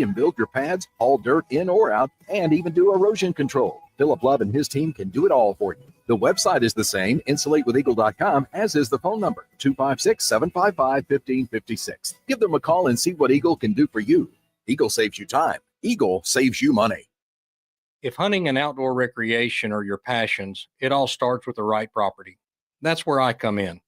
and build your pads, haul dirt in or out, and even do erosion control. Philip Love and his team can do it all for you. The website is the same, insulatewitheagle.com, as is the phone number, 256-755-1556. Give them a call and see what Eagle can do for you. Eagle saves you time. Eagle saves you money. If hunting and outdoor recreation are your passions, it all starts with the right property. That's where I come in.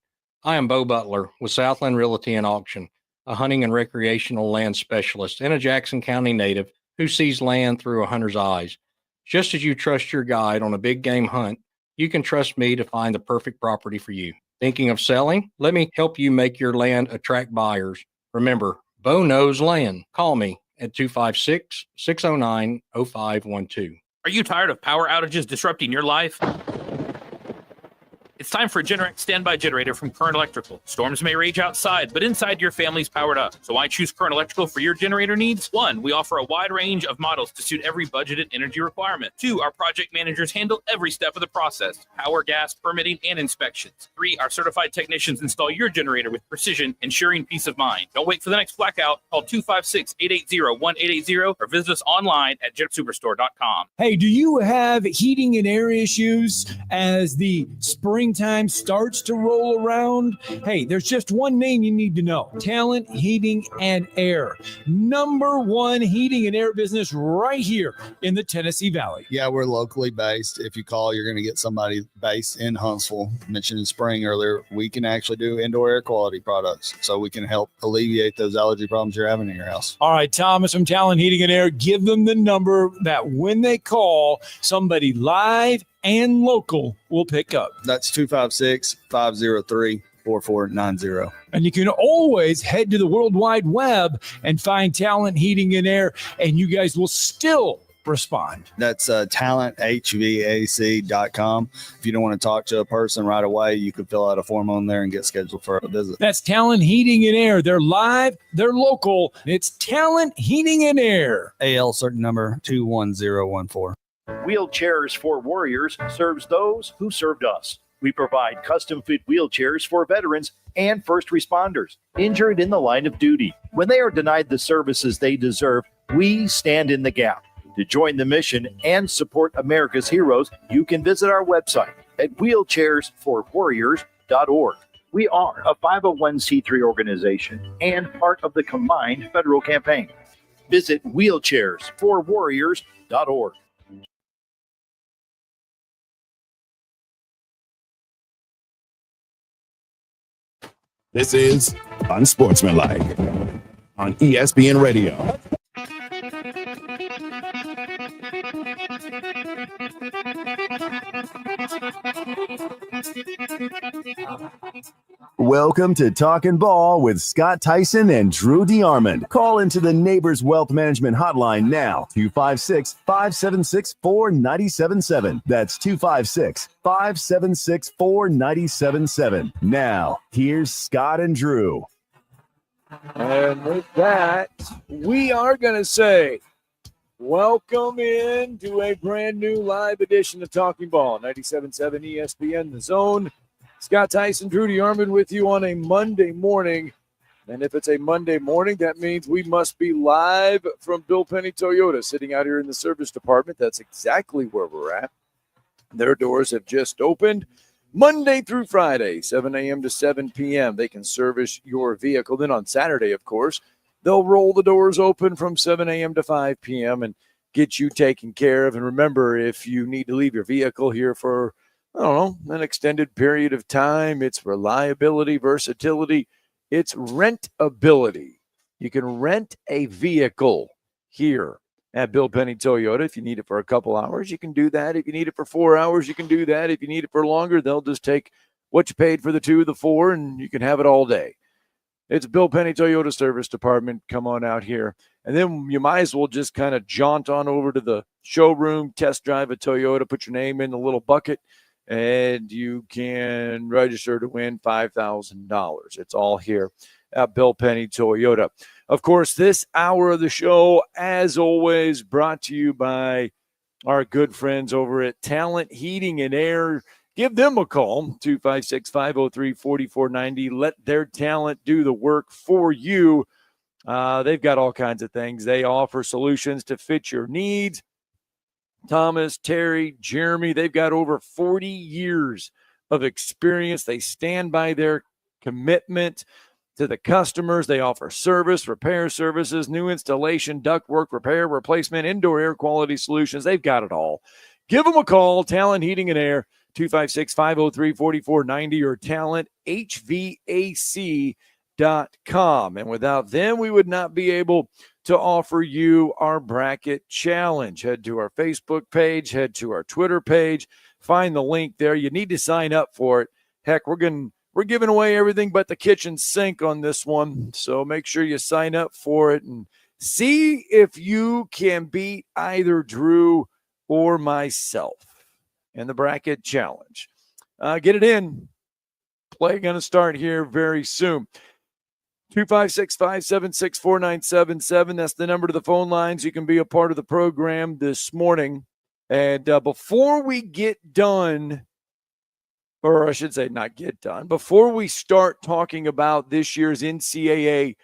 I am Bo Butler with Southland Realty and Auction, a hunting and recreational land specialist and a Jackson County native who sees land through a hunter's eyes. Just as you trust your guide on a big game hunt, you can trust me to find the perfect property for you. Thinking of selling? Let me help you make your land attract buyers. Remember, Bo knows land. Call me at 256-609-0512. Are you tired of power outages disrupting your life? It's time for a Generac standby generator from Current Electrical. Storms may rage outside, but inside your family's powered up. So why choose Current Electrical for your generator needs? 1, we offer a wide range of models to suit every budgeted energy requirement. 2, our project managers handle every step of the process: power, gas, permitting, and inspections. 3, our certified technicians install your generator with precision, ensuring peace of mind. Don't wait for the next blackout. Call 256-880-1880 or visit us online at jetsuperstore.com. Hey, do you have heating and air issues as the springtime starts to roll around? Hey, there's just one name you need to know: Talent Heating and Air. #1 heating and air business right here in the Tennessee Valley. Yeah, we're locally based. If you call, you're going to get somebody based in Huntsville. Mentioned in spring earlier, we can actually do indoor air quality products, so we can help alleviate those allergy problems you're having in your house. All right, Thomas from Talent Heating and Air, give them the number that when they call, somebody live and local will pick up. That's 256-503-4490. And you can always head to the World Wide Web and find Talent Heating and Air, and you guys will still respond. That's talenthvac.com. If you don't want to talk to a person right away, you can fill out a form on there and get scheduled for a visit. That's Talent Heating and Air. They're live, they're local. It's Talent Heating and Air. AL certain number 21014. Wheelchairs for Warriors serves those who served us. We provide custom-fit wheelchairs for veterans and first responders injured in the line of duty. When they are denied the services they deserve, we stand in the gap. To join the mission and support America's heroes, you can visit our website at wheelchairsforwarriors.org. We are a 501c3 organization and part of the combined federal campaign. Visit wheelchairsforwarriors.org. This is Unsportsmanlike on ESPN Radio. Welcome to Talkin' Ball with Scott Tyson and Drew DeArmond. Call into the Neighbors Wealth Management Hotline now, 256-576-4977. That's 256-576-4977. Now, here's Scott and Drew. And with that, we are going to say welcome in to a brand new live edition of Talking Ball, 97.7 ESPN, The Zone. Scott Tyson, Drew DeArmond with you on a Monday morning. And if it's a Monday morning, that means we must be live from Bill Penney Toyota, sitting out here in the service department. That's exactly where we're at. Their doors have just opened Monday through Friday, 7 a.m. to 7 p.m. They can service your vehicle. Then on Saturday, of course, they'll roll the doors open from 7 a.m. to 5 p.m. and get you taken care of. And remember, if you need to leave your vehicle here for, I don't know, an extended period of time, it's reliability, versatility, it's rentability. You can rent a vehicle here at Bill Penney Toyota. If you need it for a couple hours, you can do that. If you need it for 4 hours, you can do that. If you need it for longer, they'll just take what you paid for the 2, the 4, and you can have it all day. It's Bill Penney Toyota Service Department. Come on out here. And then you might as well just kind of jaunt on over to the showroom, test drive a Toyota, put your name in the little bucket, and you can register to win $5,000. It's all here at Bill Penney Toyota. Of course, this hour of the show, as always, brought to you by our good friends over at Talent Heating and Air. Give them a call, 256-503-4490. Let their talent do the work for you. They've got all kinds of things. They offer solutions to fit your needs. Thomas, Terry, Jeremy, they've got over 40 years of experience. They stand by their commitment to the customers. They offer service, repair services, new installation, ductwork, repair, replacement, indoor air quality solutions. They've got it all. Give them a call, Talent Heating and Air, 256-503-4490 or talenthvac.com. And without them, we would not be able to offer you our bracket challenge. Head to our Facebook page, head to our Twitter page, find the link there. You need to sign up for it. Heck, we're giving away everything but the kitchen sink on this one. So make sure you sign up for it and see if you can beat either Drew or myself in the bracket challenge. Get it in. Play going to start here very soon. 256-576-4977. That's the number to the phone lines. You can be a part of the program this morning. And before we get done, or I should say not get done, before we start talking about this year's NCAA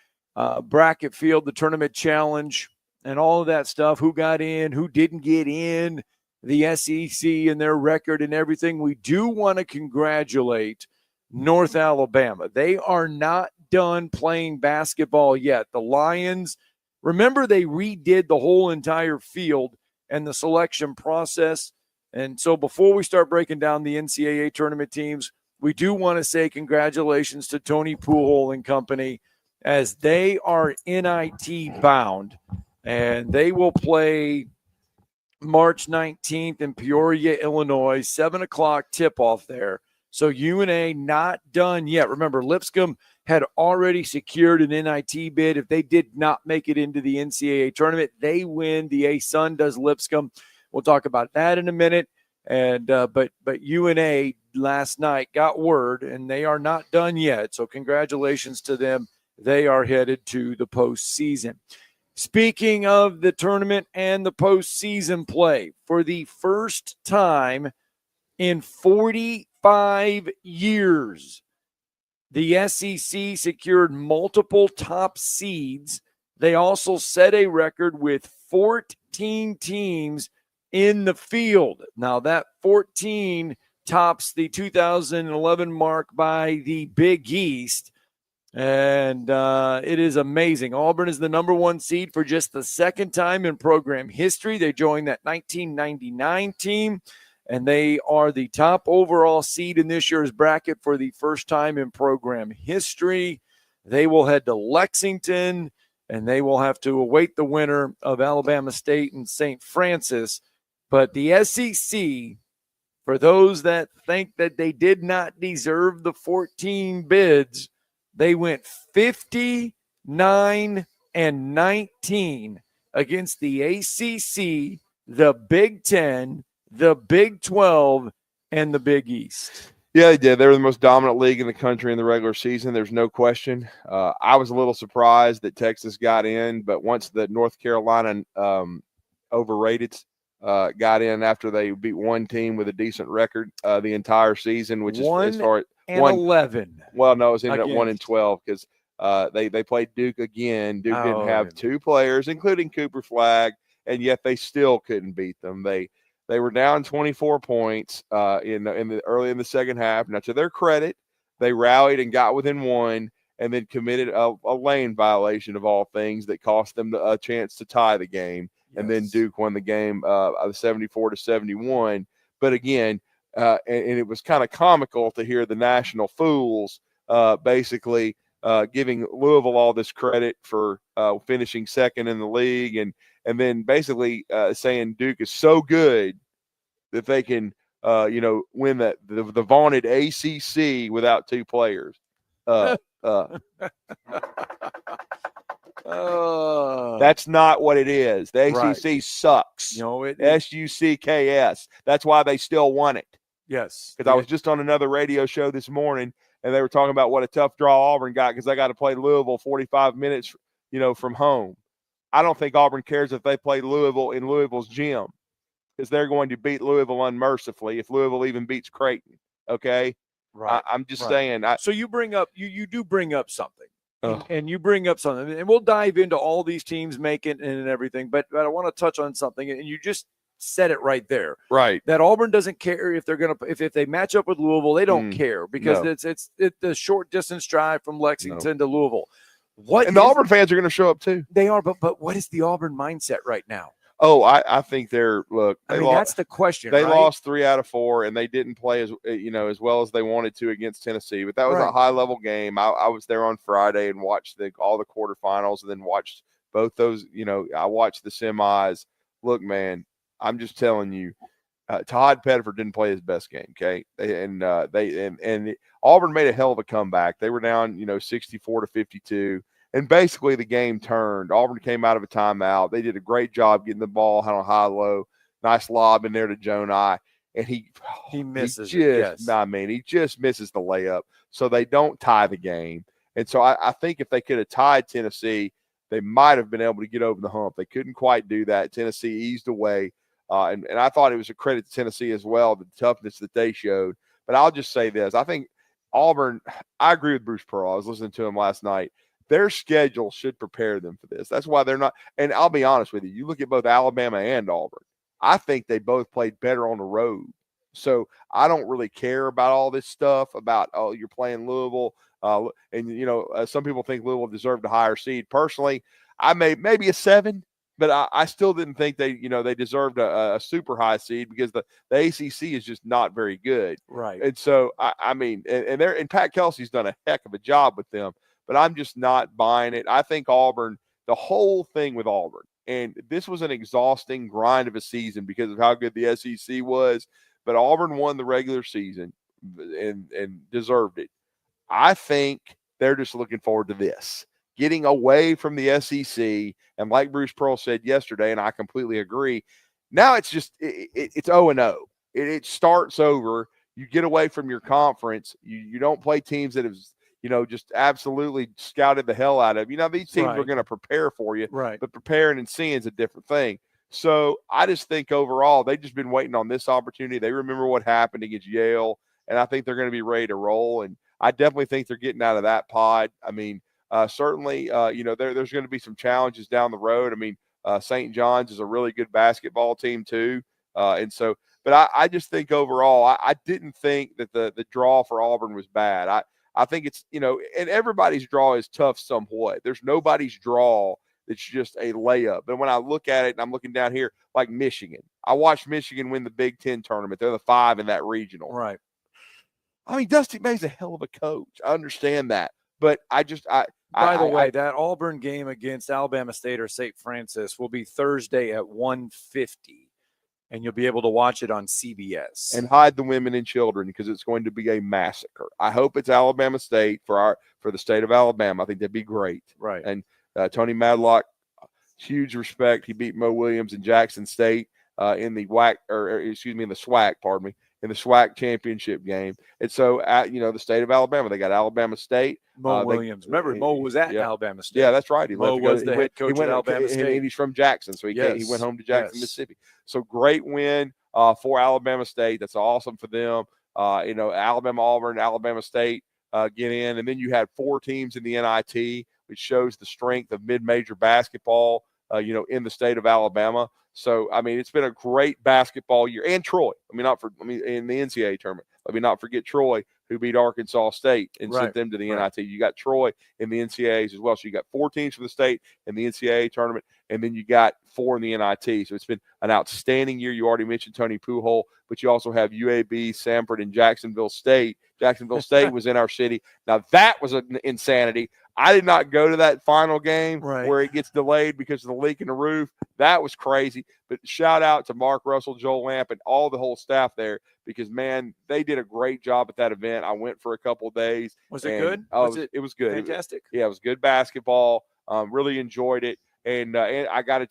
bracket field, the tournament challenge, and all of that stuff, who got in, who didn't get in, the SEC and their record and everything, we do want to congratulate North Alabama. They are not done playing basketball yet. The Lions, remember, they redid the whole entire field and the selection process. And so before we start breaking down the NCAA tournament teams, we do want to say congratulations to Tony Poole and company, as they are NIT bound, and they will play March 19th in Peoria, Illinois, 7 o'clock tip-off there. So UNA not done yet. Remember, Lipscomb had already secured an NIT bid. If they did not make it into the NCAA tournament, they win. The A-Sun does Lipscomb. We'll talk about that in a minute. And but UNA last night got word, and they are not done yet. So congratulations to them. They are headed to the postseason. Speaking of the tournament and the postseason play, for the first time in 45 years, the SEC secured multiple top seeds. They also set a record with 14 teams in the field. Now, that 14 tops the 2011 mark by the Big East. And it is amazing. Auburn is the number one seed for just the second time in program history. They joined that 1999 team, and they are the top overall seed in this year's bracket for the first time in program history. They will head to Lexington, and they will have to await the winner of Alabama State and St. Francis. But the SEC, for those that think that they did not deserve the 14 bids, they went 59-19 against the ACC, the Big Ten, the Big 12, and the Big East. Yeah, they did. They were the most dominant league in the country in the regular season. There's no question. I was a little surprised that Texas got in, but once the North Carolina overrated got in after they beat one team with a decent record the entire season, which is as far as 11. Well, no, it was ended up 1-12 because they played Duke again. Duke didn't have two players, including Cooper Flagg, and yet they still couldn't beat them. They were down 24 points in the early in the second half. Now, to their credit, they rallied and got within one, and then committed a lane violation of all things that cost them a chance to tie the game. Yes. And then Duke won the game 74-71. But again, and it was kind of comical to hear the national fools basically giving Louisville all this credit for finishing second in the league, and then basically saying Duke is so good that they can win the vaunted ACC without two players. That's not what it is. The ACC sucks. SUCKS. That's why they still won it. Yes. Because I was just on another radio show this morning, and they were talking about what a tough draw Auburn got because they got to play Louisville 45 minutes, from home. I don't think Auburn cares if they play Louisville in Louisville's gym, because they're going to beat Louisville unmercifully if Louisville even beats Creighton. Okay. Right. I'm just saying. So you bring up, you do bring up something. And you bring up something, and we'll dive into all these teams making and everything, but I want to touch on something, and you just said it right there. Right. That Auburn doesn't care if they're going to if they match up with Louisville, they don't care because it's the short distance drive from Lexington to Louisville. And the Auburn fans are going to show up too. They are, but what is the Auburn mindset right now? Oh, I think they're that's the question. They right? lost 3 out of 4, and they didn't play as well as they wanted to against Tennessee. But that was a high level game. I was there on Friday and watched all the quarterfinals, and then watched both those. I watched the semis. Look, man, I'm just telling you, Todd Pettiford didn't play his best game. Okay, and Auburn made a hell of a comeback. They were down 64-52. And basically the game turned. Auburn came out of a timeout. They did a great job getting the ball on a high-low. Nice lob in there to Jonai. And he misses it. He just misses the layup. So they don't tie the game. And so I think if they could have tied Tennessee, they might have been able to get over the hump. They couldn't quite do that. Tennessee eased away. And I thought it was a credit to Tennessee as well, the toughness that they showed. But I'll just say this. I think Auburn, I agree with Bruce Pearl. I was listening to him last night. Their schedule should prepare them for this. That's why they're not. And I'll be honest with you. You look at both Alabama and Auburn. I think they both played better on the road. So I don't really care about all this stuff about, you're playing Louisville. Some people think Louisville deserved a higher seed. Personally, I maybe a 7, but I still didn't think they deserved a super high seed because the ACC is just not very good. Right. And so, and Pat Kelsey's done a heck of a job with them. But I'm just not buying it. I think Auburn, the whole thing with Auburn, and this was an exhausting grind of a season because of how good the SEC was, but Auburn won the regular season and deserved it. I think they're just looking forward to this, getting away from the SEC. And like Bruce Pearl said yesterday, and I completely agree, now it's just it's 0-0. It starts over. You get away from your conference. You don't play teams that have just absolutely scouted the hell out of. These teams are going to prepare for you, but preparing and seeing is a different thing. So I just think overall, they've just been waiting on this opportunity. They remember what happened against Yale, and I think they're going to be ready to roll. And I definitely think they're getting out of that pod. I mean, certainly, there's going to be some challenges down the road. I mean, St. John's is a really good basketball team too. But I just think overall, I didn't think that the draw for Auburn was bad. I think it's, and everybody's draw is tough somewhat. There's nobody's draw that's just a layup. But when I look at it and I'm looking down here, like Michigan, I watched Michigan win the Big Ten tournament. They're the 5 in that regional. Right. I mean, Dusty May's a hell of a coach. I understand that. But By the way, that Auburn game against Alabama State or St. Francis will be Thursday at 1:50. And you'll be able to watch it on CBS. And hide the women and children because it's going to be a massacre. I hope it's Alabama State for the state of Alabama. I think that'd be great. Right. And Tony Madlock, huge respect. He beat Mo Williams in Jackson State in the SWAC championship game. And so, the state of Alabama, they got Alabama State. Mo Williams. Remember, Mo was at Alabama State. Yeah, that's right. Mo was the head coach at Alabama State. And he's from Jackson, so he went home to Jackson, Mississippi. So great win for Alabama State. That's awesome for them. Alabama, Auburn, Alabama State get in. And then you had 4 teams in the NIT, which shows the strength of mid-major basketball, in the state of Alabama. So, I mean, it's been a great basketball year. And Troy. In the NCAA tournament. Let me not forget Troy, who beat Arkansas State and sent them to the NIT. You got Troy in the NCAAs as well. So you got 4 teams from the state in the NCAA tournament, and then you got 4 in the NIT. So it's been an outstanding year. You already mentioned Tony Pujol, but you also have UAB, Samford, and Jacksonville State. Jacksonville State was in our city. Now, that was an insanity. I did not go to that final game where it gets delayed because of the leak in the roof. That was crazy. But shout out to Mark Russell, Joel Lamp, and all the whole staff there because, man, they did a great job at that event. I went for a couple of days. Was it good? It was good. Fantastic. It was good basketball. Really enjoyed it. And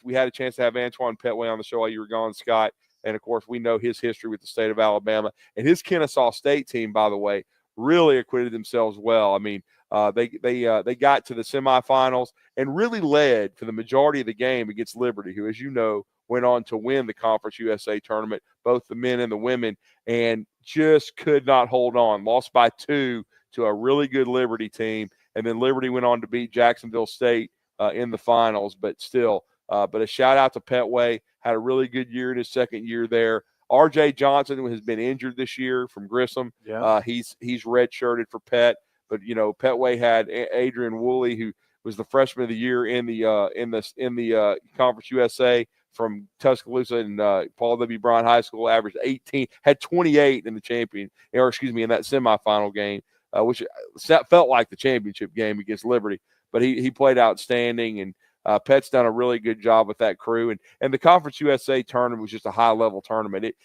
we had a chance to have Antoine Petway on the show while you were gone, Scott. And, of course, we know his history with the state of Alabama. And his Kennesaw State team, by the way, really acquitted themselves well. I mean, they got to the semifinals and really led for the majority of the game against Liberty, who, as you know, went on to win the Conference USA tournament, both the men and the women, and just could not hold on. Lost by 2 to a really good Liberty team. and then Liberty went on to beat Jacksonville State in the finals. But still, but a shout out to Petway, had a really good year in his second year there. R.J. Johnson has been injured this year from Grissom. Yeah. He's redshirted for Pet, but Petway had Adrian Woolley, who was the freshman of the year in the Conference USA from Tuscaloosa and Paul W. Brown High School, averaged 18, had 28 in the in that semifinal game, which felt like the championship game against Liberty. But he played outstanding, and Pet's done a really good job with that crew. And the Conference USA tournament was just a high-level tournament.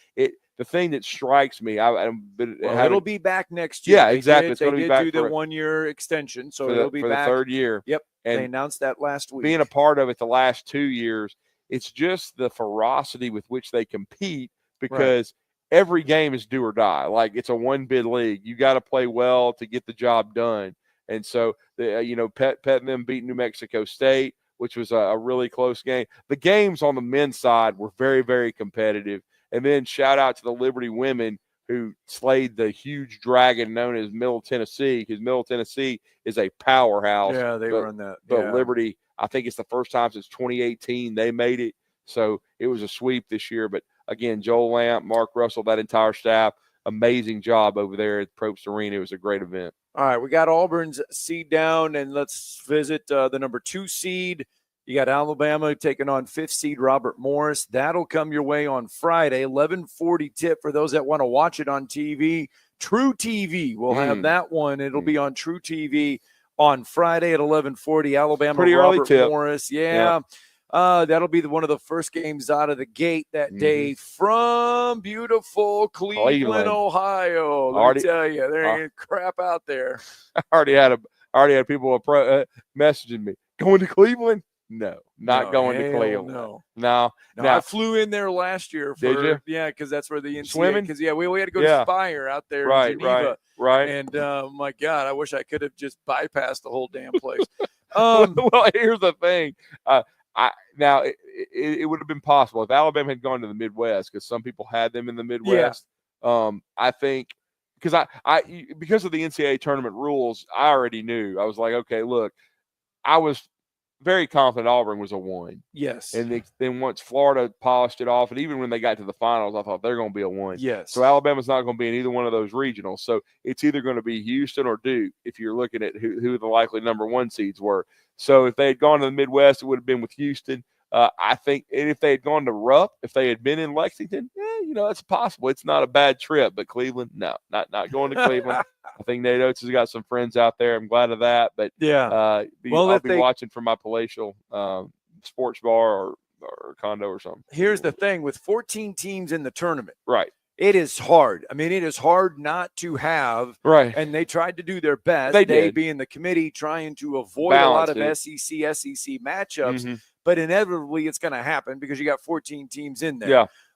The thing that strikes me, it'll be back next year. Yeah, exactly. They did do the 1 year extension, so it'll be for back the third year. Yep, and they announced that last week. Being a part of it the last 2 years, it's just the ferocity with which they compete, because every game is do or die. Like, it's a one-bid league. You got to play well to get the job done. And so, Pet and them beat New Mexico State, which was a really close game. The games on the men's side were very, very competitive. And then shout out to the Liberty women, who slayed the huge dragon known as Middle Tennessee, because Middle Tennessee is a powerhouse. Yeah, they were on that. But Liberty, I think it's the first time since 2018 they made it. So it was a sweep this year. But again, Joel Lamp, Mark Russell, that entire staff, amazing job over there at Probst Arena. It was a great event. All right, we got Auburn's seed down, and let's visit the number 2 seed. You got Alabama taking on 5th seed Robert Morris. That'll come your way on Friday, 11:40 tip for those that want to watch it on TV. True TV will have that one. It'll be on True TV on Friday at 11:40. Alabama, pretty Robert early tip. Morris. Yeah. That'll be one of the first games out of the gate that day from beautiful Cleveland, Ohio. Let me tell you, there ain't crap out there. I already had people messaging me, going to Cleveland? No, not going to Cleveland. No. I flew in there last year. Did you? Yeah, because that's where the NCAA. Swimming? Because we had to go to Spire out there in Geneva. Right. And my God, I wish I could have just bypassed the whole damn place. Well, here's the thing. Now it would have been possible if Alabama had gone to the Midwest, because some people had them in the Midwest. I think because because of the NCAA tournament rules, I already knew. I was like, okay, look, I was very confident Auburn was a 1. Yes. And then once Florida polished it off, and even when they got to the finals, I thought they're going to be a 1. Yes. So Alabama's not going to be in either one of those regionals. So it's either going to be Houston or Duke if you're looking at who the likely number 1 seeds were. So if they had gone to the Midwest, it would have been with Houston. I think if they had gone to Rupp, if they had been in Lexington, it's possible. It's not a bad trip. But Cleveland, no, not going to Cleveland. I think Nate Oates has got some friends out there. I'm glad of that. But I'll be watching from my palatial sports bar or condo or something. Here's the thing: with 14 teams in the tournament, right? It is hard. I mean, it is hard not to have. Right. And they tried to do their best. They being the committee, trying to avoid balance a lot of SEC matchups. But inevitably, it's going to happen because you got 14 teams in there.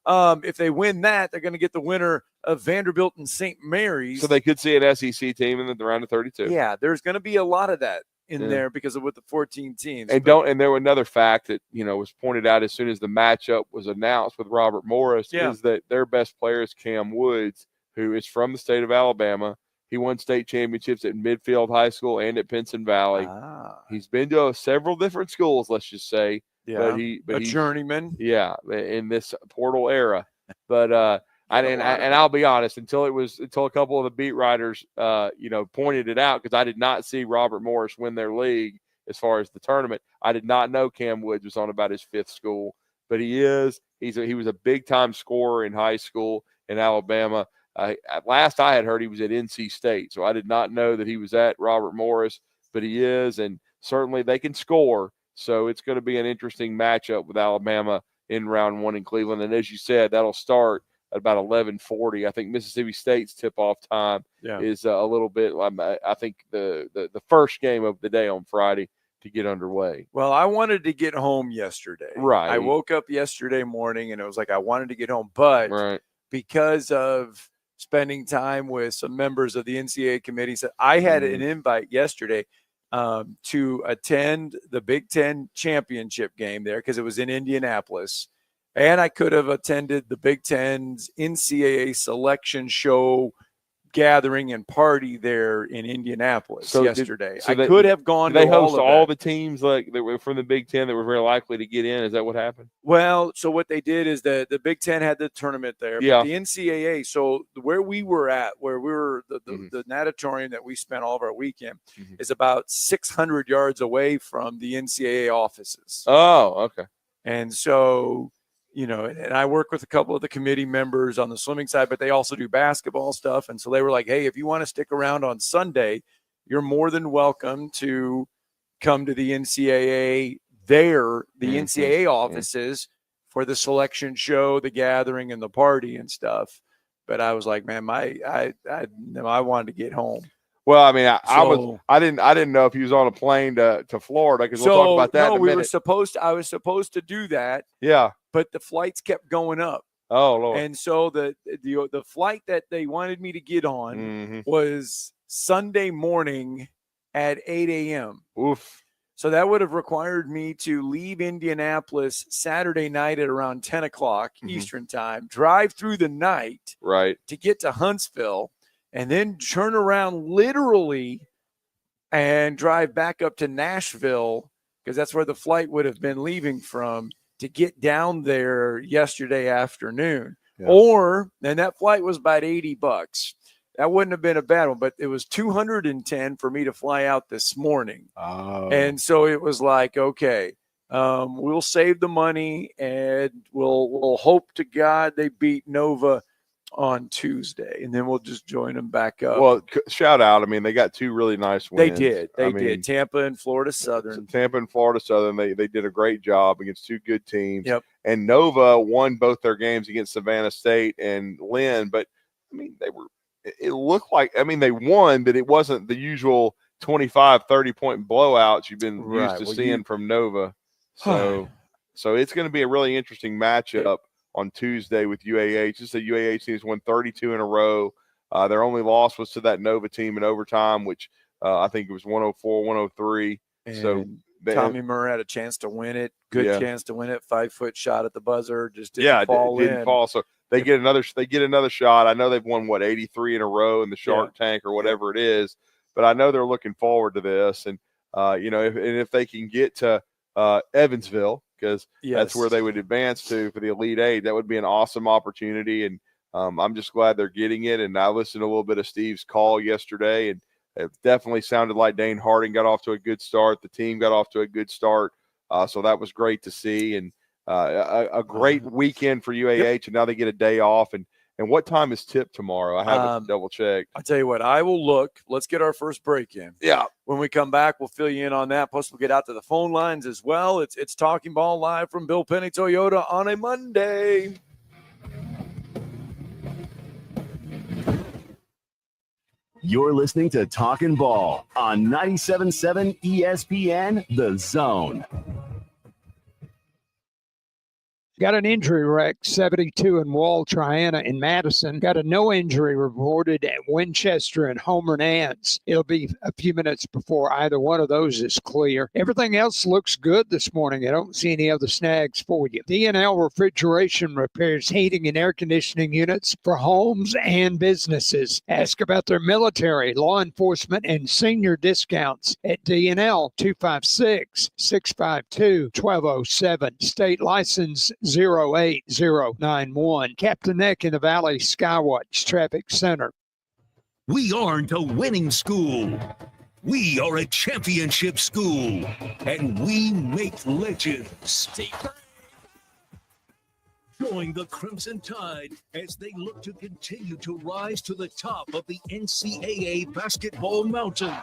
Yeah. If they win that, they're going to get the winner of Vanderbilt and St. Mary's. So they could see an SEC team in the round of 32. Yeah, there's going to be a lot of that in there because of with the 14 teams. And there was another fact that was pointed out as soon as the matchup was announced with Robert Morris is that their best player is Cam Woods, who is from the state of Alabama. He won state championships at Midfield High School and at Pinson Valley. He's been to several different schools, let's just say. Yeah, but he's a journeyman. Yeah, in this portal era. But I'll be honest, until a couple of the beat writers pointed it out, because I did not see Robert Morris win their league as far as the tournament. I did not know Cam Woods was on about his 5th school, but he was a big time scorer in high school in Alabama. At last I had heard he was at NC State, so I did not know that he was at Robert Morris, but he is, and certainly they can score. So it's going to be an interesting matchup with Alabama in round 1 in Cleveland. And as you said, that'll start at about 11:40. I think Mississippi State's tip-off time is a little bit. I think the first game of the day on Friday to get underway. Well, I wanted to get home yesterday. Right. I woke up yesterday morning and it was like I wanted to get home, but because of spending time with some members of the NCAA committee, so I had an invite yesterday to attend the Big Ten championship game there because it was in Indianapolis. And I could have attended the Big Ten's NCAA selection show gathering and party there in Indianapolis yesterday. I they could have gone. They to host all the teams like that were from the Big Ten that were very likely to get in. Is that what happened? Well, so what they did is the Big Ten had the tournament there, Yeah. but the NCAA. So where we were the natatorium that we spent all of our weekend is about 600 yards away from the NCAA offices. Oh, okay. And so, and I work with a couple of the committee members on the swimming side, but they also do basketball stuff. And so they were like, hey, if you want to stick around on Sunday, you're more than welcome to come to the NCAA the NCAA offices for the selection show, the gathering, and the party and stuff. But I was like, man, I wanted to get home. Well, I mean, I didn't know if he was on a plane to Florida, because we'll talk about that in a minute. I was supposed to do that. Yeah. But the flights kept going up. Oh, Lord. And so the flight that they wanted me to get on was Sunday morning at 8 a.m. Oof. So that would have required me to leave Indianapolis Saturday night at around 10 o'clock Eastern time, drive through the night to get to Huntsville, and then turn around literally and drive back up to Nashville, because that's where the flight would have been leaving from, to get down there yesterday afternoon. Yeah. And that flight was about $80. That wouldn't have been a bad one, but it was $210 for me to fly out this morning. Oh. And so it was like, okay, we'll save the money, and we'll hope to God they beat Nova on Tuesday, and then we'll just join them back up. Well, shout out. I mean, they got two really nice wins. They did. Tampa and Florida Southern. They did a great job against two good teams. Yep. And Nova won both their games against Savannah State and Lynn, but I mean, it looked like, I mean, they won, but it wasn't the usual 25, 30-point blowouts you've been used to seeing from Nova. So it's going to be a really interesting matchup on Tuesday with UAH. Just the UAH team's won 32 in a row. Their only loss was to that Nova team in overtime, which I think it was 104, 103. And so Tommy Murr had a chance to win it. Good chance to win it. 5-foot shot at the buzzer. Just didn't fall didn't fall. So they get another shot. I know they've won 83 in a row in the Shark Tank or whatever it is, but I know they're looking forward to this. And if they can get to Evansville, because that's where they would advance to for the Elite Eight, that would be an awesome opportunity. And I'm just glad they're getting it. And I listened to a little bit of Steve's call yesterday, and it definitely sounded like Dane Harding got off to a good start. The team got off to a good start. So that was great to see. And a great weekend for UAH. And now they get a day off. And what time is tip tomorrow? I haven't double checked. I'll tell you what, I will look. Let's get our first break in. Yeah. When we come back, we'll fill you in on that. Plus, we'll get out to the phone lines as well. It's Talking Ball live from Bill Penney Toyota on a Monday. You're listening to Talkin' Ball on 97.7 ESPN, The Zone. Got an injury wreck, 72 in Wall Triana in Madison. Got a no injury reported at Winchester and Homer Nance. It'll be a few minutes before either one of those is clear. Everything else looks good this morning. I don't see any other snags for you. D&L Refrigeration repairs heating and air conditioning units for homes and businesses. Ask about their military, law enforcement, and senior discounts at D&L 256-652-1207. State license 08091. Captain Neck in the Valley Skywatch Traffic Center. We aren't a winning school. We are a championship school, and we make legends. Join the Crimson Tide as they look to continue to rise to the top of the NCAA basketball mountain.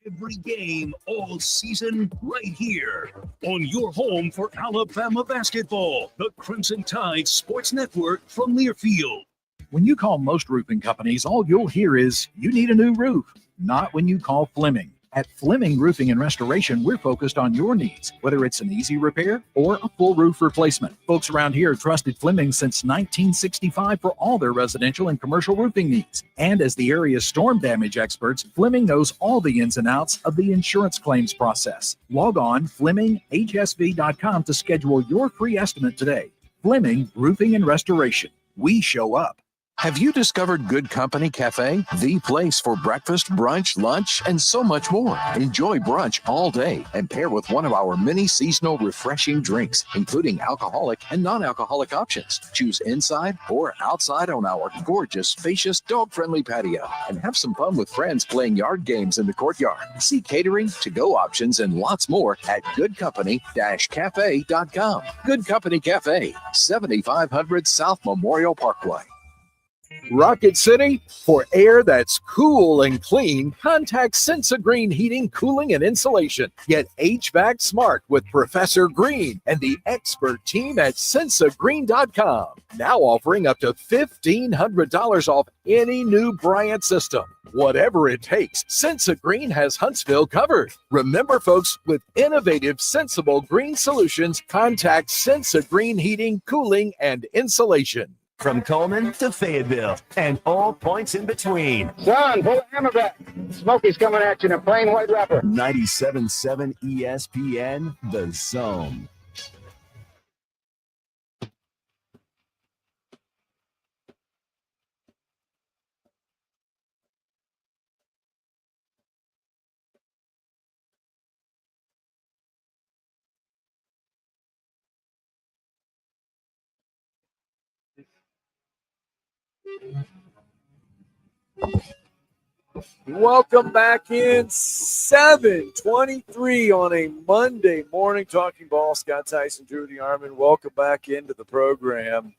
Every game, all season, right here on your home for Alabama basketball, the Crimson Tide Sports Network from Learfield. When you call most roofing companies, all you'll hear is, you need a new roof. Not when you call Fleming. At Fleming Roofing and Restoration, we're focused on your needs, whether it's an easy repair or a full roof replacement. Folks around here have trusted Fleming since 1965 for all their residential and commercial roofing needs. And as the area's storm damage experts, Fleming knows all the ins and outs of the insurance claims process. Log on FlemingHSV.com to schedule your free estimate today. Fleming Roofing and Restoration. We show up. Have you discovered Good Company Cafe? The place for breakfast, brunch, lunch, and so much more. Enjoy brunch all day and pair with one of our many seasonal refreshing drinks, including alcoholic and non-alcoholic options. Choose inside or outside on our gorgeous, spacious, dog-friendly patio and have some fun with friends playing yard games in the courtyard. See catering, to-go options, and lots more at goodcompany-cafe.com. Good Company Cafe, 7500 South Memorial Parkway. Rocket City, for air that's cool and clean, contact Sensa Green Heating, Cooling, and Insulation. Get HVAC smart with Professor Green and the expert team at sensagreen.com. Now offering up to $1,500 off any new Bryant system. Whatever it takes, Sensa Green has Huntsville covered. Remember, folks, with innovative, sensible green solutions, contact Sensa Green Heating, Cooling, and Insulation. From Coleman to Fayetteville and all points in between. Son, pull the hammer back. Smokey's coming at you in a plain white wrapper. 97.7 ESPN, The Zone. Welcome back in 7:23 on a Monday morning. Talking ball, Scott Tyson, Drew DeArmond. Welcome back into the program.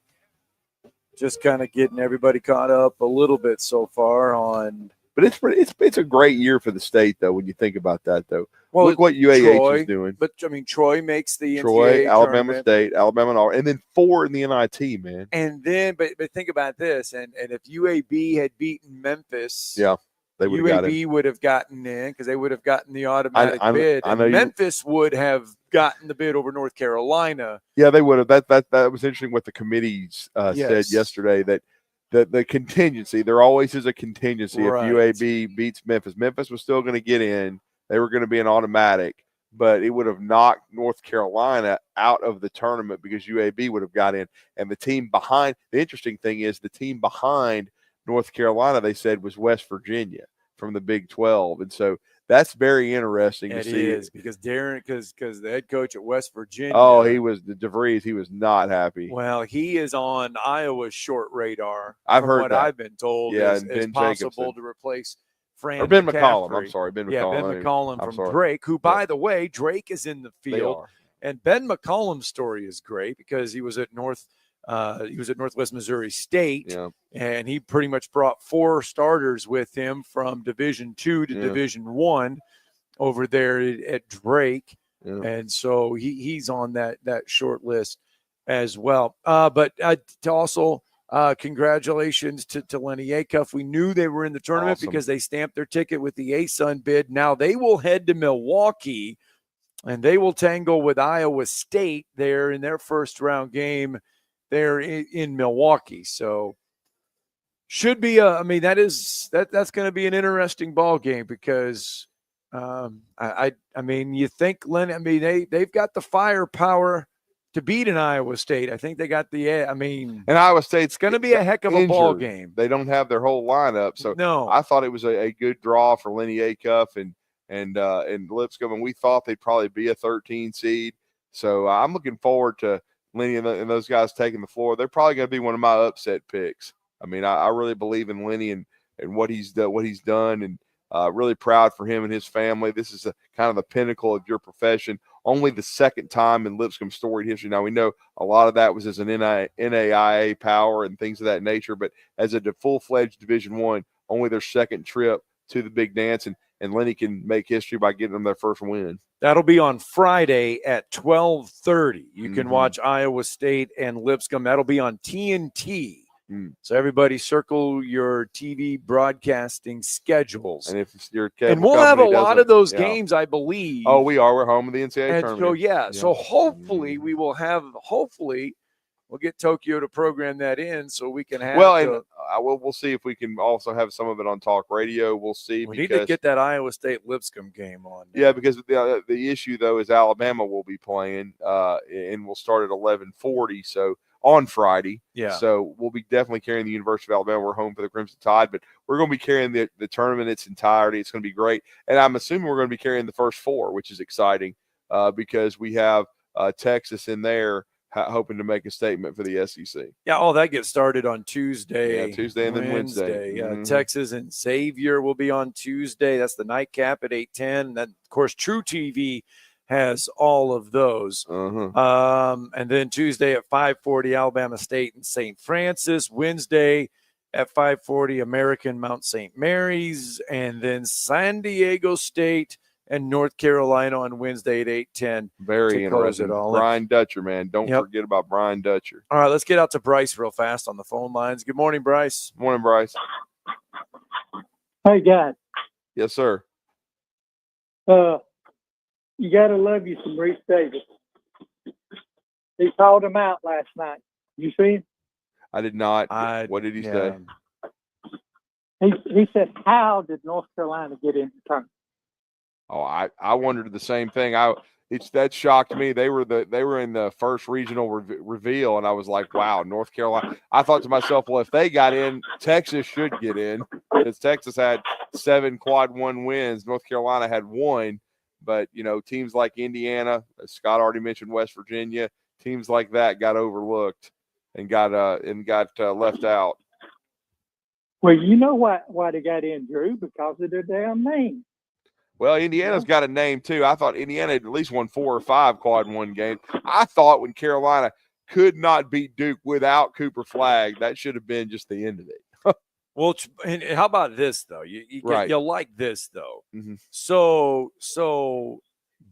Just kind of getting everybody caught up a little bit so far on. But it's a great year for the state, though, when you think about that, though. Well, look what UAH Troy, is doing. But, I mean, Troy makes the Troy, NCAA Alabama tournament. State, Alabama, and all, and then 4 in the NIT, man. And then, but think about this, and if UAB had beaten Memphis, Yeah, they would have got UAB it. would have gotten in because they would have gotten the automatic bid. I And know Memphis would have gotten the bid over North Carolina. Yeah, they would have. That was interesting what the committees said Yes. yesterday, that the contingency, there always is a contingency. Right. If UAB beats Memphis, Memphis was still going to get in. They were going to be an automatic, but it would have knocked North Carolina out of the tournament because UAB would have got in. And the team behind, the interesting thing is the team behind North Carolina, they said, was West Virginia from the Big 12. And so that's very interesting to see. It is because Darren, because the head coach at West Virginia. Oh, he was the DeVries. He was not happy. Well, he is on Iowa's short radar. I've from heard what that. I've been told. Yeah, is and Ben possible Jacobson. to replace Fran Or Ben McCaffrey. McCollum. I'm sorry, Ben Yeah, McCollum. Ben McCollum I'm from sorry. Drake, who, by the way, Drake is in the They field. are. And Ben McCollum's story is great because he was at Northwest Missouri State, Yeah. and he pretty much brought 4 starters with him from Division II to Yeah. Division I over there at Drake, Yeah. and so he's on that short list as well. But to also congratulations to Lenny Acuff. We knew they were in the tournament Awesome. because they stamped their ticket with the ASUN bid. Now they will head to Milwaukee, and they will tangle with Iowa State there in their first round game there in Milwaukee. So should be that's going to be an interesting ball game because I mean, you think they've got the firepower to beat an Iowa State. I think they got And Iowa State's going to be a heck of a ball injured. game. They don't have their whole lineup. So No. I thought it was a good draw for Lenny Acuff and Lipscomb, and we thought they'd probably be a 13 seed. So I'm looking forward to Lenny and those guys taking the floor. They're probably going to be one of my upset picks. I mean, I really believe in Lenny and what he's done, and really proud for him and his family. This is kind of the pinnacle of your profession. Only the second time in Lipscomb's storied history. Now, we know a lot of that was as an NAIA power and things of that nature, but as a full-fledged Division I, only their second trip to the big dance, and Lenny can make history by getting them their first win. That'll be on Friday at 12:30. You can watch Iowa State and Lipscomb. That'll be on TNT. So everybody circle your TV broadcasting schedules. And if your and we'll have a lot of those games, I believe. Oh, we are. We're home of the NCAA and tournament. So hopefully we will have. Hopefully we'll get Tokyo to program that in so we can have. Well, and we'll see if we can also have some of it on talk radio. We'll see. We need to get that Iowa State Lipscomb game on. Yeah, because the issue though is Alabama will be playing, and we'll start at 11:40. So on Friday. Yeah. So we'll be definitely carrying the University of Alabama. We're home for the Crimson Tide, but we're going to be carrying the tournament in its entirety. It's going to be great. And I'm assuming we're going to be carrying the first 4, which is exciting because we have Texas in there hoping to make a statement for the SEC. Yeah, that gets started on Tuesday. Yeah, Tuesday and then Wednesday. Yeah, Mm-hmm. Texas and Xavier will be on Tuesday. That's the nightcap at 8:10. And then, of course, True TV has all of those. And then Tuesday at 5:40, Alabama State and St. Francis. Wednesday at 5:40, American Mount St. Mary's. And then San Diego State and North Carolina on Wednesday at 8:10. Very interesting. Brian Dutcher, man. Don't forget about Brian Dutcher. All right, let's get out to Bryce real fast on the phone lines. Good morning, Bryce. Morning, Bryce. Hey, guys. Yes, sir. You got to love you some Reese Davis. He called him out last night. You see him? I did not. What did he say? He said, how did North Carolina get in the tournament? Oh, I wondered the same thing. That shocked me. They were in the first regional reveal, and I was like, wow, North Carolina. I thought to myself, well, if they got in, Texas should get in because Texas had 7 quad 1 wins. North Carolina had 1, but teams like Indiana, Scott already mentioned West Virginia, teams like that got overlooked and got left out. Well, you know why they got in, Drew, because of their damn name. Well, Indiana's got a name, too. I thought Indiana had at least won 4 or 5 quad 1 games. I thought when Carolina could not beat Duke without Cooper Flagg, that should have been just the end of it. Well, and how about this, though? You'll like this, though. Mm-hmm. So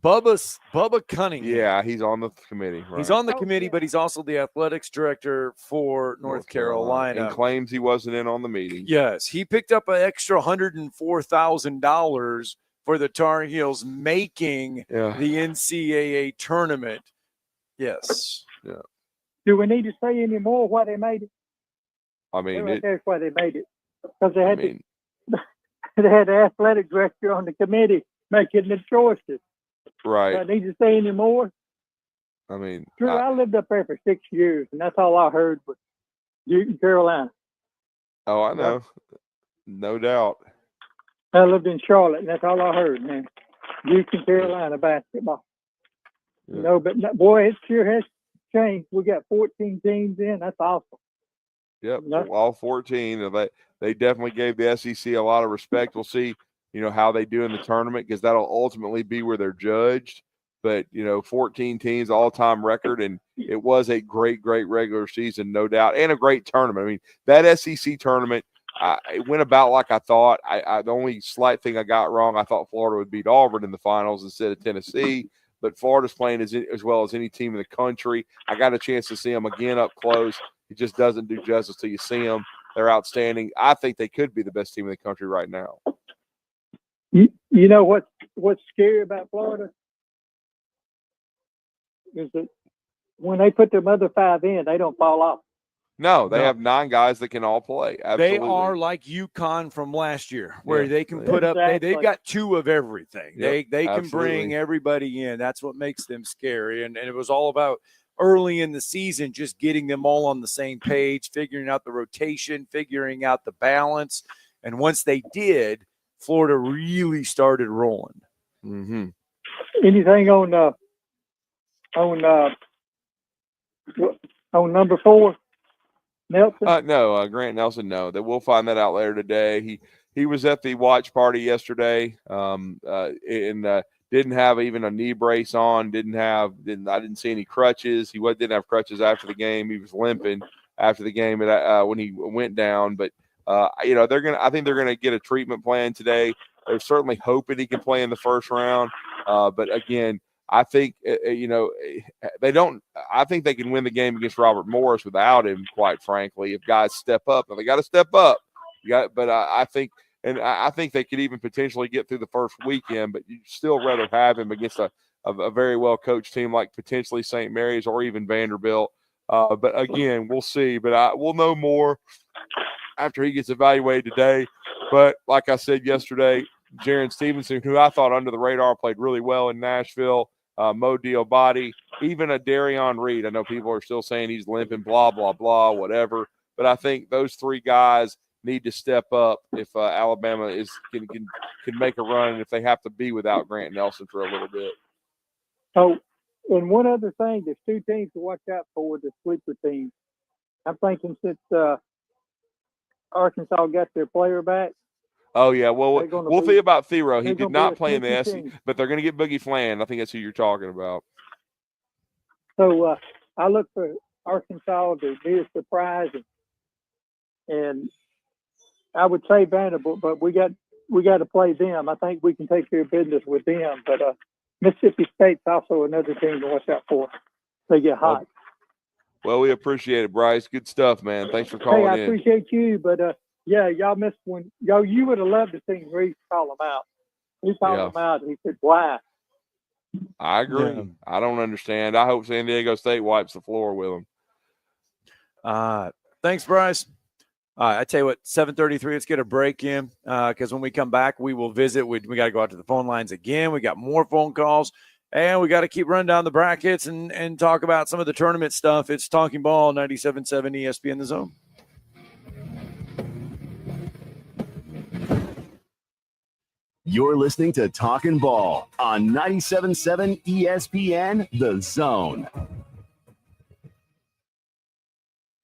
Bubba Cunningham. Yeah, he's on the committee. Right. He's on the committee, but he's also the athletics director for North Carolina. And claims he wasn't in on the meeting. Yes, he picked up an extra $104,000 for the Tar Heels making the NCAA tournament. Yes. Yeah. Do we need to say any more why they made it? I mean, that's why they made it. Because they had they had the athletic director on the committee making the choices. Right. Do I need to say any more? I mean, Drew, I lived up there for 6 years, and that's all I heard was Duke and Carolina. Oh, I know. No doubt. I lived in Charlotte, and that's all I heard, man. Duke and Carolina basketball. Yeah. But boy, it sure has changed. We got 14 teams in. That's awesome. Yep, all 14. They definitely gave the SEC a lot of respect. We'll see, how they do in the tournament because that'll ultimately be where they're judged. But, 14 teams, all-time record, and it was a great, great regular season, no doubt, and a great tournament. I mean, that SEC tournament, it went about like I thought. The only slight thing I got wrong, I thought Florida would beat Auburn in the finals instead of Tennessee. But Florida's playing as well as any team in the country. I got a chance to see them again up close. It just doesn't do justice till you see them. They're outstanding. I think they could be the best team in the country right now. You know what's scary about Florida is that when they put their other 5 in, they don't fall off. No, they have 9 guys that can all play. Absolutely. They are like UConn from last year, where they can put up. They've got 2 of everything. Yep, they can bring everybody in. That's what makes them scary. And it was all about early in the season, just getting them all on the same page, figuring out the rotation, figuring out the balance. And once they did, Florida really started rolling. Mm-hmm. Anything on number 4? Nelson? No, Grant Nelson. No, that we'll find that out later today. He was at the watch party yesterday, and didn't have even a knee brace on. I didn't see any crutches. He didn't have crutches after the game. He was limping after the game when he went down. But I think they're gonna get a treatment plan today. They're certainly hoping he can play in the first round. But again, I think, they don't – I think they can win the game against Robert Morris without him, quite frankly, if guys step up. Now, they got to step up. I think they could even potentially get through the first weekend, but you'd still rather have him against a very well-coached team like potentially St. Mary's or even Vanderbilt. But, again, we'll see. But we'll know more after he gets evaluated today. But like I said yesterday, Jaron Stevenson, who I thought under the radar played really well in Nashville, Mo Diabate, even a Darion Reed. I know people are still saying he's limping, blah, blah, blah, whatever. But I think those three guys need to step up if Alabama can make a run and if they have to be without Grant Nelson for a little bit. Oh, and one other thing, there's two teams to watch out for, the sleeper teams. I'm thinking since Arkansas got their player back. Oh, yeah. Well, we'll see about Thero. He did not play in the SEC, but they're going to get Boogie Flan. I think that's who you're talking about. So I look for Arkansas to be a surprise, and I would say Vanderbilt, but we got to play them. I think we can take care of business with them. But Mississippi State's also another team to watch out for. They get hot. Well, we appreciate it, Bryce. Good stuff, man. Thanks for calling in. I appreciate you, but yeah, y'all missed one. You would have loved to see Reese call them out. He called them out, and he said, "Why?" I agree. Yeah. I don't understand. I hope San Diego State wipes the floor with them. Thanks, Bryce. All right, I tell you what, 7:33, let's get a break in because when we come back, we will visit. We got to go out to the phone lines again. We got more phone calls, and we got to keep running down the brackets and talk about some of the tournament stuff. It's Talking Ball, 97.7 ESPN The Zone. You're listening to Talkin' Ball on 97.7 ESPN The Zone.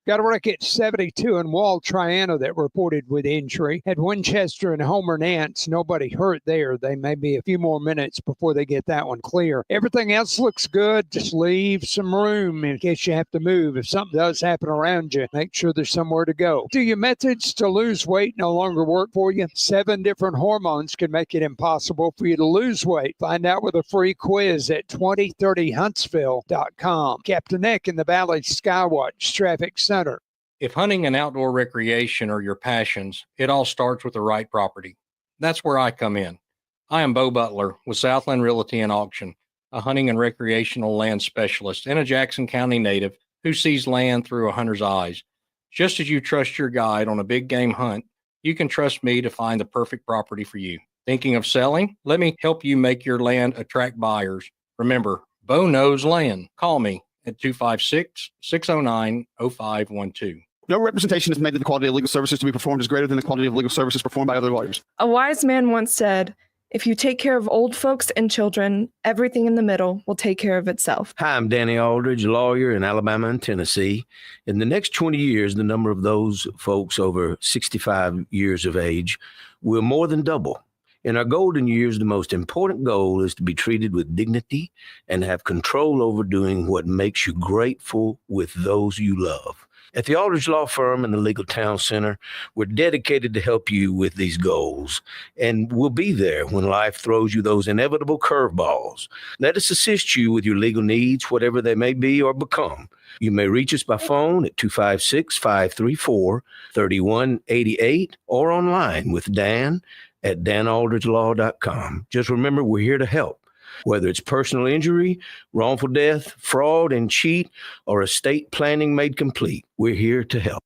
Got a wreck at 72 in Wall Triana that reported with injury. At Winchester and Homer Nance, nobody hurt there. They may be a few more minutes before they get that one clear. Everything else looks good. Just leave some room in case you have to move. If something does happen around you, make sure there's somewhere to go. Do your methods to lose weight no longer work for you? 7 different hormones can make it impossible for you to lose weight. Find out with a free quiz at 2030huntsville.com. Captain Nick in the Valley Skywatch Traffic Center. If hunting and outdoor recreation are your passions, it all starts with the right property. That's where I come in. I am Bo Butler with Southland Realty and Auction, a hunting and recreational land specialist and a Jackson County native who sees land through a hunter's eyes. Just as you trust your guide on a big game hunt, you can trust me to find the perfect property for you. Thinking of selling? Let me help you make your land attract buyers. Remember, Bo knows land. Call me at 256-609-0512. No representation is made that the quality of legal services to be performed is greater than the quality of legal services performed by other lawyers. A wise man once said, if you take care of old folks and children, everything in the middle will take care of itself. Hi, I'm Danny Aldridge, lawyer in Alabama and Tennessee. In the next 20 years, the number of those folks over 65 years of age will more than double. In our golden years, the most important goal is to be treated with dignity and have control over doing what makes you grateful with those you love. At the Aldridge Law Firm and the Legal Town Center, we're dedicated to help you with these goals, and we'll be there when life throws you those inevitable curveballs. Let us assist you with your legal needs, whatever they may be or become. You may reach us by phone at 256-534-3188 or online with Dan at danaldridgelaw.com. Just remember, we're here to help. Whether it's personal injury, wrongful death, fraud and cheat, or estate planning made complete, we're here to help.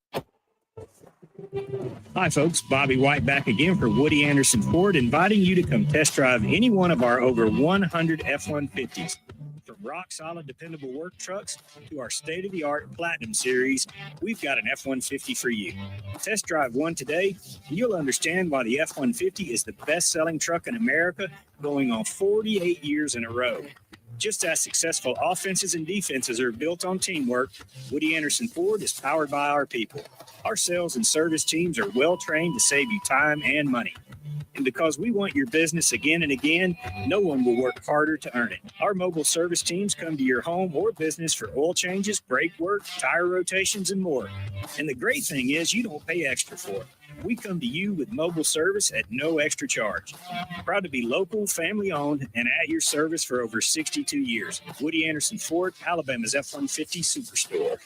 Hi, folks. Bobby White back again for Woody Anderson Ford, inviting you to come test drive any one of our over 100 F-150s. From rock-solid, dependable work trucks to our state-of-the-art Platinum Series, we've got an F-150 for you. Test drive one today, and you'll understand why the F-150 is the best-selling truck in America, going on 48 years in a row. Just as successful offenses and defenses are built on teamwork, Woody Anderson Ford is powered by our people. Our sales and service teams are well-trained to save you time and money. And because we want your business again and again, no one will work harder to earn it. Our mobile service teams come to your home or business for oil changes, brake work, tire rotations, and more. And the great thing is you don't pay extra for it. We come to you with mobile service at no extra charge. Proud to be local, family-owned, and at your service for over 62 years. Woody Anderson Ford, Alabama's F-150 Superstore.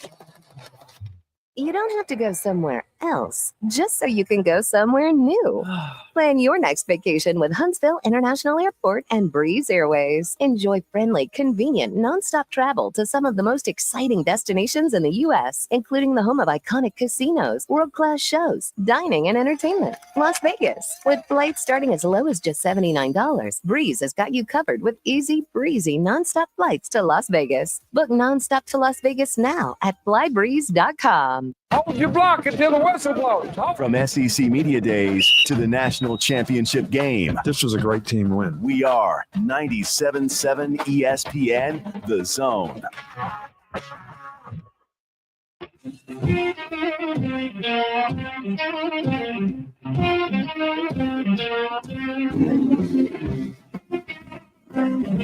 You don't have to go somewhere else, just so you can go somewhere new. Plan your next vacation with Huntsville International Airport and Breeze Airways. Enjoy friendly, convenient, nonstop travel to some of the most exciting destinations in the U.S., including the home of iconic casinos, world-class shows, dining, and entertainment. Las Vegas. With flights starting as low as just $79, Breeze has got you covered with easy, breezy, nonstop flights to Las Vegas. Book nonstop to Las Vegas now at flybreeze.com. Hold your block until the whistle blows. From SEC Media Days to the National Championship game. This was a great team win. We are 97.7 ESPN, The Zone.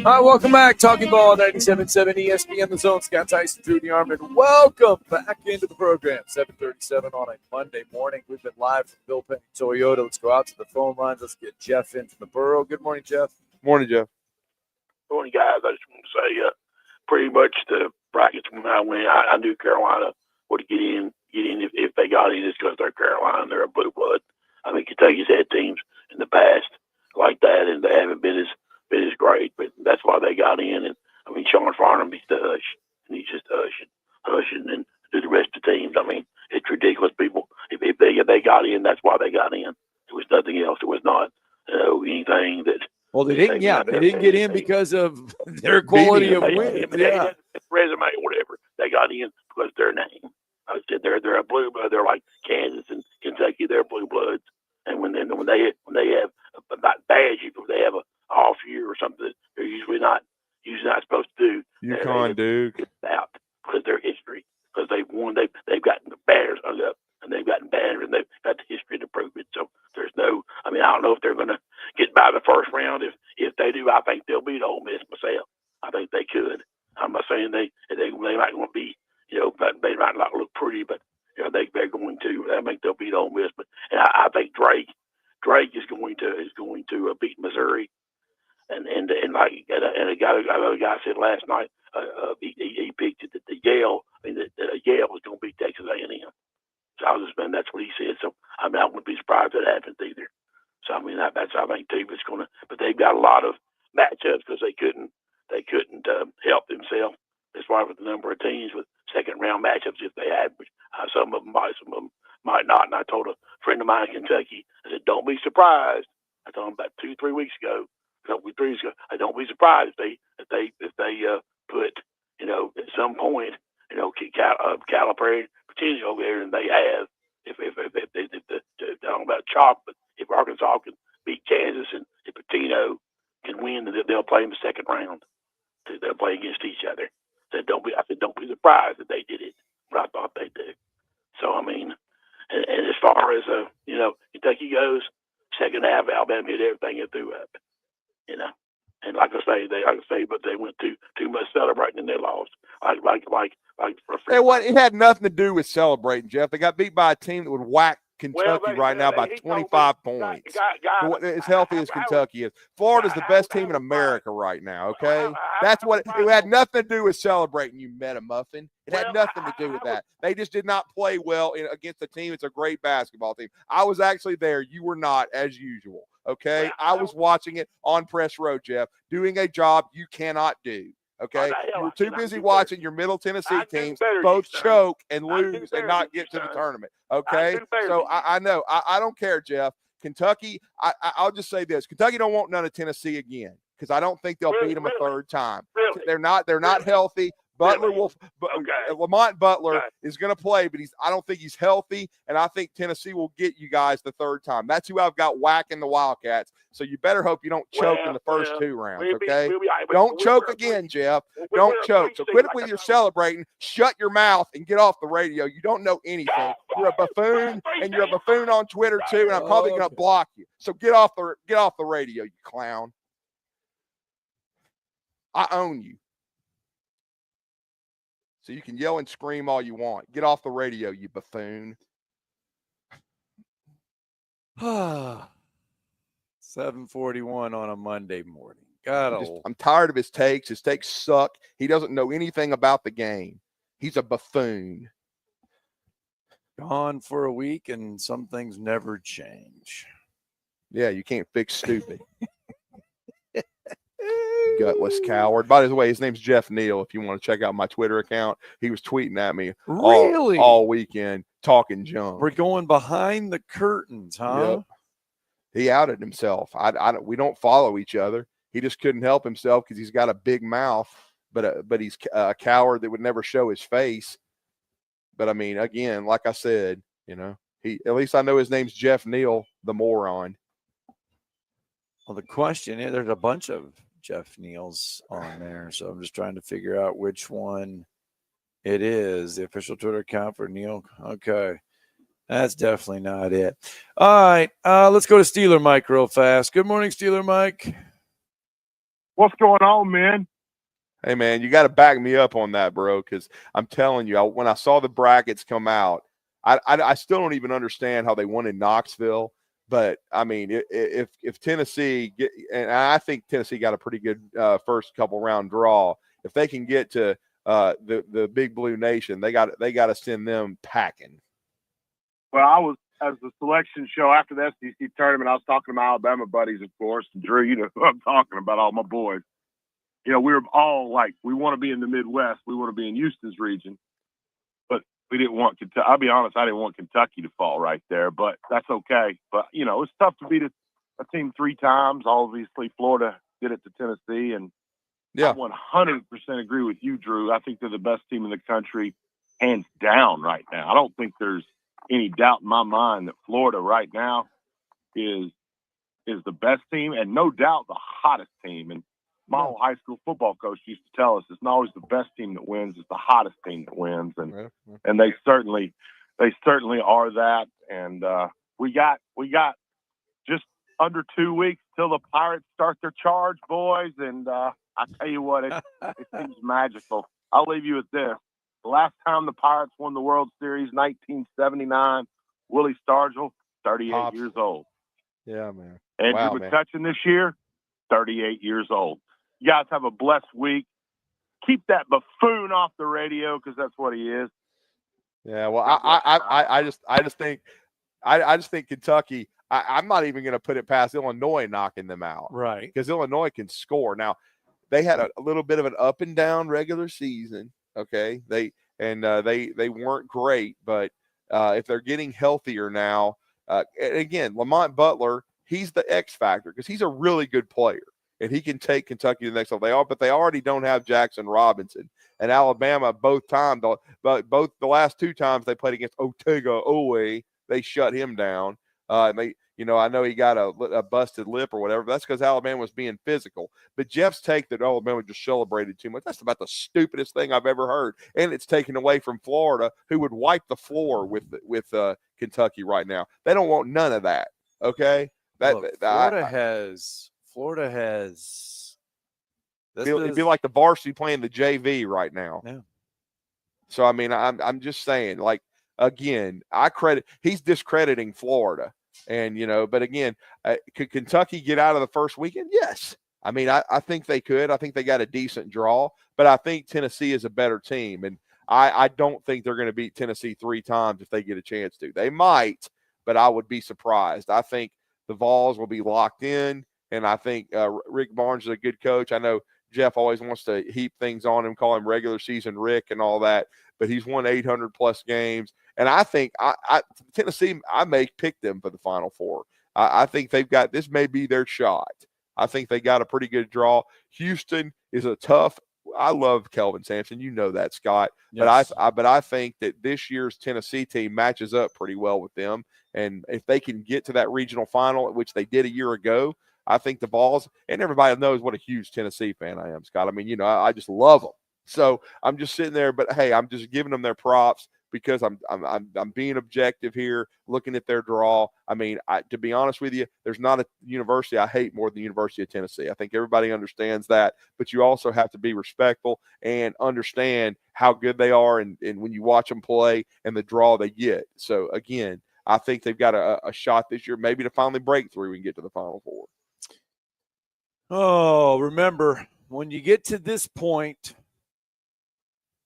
All right, welcome back. Talking Ball, 97.7 ESPN, The Zone. Scott Tyson, Drew DeArmond. Welcome back into the program. 7:37 on a Monday morning. We've been live from Bill Penney Toyota. Let's go out to the phone lines. Let's get Jeff into the borough. Good morning, Jeff. Morning, Jeff. Morning, guys. I just want to say, pretty much the brackets when I went, I knew Carolina would get in if they got in. It's because they're Carolina. They're a blue blood. I mean, Kentucky's had teams in the past like that, and they haven't been as great, but that's why they got in. And I mean, Sean Farnham, he's the hush, and he's just hushing, and do the rest of the teams. I mean, it's ridiculous. People, if they got in, that's why they got in. It was nothing else. It was not anything that. Well, they didn't. Yeah, they didn't get in because of their quality of win. Yeah, resume or whatever. They got in because of their name. I said they're a blue blood. They're like Kansas and Kentucky. They're blue bloods. And when they have about badge, if they have a off year or something, they're usually not supposed to do. UConn, Duke, out because their history, because they've won, they've gotten the banners hung up, and they've gotten banners, and they've got the history to prove it. So there's no, I mean, I don't know if they're going to get by the first round. If they do, I think they'll beat Ole Miss myself. I think they could. I'm not saying they might want to be, they might not look pretty, but they're going to. I think they'll beat Ole Miss, but and I think Drake is going to beat Missouri. And another guy said last night he picked it that Yale was going to beat Texas A&M. So that's what he said. So I mean, I wouldn't be surprised if that happens either. So I mean, I think too. But they've got a lot of matchups because they couldn't help themselves as far as the number of teams with second round matchups if they had. Which some of them might not. And I told a friend of mine in Kentucky, I said, don't be surprised. I told him about 2-3 weeks ago. I don't be surprised if they put at some point Calipari Patino over there, and they have if I don't know about chalk, but if Arkansas can beat Kansas and if Patino can win, then they'll play in the second round. They'll play against each other. I said don't be surprised that they did it, but I thought they do. So I mean, and as far as Kentucky goes, second half Alabama hit everything and threw up. And like I say, but they went too much celebrating and they lost. It had nothing to do with celebrating, Jeff. They got beat by a team that would whack Kentucky right now by 25 points. As healthy as Kentucky is. Florida's the best team in America right now, okay? That's what it had nothing to do with celebrating, you meta-muffin. It had nothing to do with that. They just did not play well against the team. It's a great basketball team. I was actually there. You were not, as usual, okay? I was watching it on Press Row, Jeff, doing a job you cannot do. Okay, you were too busy watching your Middle Tennessee teams both choke and lose and not get to the tournament. Okay, so I know. I don't care, Jeff. Kentucky, I'll just say this: Kentucky don't want none of Tennessee again because I don't think they'll beat them a third time. They're not healthy. Butler Lamont Butler is going to play, but I don't think he's healthy, and I think Tennessee will get you guys the third time. That's who I've got whacking the Wildcats. So you better hope you don't choke in the first two rounds, okay? Don't choke again, Jeff. Don't choke. So quit it with your celebrating. Shut your mouth and get off the radio. You don't know anything. You're a buffoon, and you're a buffoon on Twitter too, and I'm probably going to block you. So get off the radio, you clown. I own you. So you can yell and scream all you want. Get off the radio, you buffoon. 7:41 on a Monday morning. I'm tired of his takes. His takes suck. He doesn't know anything about the game. He's a buffoon. Gone for a week, and some things never change. Yeah, you can't fix stupid. Gutless coward. By the way, his name's Jeff Neal. If you want to check out my Twitter account, he was tweeting at me all weekend, talking junk. We're going behind the curtains, huh? Yep. He outed himself. We don't follow each other. He just couldn't help himself because he's got a big mouth, but he's a coward that would never show his face. But I mean, again, like I said, at least I know his name's Jeff Neal, the moron. Well, the question is, there's a bunch of Jeff Neals on there, so I'm just trying to figure out which one it is. The official Twitter account for Neal. Okay. That's definitely not it. All right. Let's go to Steeler Mike real fast. Good morning, Steeler Mike. What's going on, man? Hey, man, you got to back me up on that, bro, because I'm telling you, when I saw the brackets come out, I still don't even understand how they won in Knoxville. But, I mean, if Tennessee and I think Tennessee got a pretty good first couple round draw. If they can get to the Big Blue Nation, they got to send them packing. Well, I was, as the selection show after the SEC tournament, I was talking to my Alabama buddies, of course. And Drew, you know who I'm talking about, all my boys. We were all like, we want to be in the Midwest. We want to be in Houston's region. But we didn't want Kentucky. I'll be honest, I didn't want Kentucky to fall right there. But that's okay. But, it's tough to beat a team 3 times. Obviously, Florida did it to Tennessee. And yeah, I 100% agree with you, Drew. I think they're the best team in the country, hands down right now. I don't think there's any doubt in my mind that Florida right now is the best team and no doubt the hottest team. And my old high school football coach used to tell us it's not always the best team that wins, it's the hottest team that wins. And they certainly are that. And we got just under 2 weeks till the Pirates start their charge, boys. And I tell you what, it seems magical. I'll leave you with this. The last time the Pirates won the World Series, 1979, Willie Stargell, 38 years old. Yeah, man. Andrew McCutcheon this year, 38 years old. You guys have a blessed week. Keep that buffoon off the radio because that's what he is. Yeah, well, I just think Kentucky. I'm not even going to put it past Illinois knocking them out, right? Because Illinois can score. Now, they had a little bit of an up and down regular season. Okay, they weren't great, but if they're getting healthier now, and again, Lamont Butler, he's the X factor because he's a really good player and he can take Kentucky to the next level. But they already don't have Jackson Robinson and Alabama. Both the last 2 times they played against Otega Owe, they shut him down. I know he got a busted lip or whatever. But that's because Alabama was being physical. But Jeff's take that Alabama just celebrated too much, that's about the stupidest thing I've ever heard. And it's taken away from Florida, who would wipe the floor with Kentucky right now. They don't want none of that. Okay, Florida has. It'd be like the varsity playing the JV right now. Yeah. So I mean, I'm just saying, like, again, he's discrediting Florida. And, but again, could Kentucky get out of the first weekend? Yes. I mean, I think they could. I think they got a decent draw, but I think Tennessee is a better team. And I don't think they're going to beat Tennessee 3 times if they get a chance to. They might, but I would be surprised. I think the Vols will be locked in, and I think Rick Barnes is a good coach. I know Jeff always wants to heap things on him, call him regular season Rick and all that, but he's won 800-plus games. And I think Tennessee, I may pick them for the Final Four. I think they've got – this may be their shot. I think they got a pretty good draw. Houston is a tough – I love Kelvin Sampson. You know that, Scott. Yes. But I think that this year's Tennessee team matches up pretty well with them. And if they can get to that regional final, which they did a year ago, I think the Vols – and everybody knows what a huge Tennessee fan I am, Scott. I mean, I just love them. So I'm just sitting there, but, hey, I'm just giving them their props. Because I'm being objective here, looking at their draw. I mean, to be honest with you, there's not a university I hate more than the University of Tennessee. I think everybody understands that, but you also have to be respectful and understand how good they are and when you watch them play and the draw they get. So, again, I think they've got a shot this year maybe to finally break through and get to the Final Four. Oh, remember, when you get to this point,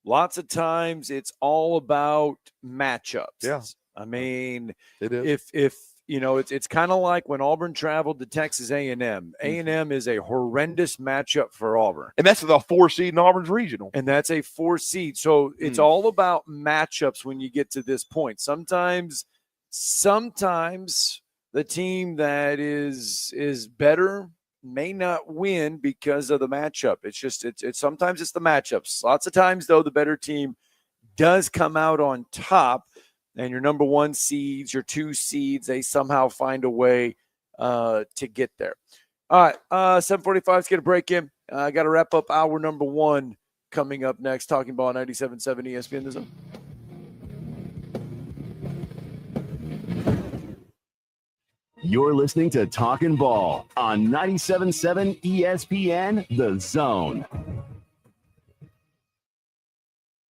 lots of times it's all about matchups. Yeah. I mean, it is. If it's kind of like when Auburn traveled to Texas A&M. A&M is a horrendous matchup for Auburn. And that's the 4 seed in Auburn's regional. And that's a 4 seed. So it's all about matchups when you get to this point. Sometimes the team that is better may not win because of the matchup. It's just it's sometimes it's the matchups. Lots of times, though, the better team does come out on top. And your number 1 seeds, your 2 seeds, they somehow find a way to get there. All right, 7:45. Let's get a break in. I got to wrap up hour number 1 coming up next. Talking Ball 97.7 ESPN The Zone. You're listening to Talkin' Ball on 97.7 ESPN The Zone.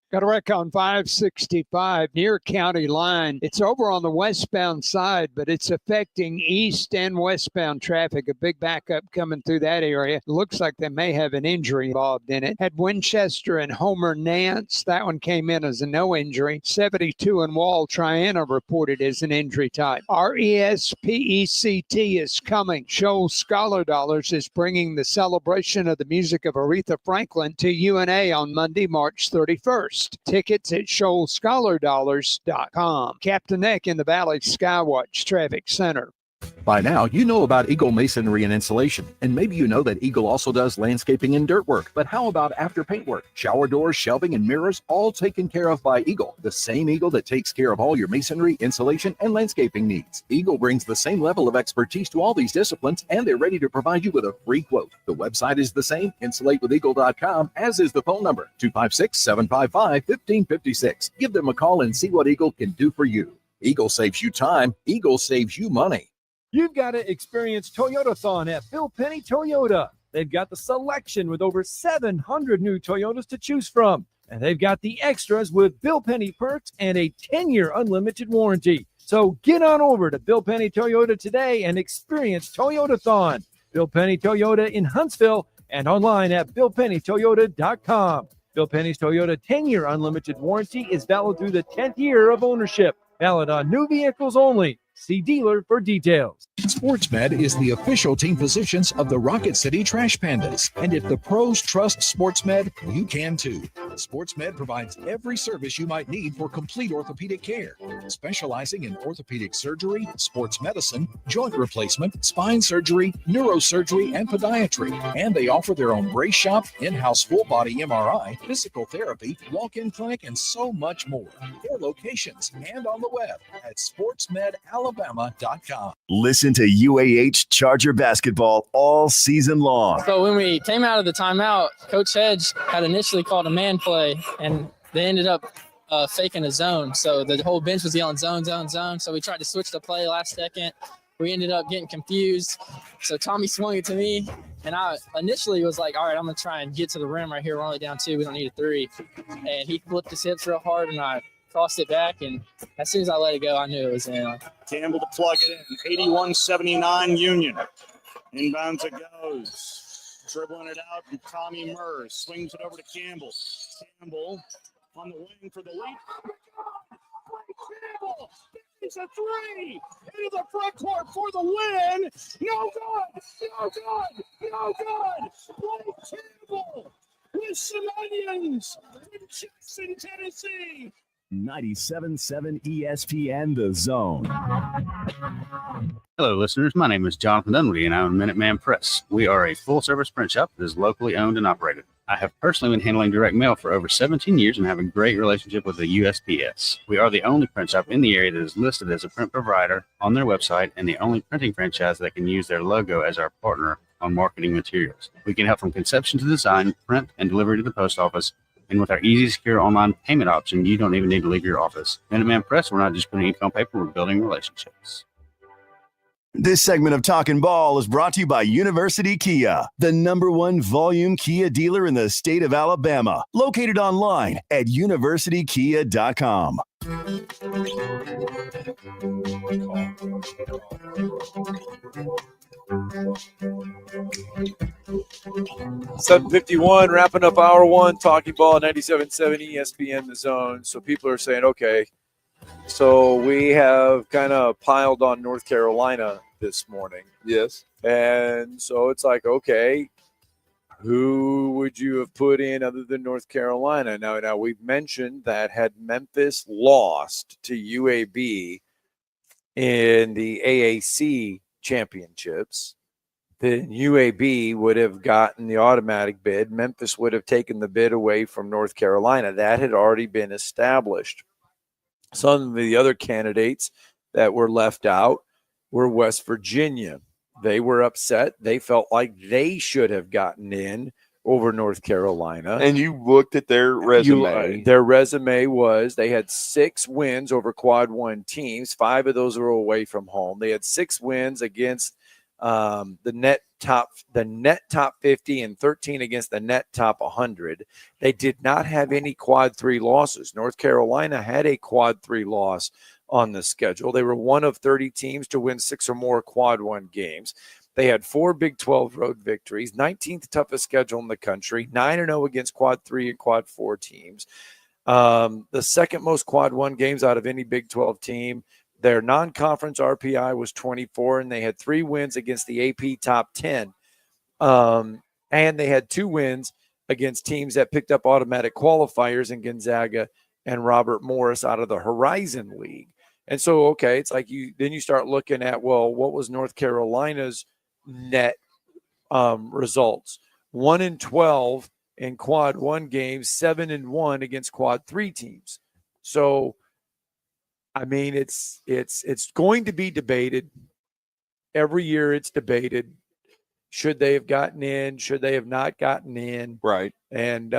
Got a wreck on 565 near County Line. It's over on the westbound side, but it's affecting east and westbound traffic. A big backup coming through that area. Looks like they may have an injury involved in it. Had Winchester and Homer Nance. That one came in as a no injury. 72 and Wall Triana reported as an injury type. RESPECT is coming. Shoal Scholar Dollars is bringing the celebration of the music of Aretha Franklin to UNA on Monday, March 31st. Tickets at shoalscholardollars.com. Captain Neck in the Valley Skywatch Traffic Center. By now, you know about Eagle Masonry and Insulation, and maybe you know that Eagle also does landscaping and dirt work. But how about after paint work? Shower doors, shelving, and mirrors, all taken care of by Eagle, the same Eagle that takes care of all your masonry, insulation, and landscaping needs. Eagle brings the same level of expertise to all these disciplines, and they're ready to provide you with a free quote. The website is the same, insulatewitheagle.com, as is the phone number, 256-755-1556. Give them a call and see what Eagle can do for you. Eagle saves you time. Eagle saves you money. You've got to experience Toyotathon at Bill Penney Toyota. They've got the selection with over 700 new Toyotas to choose from. And they've got the extras with Bill Penney perks and a 10-year unlimited warranty. So get on over to Bill Penney Toyota today and experience Toyotathon. Bill Penney Toyota in Huntsville and online at BillPenneyToyota.com. Bill Penney's Toyota 10-year unlimited warranty is valid through the 10th year of ownership. Valid on new vehicles only. See dealer for details. SportsMed is the official team physicians of the Rocket City Trash Pandas. And if the pros trust SportsMed, you can too. SportsMed provides every service you might need for complete orthopedic care, specializing in orthopedic surgery, sports medicine, joint replacement, spine surgery, neurosurgery, and podiatry. And they offer their own brace shop, in-house full-body MRI, physical therapy, walk-in clinic, and so much more. Their locations and on the web at sportsmedalabama.com. Listen to UAH Charger basketball all season long. So when we came out of the timeout, Coach Hedge had initially called a man play, and they ended up faking a zone. So the whole bench was yelling zone, zone, zone. So we tried to switch the play last second. We ended up getting confused. So Tommy swung it to me, and I initially was like, all right, I'm going to try and get to the rim right here. We're only down 2. We don't need a 3. And he flipped his hips real hard, and I tossed it back, and as soon as I let it go, I knew it was in. Campbell to plug it in. 81-79 Union. Inbounds it goes. Dribbling it out, and Tommy Murs swings it over to Campbell. Campbell on the wing for the lead. Campbell, it's a 3 into the front court for the win. No good, no good, no good. Blake Campbell with some onions in Jackson, Tennessee. 97.7 ESPN The Zone. Hello, listeners. My name is Jonathan Dunwoody, and I'm Minuteman Press. We are a full-service print shop that is locally owned and operated. I have personally been handling direct mail for over 17 years and have a great relationship with the USPS. We are the only print shop in the area that is listed as a print provider on their website and the only printing franchise that can use their logo as our partner on marketing materials. We can help from conception to design, print, and delivery to the post office. And with our easy, secure online payment option, you don't even need to leave your office. Minuteman Press, we're not just putting ink on paper, we're building relationships. This segment of Talkin' Ball is brought to you by University Kia, the #1 volume Kia dealer in the state of Alabama. Located online at universitykia.com. $7:51, wrapping up hour one, Talking Ball, 97.7 ESPN, The Zone. So people are saying, okay, so we have kind of piled on North Carolina this morning. Yes. And so it's like, okay, who would you have put in other than North Carolina? Now we've mentioned that had Memphis lost to UAB in the AAC championships, then UAB would have gotten the automatic bid. Memphis would have taken the bid away from North Carolina. That had already been established. Some of the other candidates that were left out were West Virginia. They were upset. They felt like they should have gotten in over North Carolina. And you looked at their resume. Their resume was they had 6 wins over quad 1 teams. 5 of those were away from home. They had 6 wins against the net top 50 and 13 against the net top 100. They did not have any quad 3 losses. North Carolina had a quad 3 loss on the schedule. They were one of 30 teams to win 6 or more quad 1 games. They had 4 Big 12 road victories, 19th toughest schedule in the country, 9-0 against quad 3 and quad 4 teams. The second most quad 1 games out of any Big 12 team. Their non-conference RPI was 24, and they had 3 wins against the AP top 10. And they had 2 wins against teams that picked up automatic qualifiers in Gonzaga and Robert Morris out of the Horizon League. And so, okay, it's like you start looking at, well, what was North Carolina's net results? 1-12 in quad 1 games, 7-1 against quad 3 teams. So, I mean, it's going to be debated. Every year it's debated. Should they have gotten in? Should they have not gotten in? Right. And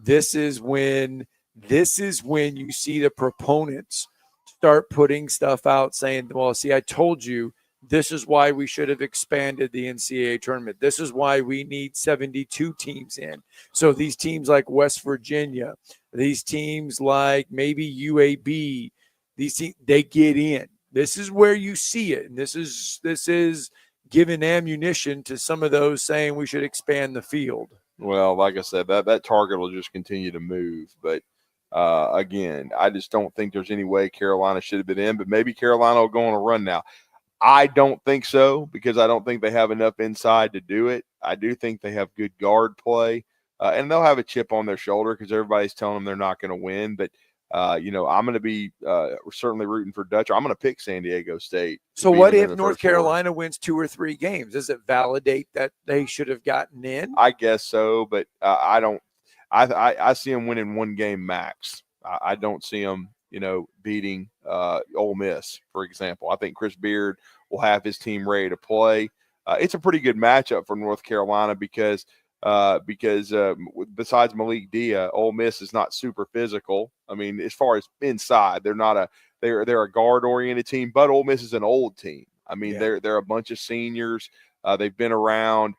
this is when you see the proponents start putting stuff out saying, well, see, I told you this is why we should have expanded the NCAA tournament. This is why we need 72 teams in. So these teams like West Virginia, these teams like maybe UAB, these teams, they get in. This is where you see it. And this is giving ammunition to some of those saying we should expand the field. Well, like I said, that target will just continue to move. But again, I just don't think there's any way Carolina should have been in, but maybe Carolina will go on a run now. I don't think so, because I don't think they have enough inside to do it. I do think they have good guard play, and they'll have a chip on their shoulder because everybody's telling them they're not going to win. But, I'm going to be certainly rooting for Dutch. I'm going to pick San Diego State. So what if North Carolina wins 2 or 3 games? Does it validate that they should have gotten in? I guess so, but I don't. I see them winning 1 game max. I don't see them, beating Ole Miss, for example. I think Chris Beard will have his team ready to play. It's a pretty good matchup for North Carolina because besides Malik Dia, Ole Miss is not super physical. I mean, as far as inside, they're a guard oriented team, but Ole Miss is an old team. I mean, they're a bunch of seniors. They've been around.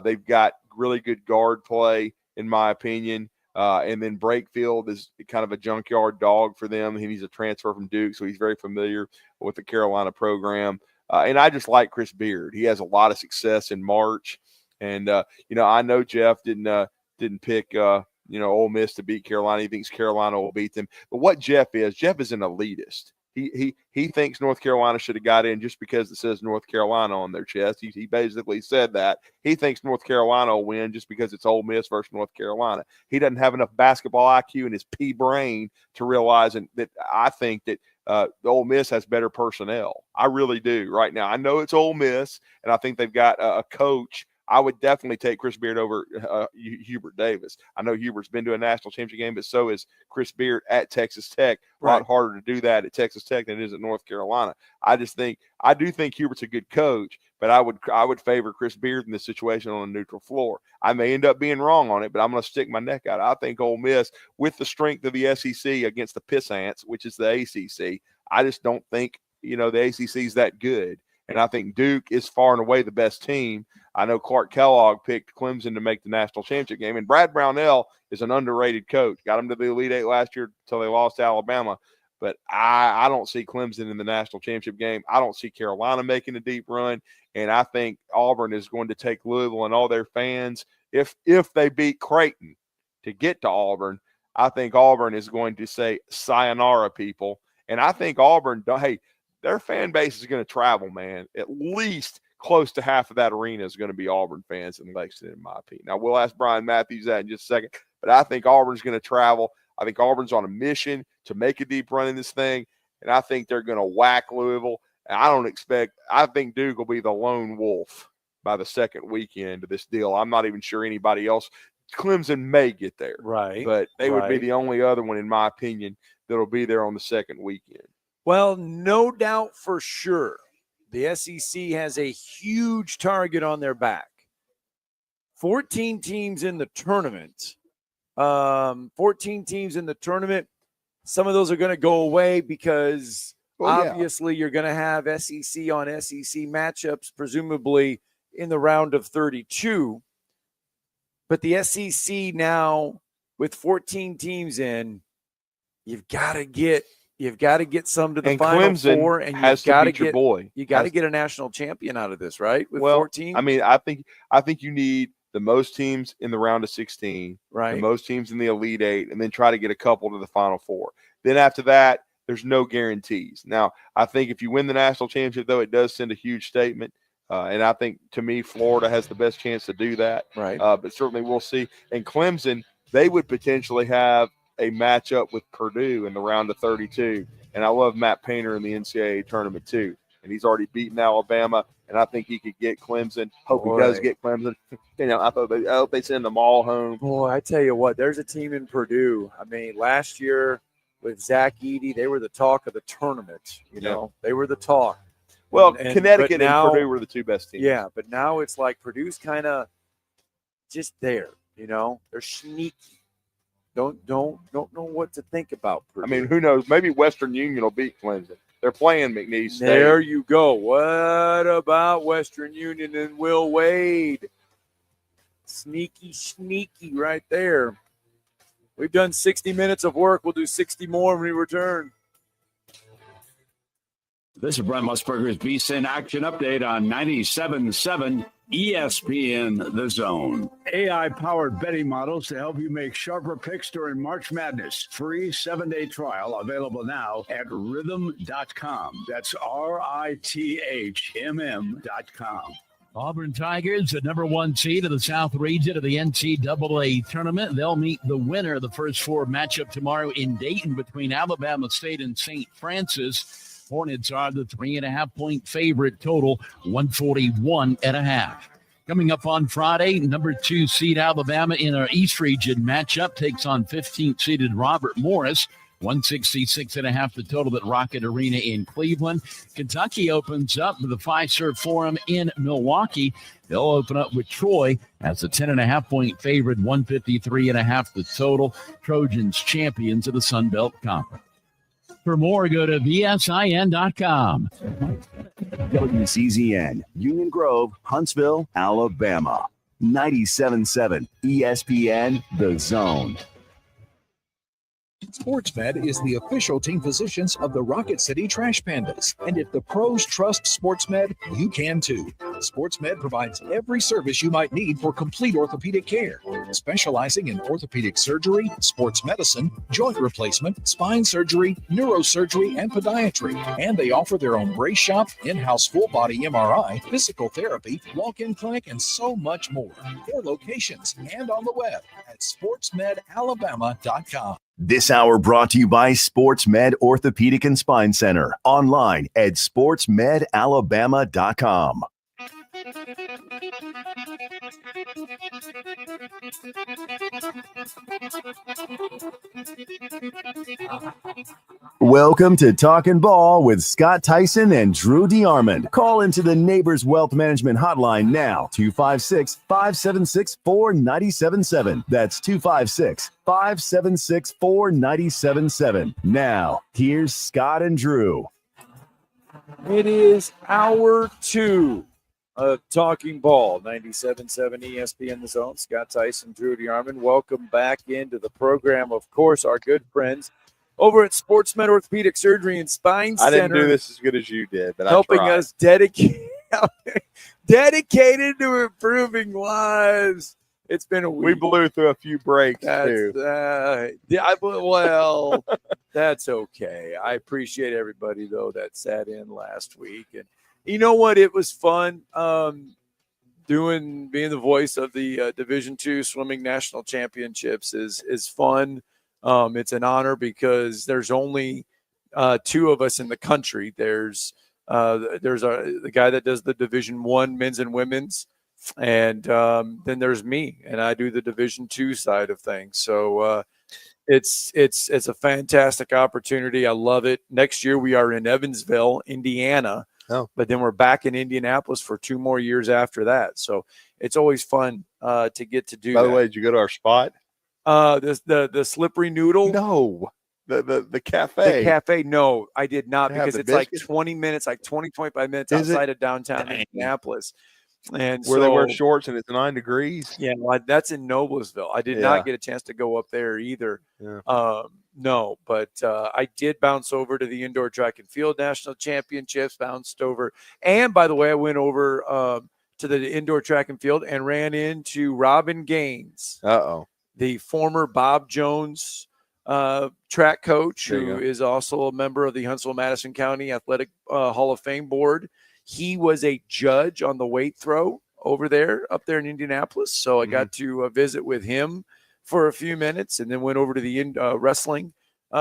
They've got really good guard play, in my opinion. And then Brakefield is kind of a junkyard dog for them. He's a transfer from Duke, so he's very familiar with the Carolina program. And I just like Chris Beard. He has a lot of success in March. And, I know Jeff didn't pick, Ole Miss to beat Carolina. He thinks Carolina will beat them. But what Jeff is an elitist. He thinks North Carolina should have got in just because it says North Carolina on their chest. He basically said that. He thinks North Carolina will win just because it's Ole Miss versus North Carolina. He doesn't have enough basketball IQ in his pea brain to realize that I think that Ole Miss has better personnel. I really do right now. I know it's Ole Miss, and I think they've got a coach. I would definitely take Chris Beard over Hubert Davis. I know Hubert's been to a national championship game, but so is Chris Beard at Texas Tech. A lot harder to do that at Texas Tech than it is at North Carolina. I do think Hubert's a good coach, but I would favor Chris Beard in this situation on a neutral floor. I may end up being wrong on it, but I'm going to stick my neck out. I think Ole Miss, with the strength of the SEC against the Pissants, which is the ACC, I just don't think the ACC is that good. And I think Duke is far and away the best team. I know Clark Kellogg picked Clemson to make the national championship game, and Brad Brownell is an underrated coach. Got them to the Elite Eight last year until they lost to Alabama. But I don't see Clemson in the national championship game. I don't see Carolina making a deep run. And I think Auburn is going to take Louisville and all their fans. If they beat Creighton to get to Auburn, I think Auburn is going to say, sayonara, people. And I think Auburn, hey, their fan base is going to travel, man. At least close to half of that arena is going to be Auburn fans in Lexington, in my opinion. Now, we'll ask Brian Matthews that in just a second. But I think Auburn's going to travel. I think Auburn's on a mission to make a deep run in this thing, and I think they're going to whack Louisville. And I think Duke will be the lone wolf by the second weekend of this deal. I'm not even sure anybody else. Clemson may get there. Right. But they would be the only other one, in my opinion, that will be there on the second weekend. Well, no doubt for sure, the SEC has a huge target on their back. 14 teams in the tournament. 14 teams in the tournament. Some of those are going to go away because obviously you're going to have SEC on SEC matchups, presumably in the round of 32. But the SEC now, with 14 teams in, you've got to get some to the Final Clemson Four, and has you've got to beat your boy. You got to get a national champion out of this, right? With 14. I mean, I think you need the most teams in the round of 16, right? The most teams in the Elite Eight, and then try to get a couple to the Final Four. Then after that, there's no guarantees. Now, I think if you win the national championship, though, it does send a huge statement. And I think, to me, Florida has the best chance to do that. Right. But certainly we'll see. And Clemson, they would potentially have a matchup with Purdue in the round of 32. And I love Matt Painter in the NCAA tournament, too. And he's already beaten Alabama, and I think he could get Clemson. Hope he does get Clemson. I hope they send them all home. Boy, I tell you what, there's a team in Purdue. I mean, last year with Zach Edey, they were the talk of the tournament. You know, they were the talk. Well, Connecticut and Purdue were the two best teams. Yeah, but now it's like Purdue's kind of just there. You know, they're sneaky. Don't know what to think about Purdue. I mean, who knows? Maybe Western Union will beat Clemson. They're playing McNeese State. There you go. What about Western Union and Will Wade? Sneaky right there. We've done 60 minutes of work. We'll do 60 more when we return. This is Brent Musburger's VSiN Action Update on 97.7 ESPN The Zone. AI-powered betting models to help you make sharper picks during March Madness. Free 7-day trial available now at rhythm.com. That's RITHMM.com. Auburn Tigers, the number one seed of the South region of the NCAA tournament. They'll meet the winner of the first four matchup tomorrow in Dayton between Alabama State and St. Francis. Hornets are the 3.5-point favorite, total 141.5. Coming up on Friday, number 2 seed Alabama in our East region matchup takes on 15th seeded Robert Morris. 166.5 the total at Rocket Arena in Cleveland. Kentucky opens up with the Fiserv Forum in Milwaukee. They'll open up with Troy as a 10.5-point favorite, 153.5 the total. Trojans champions of the Sun Belt Conference. For more, go to VSIN.com. WCZN, Union Grove, Huntsville, Alabama. 97.7 ESPN The Zone. SportsMed is the official team physicians of the Rocket City Trash Pandas. And if the pros trust SportsMed, you can too. SportsMed provides every service you might need for complete orthopedic care, specializing in orthopedic surgery, sports medicine, joint replacement, spine surgery, neurosurgery, and podiatry. And they offer their own brace shop, in-house full-body MRI, physical therapy, walk-in clinic, and so much more. 4 locations and on the web at sportsmedalabama.com. This hour brought to you by SportsMed Orthopedic and Spine Center. Online at sportsmedalabama.com. Welcome to Talkin' Ball with Scott Tyson and Drew DeArmond. Call into the Neighbors Wealth Management Hotline now, 256-576-4977. That's 256-576-4977. Now, here's Scott and Drew. It is hour 2 of Talking Ball, 97.7 ESPN The Zone. Scott Tyson, Drew DeArmond. Welcome back into the program. Of course, our good friends over at SportsMed Orthopedic Surgery and Spine Center. I didn't do this as good as you did, but helping I tried. us dedicated to improving lives. It's been a week. We blew through a few breaks too. Well, that's okay. I appreciate everybody though that sat in last week, and you know what? It was fun. Being the voice of the Division II Swimming National Championships is fun. It's an honor because there's only two of us in the country. There's the guy that does the Division I men's and women's, and then there's me, and I do the Division II side of things. So it's a fantastic opportunity. I love it. Next year we are in Evansville, Indiana. Oh. But then we're back in Indianapolis for 2 more years after that. So it's always fun to get to do that. By the way, did you go to our spot? The Slippery Noodle? No. The cafe. The cafe, no, I did not, because it's biscuits? like 20 minutes, like 20, 25 minutes Is it? outside of downtown Indianapolis. And Where they wear so- shorts and it's 9 degrees. Yeah, well, that's in Noblesville. I did not get a chance to go up there either. Yeah. No, but I did bounce over to the Indoor Track and Field National Championships, bounced over. And by the way, I went over to the Indoor Track and Field and ran into Robin Gaines, the former Bob Jones track coach, There you who go. is also a member of the Huntsville-Madison County Athletic Hall of Fame Board. He was a judge on the weight throw over there, up there in Indianapolis. So I got to visit with him for a few minutes, and then went over to the wrestling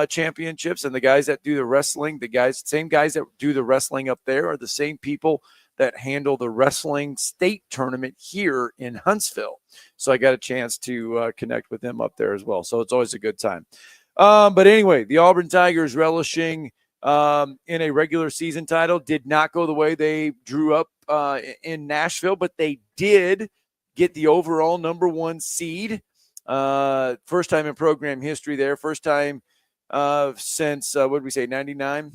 championships. And the guys that do the wrestling, same guys that do the wrestling up there are the same people that handle the wrestling state tournament here in Huntsville. So I got a chance to connect with them up there as well. So it's always a good time. But anyway, the Auburn Tigers relishing in a regular season title. Did not go the way they drew up in Nashville, but they did get the overall number 1 seed. First time in program history there. First time since, what did we say, 99?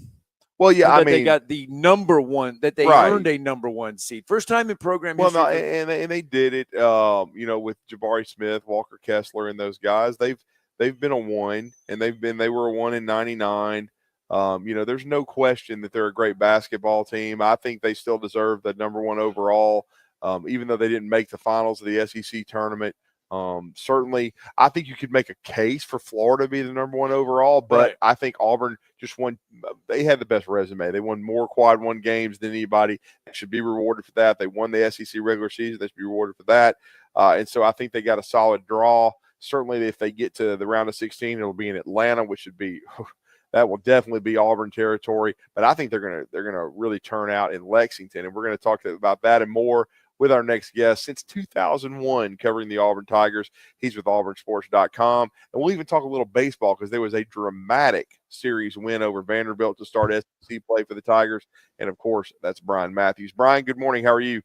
Well, yeah, I mean, they got the number 1, that they earned a number 1 seed. First time in program history. No, and they did it, with Jabari Smith, Walker Kessler, and those guys. They've been a 1, and they were a 1 in 99. There's no question that they're a great basketball team. I think they still deserve the number 1 overall, even though they didn't make the finals of the SEC tournament. Certainly, I think you could make a case for Florida to be the number 1 overall, but I think Auburn just won. They had the best resume. They won more quad 1 games than anybody. They should be rewarded for that. They won the SEC regular season. They should be rewarded for that. And so I think they got a solid draw. Certainly, if they get to the round of 16, it'll be in Atlanta, which should be that will definitely be Auburn territory. But I think they're gonna really turn out in Lexington, and we're going to talk about that and more with our next guest. Since 2001, covering the Auburn Tigers, he's with auburnsports.com. And we'll even talk a little baseball, because there was a dramatic series win over Vanderbilt to start SEC play for the Tigers. And, of course, that's Brian Matthews. Brian, good morning. How are you?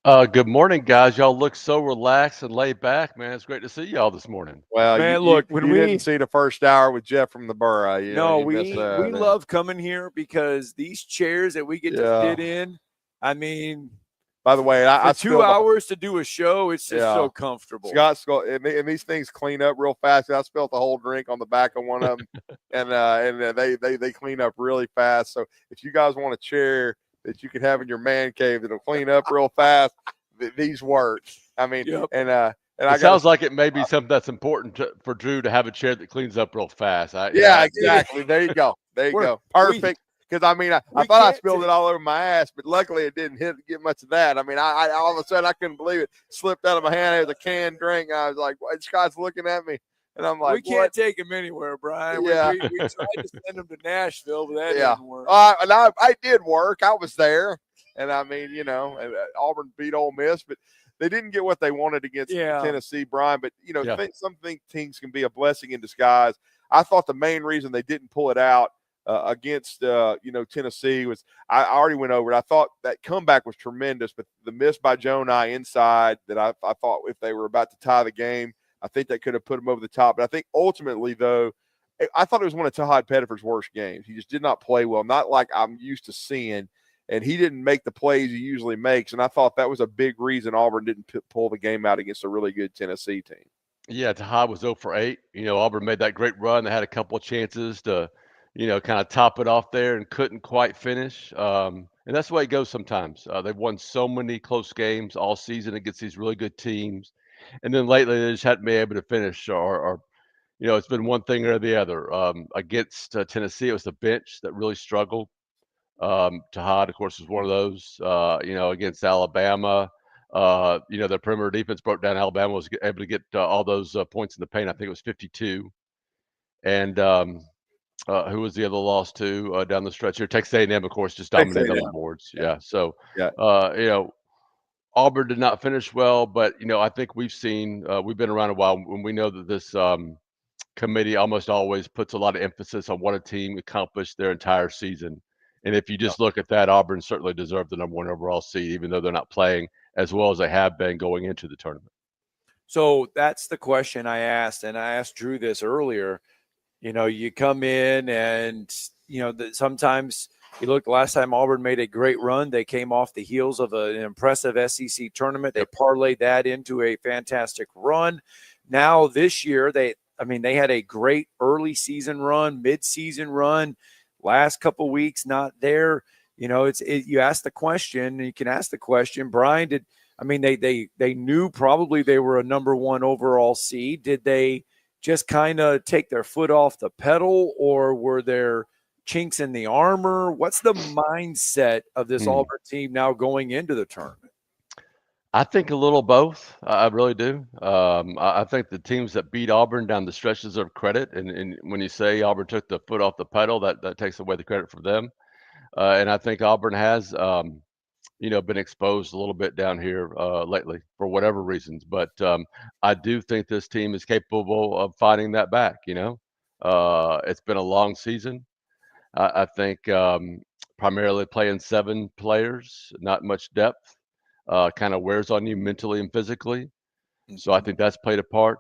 Good morning, guys. Y'all look so relaxed and laid back, man. It's great to see y'all this morning. Well, Man, you didn't see the first hour with Jeff from the Borough. We love coming here because these chairs that we get to fit in, I mean – by the way, I 2 hours to do a show, it's just so comfortable. Scott's and these things clean up real fast. I spilled the whole drink on the back of one of them, and they clean up really fast. So if you guys want a chair that you can have in your man cave that'll clean up real fast, these work. I mean, and it sounds like it may be something that's important for Drew to have a chair that cleans up real fast. Exactly. There you go. There you go. Perfect. Because, I thought I spilled it all over my ass, but luckily it didn't get much of that. I mean, I all of a sudden, I couldn't believe it. Slipped out of my hand. It was a canned drink. I was like, what? Scott's looking at me. And I'm like, we can't take him anywhere, Brian. Yeah. We tried to send him to Nashville, but that didn't work. I did work. I was there. And, Auburn beat Ole Miss, but they didn't get what they wanted against Tennessee, Brian. But, some things can be a blessing in disguise. I thought the main reason they didn't pull it out against Tennessee was I already went over it. I thought that comeback was tremendous, but the miss by Jonai inside that I thought if they were about to tie the game, I think that could have put them over the top. But I think ultimately, though, I thought it was one of Tahad Pettiford's worst games. He just did not play well, not like I'm used to seeing, and he didn't make the plays he usually makes. And I thought that was a big reason Auburn didn't pull the game out against a really good Tennessee team. Yeah, Tahad was 0 for 8. Auburn made that great run. They had a couple of chances to, kind of top it off there and couldn't quite finish. And that's the way it goes sometimes. They've won so many close games all season against these really good teams. And then lately they just hadn't been able to finish or it's been one thing or the other. Against Tennessee, it was the bench that really struggled. Tahad, of course, was one of those. Against Alabama, their perimeter defense broke down. Alabama was able to get all those points in the paint. I think it was 52. And who was the other loss to down the stretch here? Texas A&M, of course, just Texas dominated on A&M. the boards. Yeah. So, Yeah. Auburn did not finish well, but I think we've been around a while when we know that this committee almost always puts a lot of emphasis on what a team accomplished their entire season. And if you just look at that, Auburn certainly deserved the number 1 overall seed, even though they're not playing as well as they have been going into the tournament. So that's the question I asked, and I asked Drew this earlier. You come in and, sometimes you look, the last time Auburn made a great run, they came off the heels of an impressive SEC tournament. They parlayed that into a fantastic run. Now this year, they had a great early season run, mid-season run. Last couple weeks, not there. You ask the question, and you can ask the question, Brian, they knew probably they were a number 1 overall seed. Did they just kind of take their foot off the pedal, or were there chinks in the armor? What's the mindset of this Auburn team now going into the tournament? I think a little both. I really do. I think the teams that beat Auburn down the stretch deserve credit. And when you say Auburn took the foot off the pedal, that takes away the credit from them. And I think Auburn has, been exposed a little bit down here lately for whatever reasons. But I do think this team is capable of fighting that back. It's been a long season. I think primarily playing 7 players, not much depth. Kind of wears on you mentally and physically. So I think that's played a part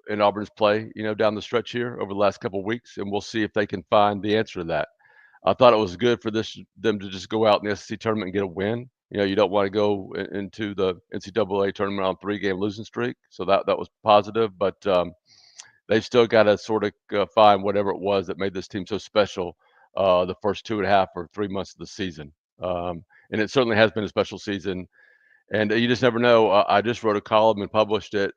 in Auburn's play, down the stretch here over the last couple of weeks, and we'll see if they can find the answer to that. I thought it was good for them to just go out in the SEC tournament and get a win. You don't want to go into the NCAA tournament on a 3-game losing streak, so that was positive. But they've still got to sort of find whatever it was that made this team so special the first 2.5 or 3 months of the season. And it certainly has been a special season. And you just never know. I just wrote a column and published it.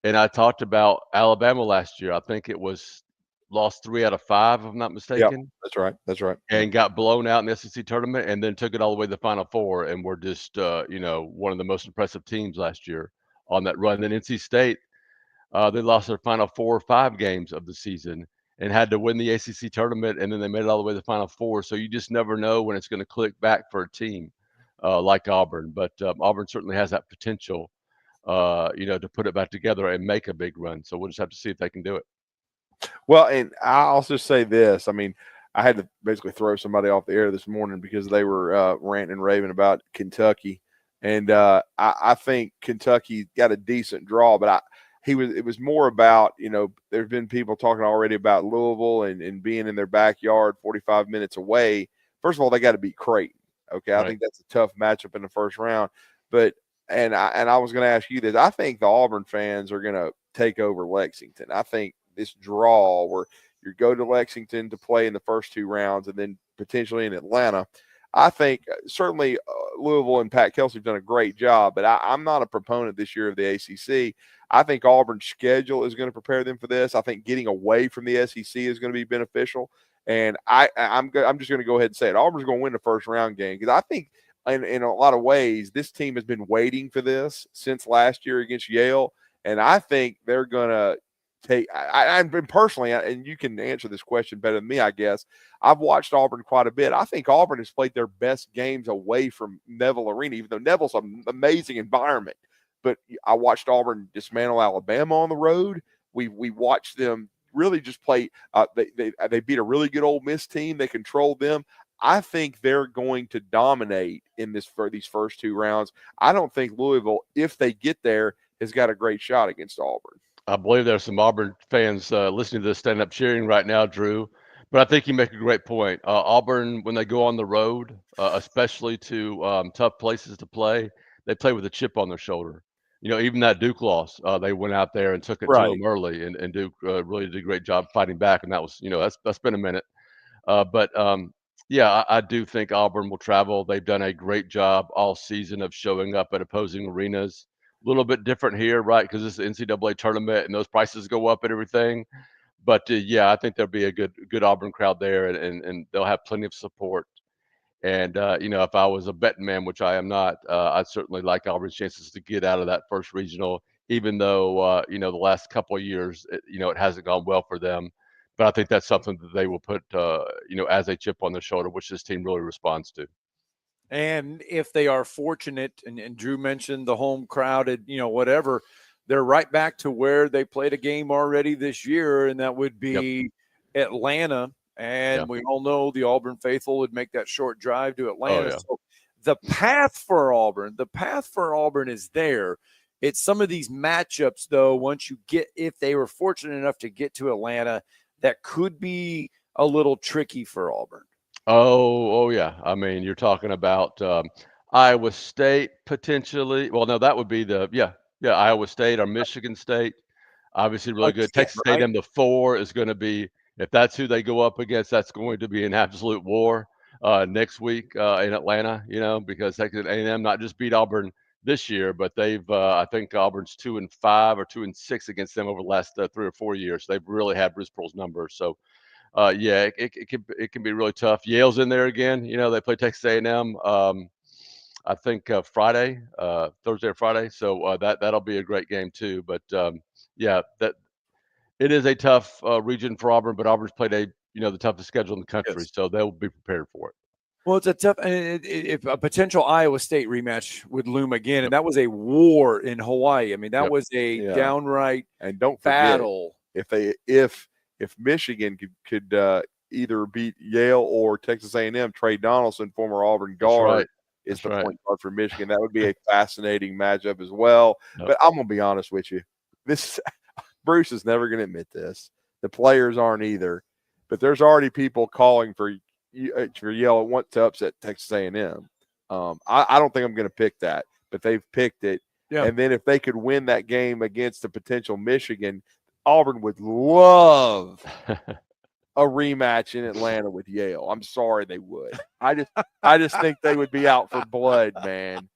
And I talked about Alabama last year. I think it was lost 3 out of 5, if I'm not mistaken. Yeah, that's right. That's right. And got blown out in the SEC tournament and then took it all the way to the Final Four. And were just, one of the most impressive teams last year on that run. Then NC State, they lost their final 4 or 5 games of the season and had to win the ACC tournament, and then they made it all the way to the Final Four. So you just never know when it's going to click back for a team like Auburn. But Auburn certainly has that potential, to put it back together and make a big run. So we'll just have to see if they can do it. Well, and I also say this. I had to basically throw somebody off the air this morning because they were ranting and raving about Kentucky. And I think Kentucky got a decent draw, but it was more about, there's been people talking already about Louisville and being in their backyard 45 minutes away. First of all, they got to beat Creighton. Okay. Right. I think that's a tough matchup in the first round, but, and I was going to ask you this. I think the Auburn fans are going to take over Lexington. I think this draw where you go to Lexington to play in the first 2 rounds and then potentially in Atlanta, I think certainly Louisville and Pat Kelsey have done a great job, but I'm not a proponent this year of the ACC. I think Auburn's schedule is going to prepare them for this. I think getting away from the SEC is going to be beneficial. And I'm just going to go ahead and say it. Auburn's going to win the first round game because I think in a lot of ways this team has been waiting for this since last year against Yale. And I think they're going to I've been personally, and you can answer this question better than me, I guess. I've watched Auburn quite a bit. I think Auburn has played their best games away from Neville Arena, even though Neville's an amazing environment. But I watched Auburn dismantle Alabama on the road. We watched them really just play. They beat a really good Ole Miss team. They controlled them. I think they're going to dominate in these first 2 rounds. I don't think Louisville, if they get there, has got a great shot against Auburn. I believe there's some Auburn fans listening to this stand up cheering right now, Drew. But I think you make a great point. Auburn, when they go on the road, especially to tough places to play, they play with a chip on their shoulder. even that Duke loss, they went out there and took it to them early, and Duke really did a great job fighting back, and that was, that's been a minute. But yeah, I do think Auburn will travel. They've done a great job all season of showing up at opposing arenas. A little bit different here, right? Because it's the NCAA tournament and those prices go up and everything. But yeah, I think there'll be a good Auburn crowd there, and they'll have plenty of support. And if I was a betting man, which I am not, I'd certainly like Auburn's chances to get out of that first regional, even though the last couple of years, it hasn't gone well for them. But I think that's something that they will put, as a chip on their shoulder, which this team really responds to. And if they are fortunate, and Drew mentioned the home crowded, whatever, they're right back to where they played a game already this year, and that would be Atlanta. And we all know the Auburn faithful would make that short drive to Atlanta. So the path for Auburn is there. It's some of these matchups, though, if they were fortunate enough to get to Atlanta, that could be a little tricky for Auburn. Oh yeah. I mean, you're talking about Iowa State potentially. Well, no, that would be Iowa State or Michigan State. Obviously, really good. Texas A&M, the 4 is going to be, if that's who they go up against, that's going to be an absolute war next week in Atlanta. Because Texas A&M not just beat Auburn this year, but they've I think Auburn's 2-5 or 2-6 against them over the last 3 or 4 years. They've really had Bruce Pearl's numbers. So. It can be really tough. Yale's in there again. They play Texas A&M. I think Thursday or Friday. So that'll be a great game too. But that it is a tough region for Auburn. But Auburn's played the toughest schedule in the country, so they'll be prepared for it. Well, it's a tough. If a potential Iowa State rematch would loom again, and that was a war in Hawaii. I mean, that was a downright battle. If Michigan could either beat Yale or Texas A&M, Trey Donaldson, former Auburn guard, is the point guard for Michigan. That would be a fascinating matchup as well. But I'm going to be honest with you. Bruce is never going to admit this. The players aren't either. But there's already people calling for Yale want to upset Texas A&M. I don't think I'm going to pick that, but they've picked it. Yeah. And then if they could win that game against a potential Michigan, Auburn would love a rematch in Atlanta with Yale. I'm sorry they would. I just think they would be out for blood, man.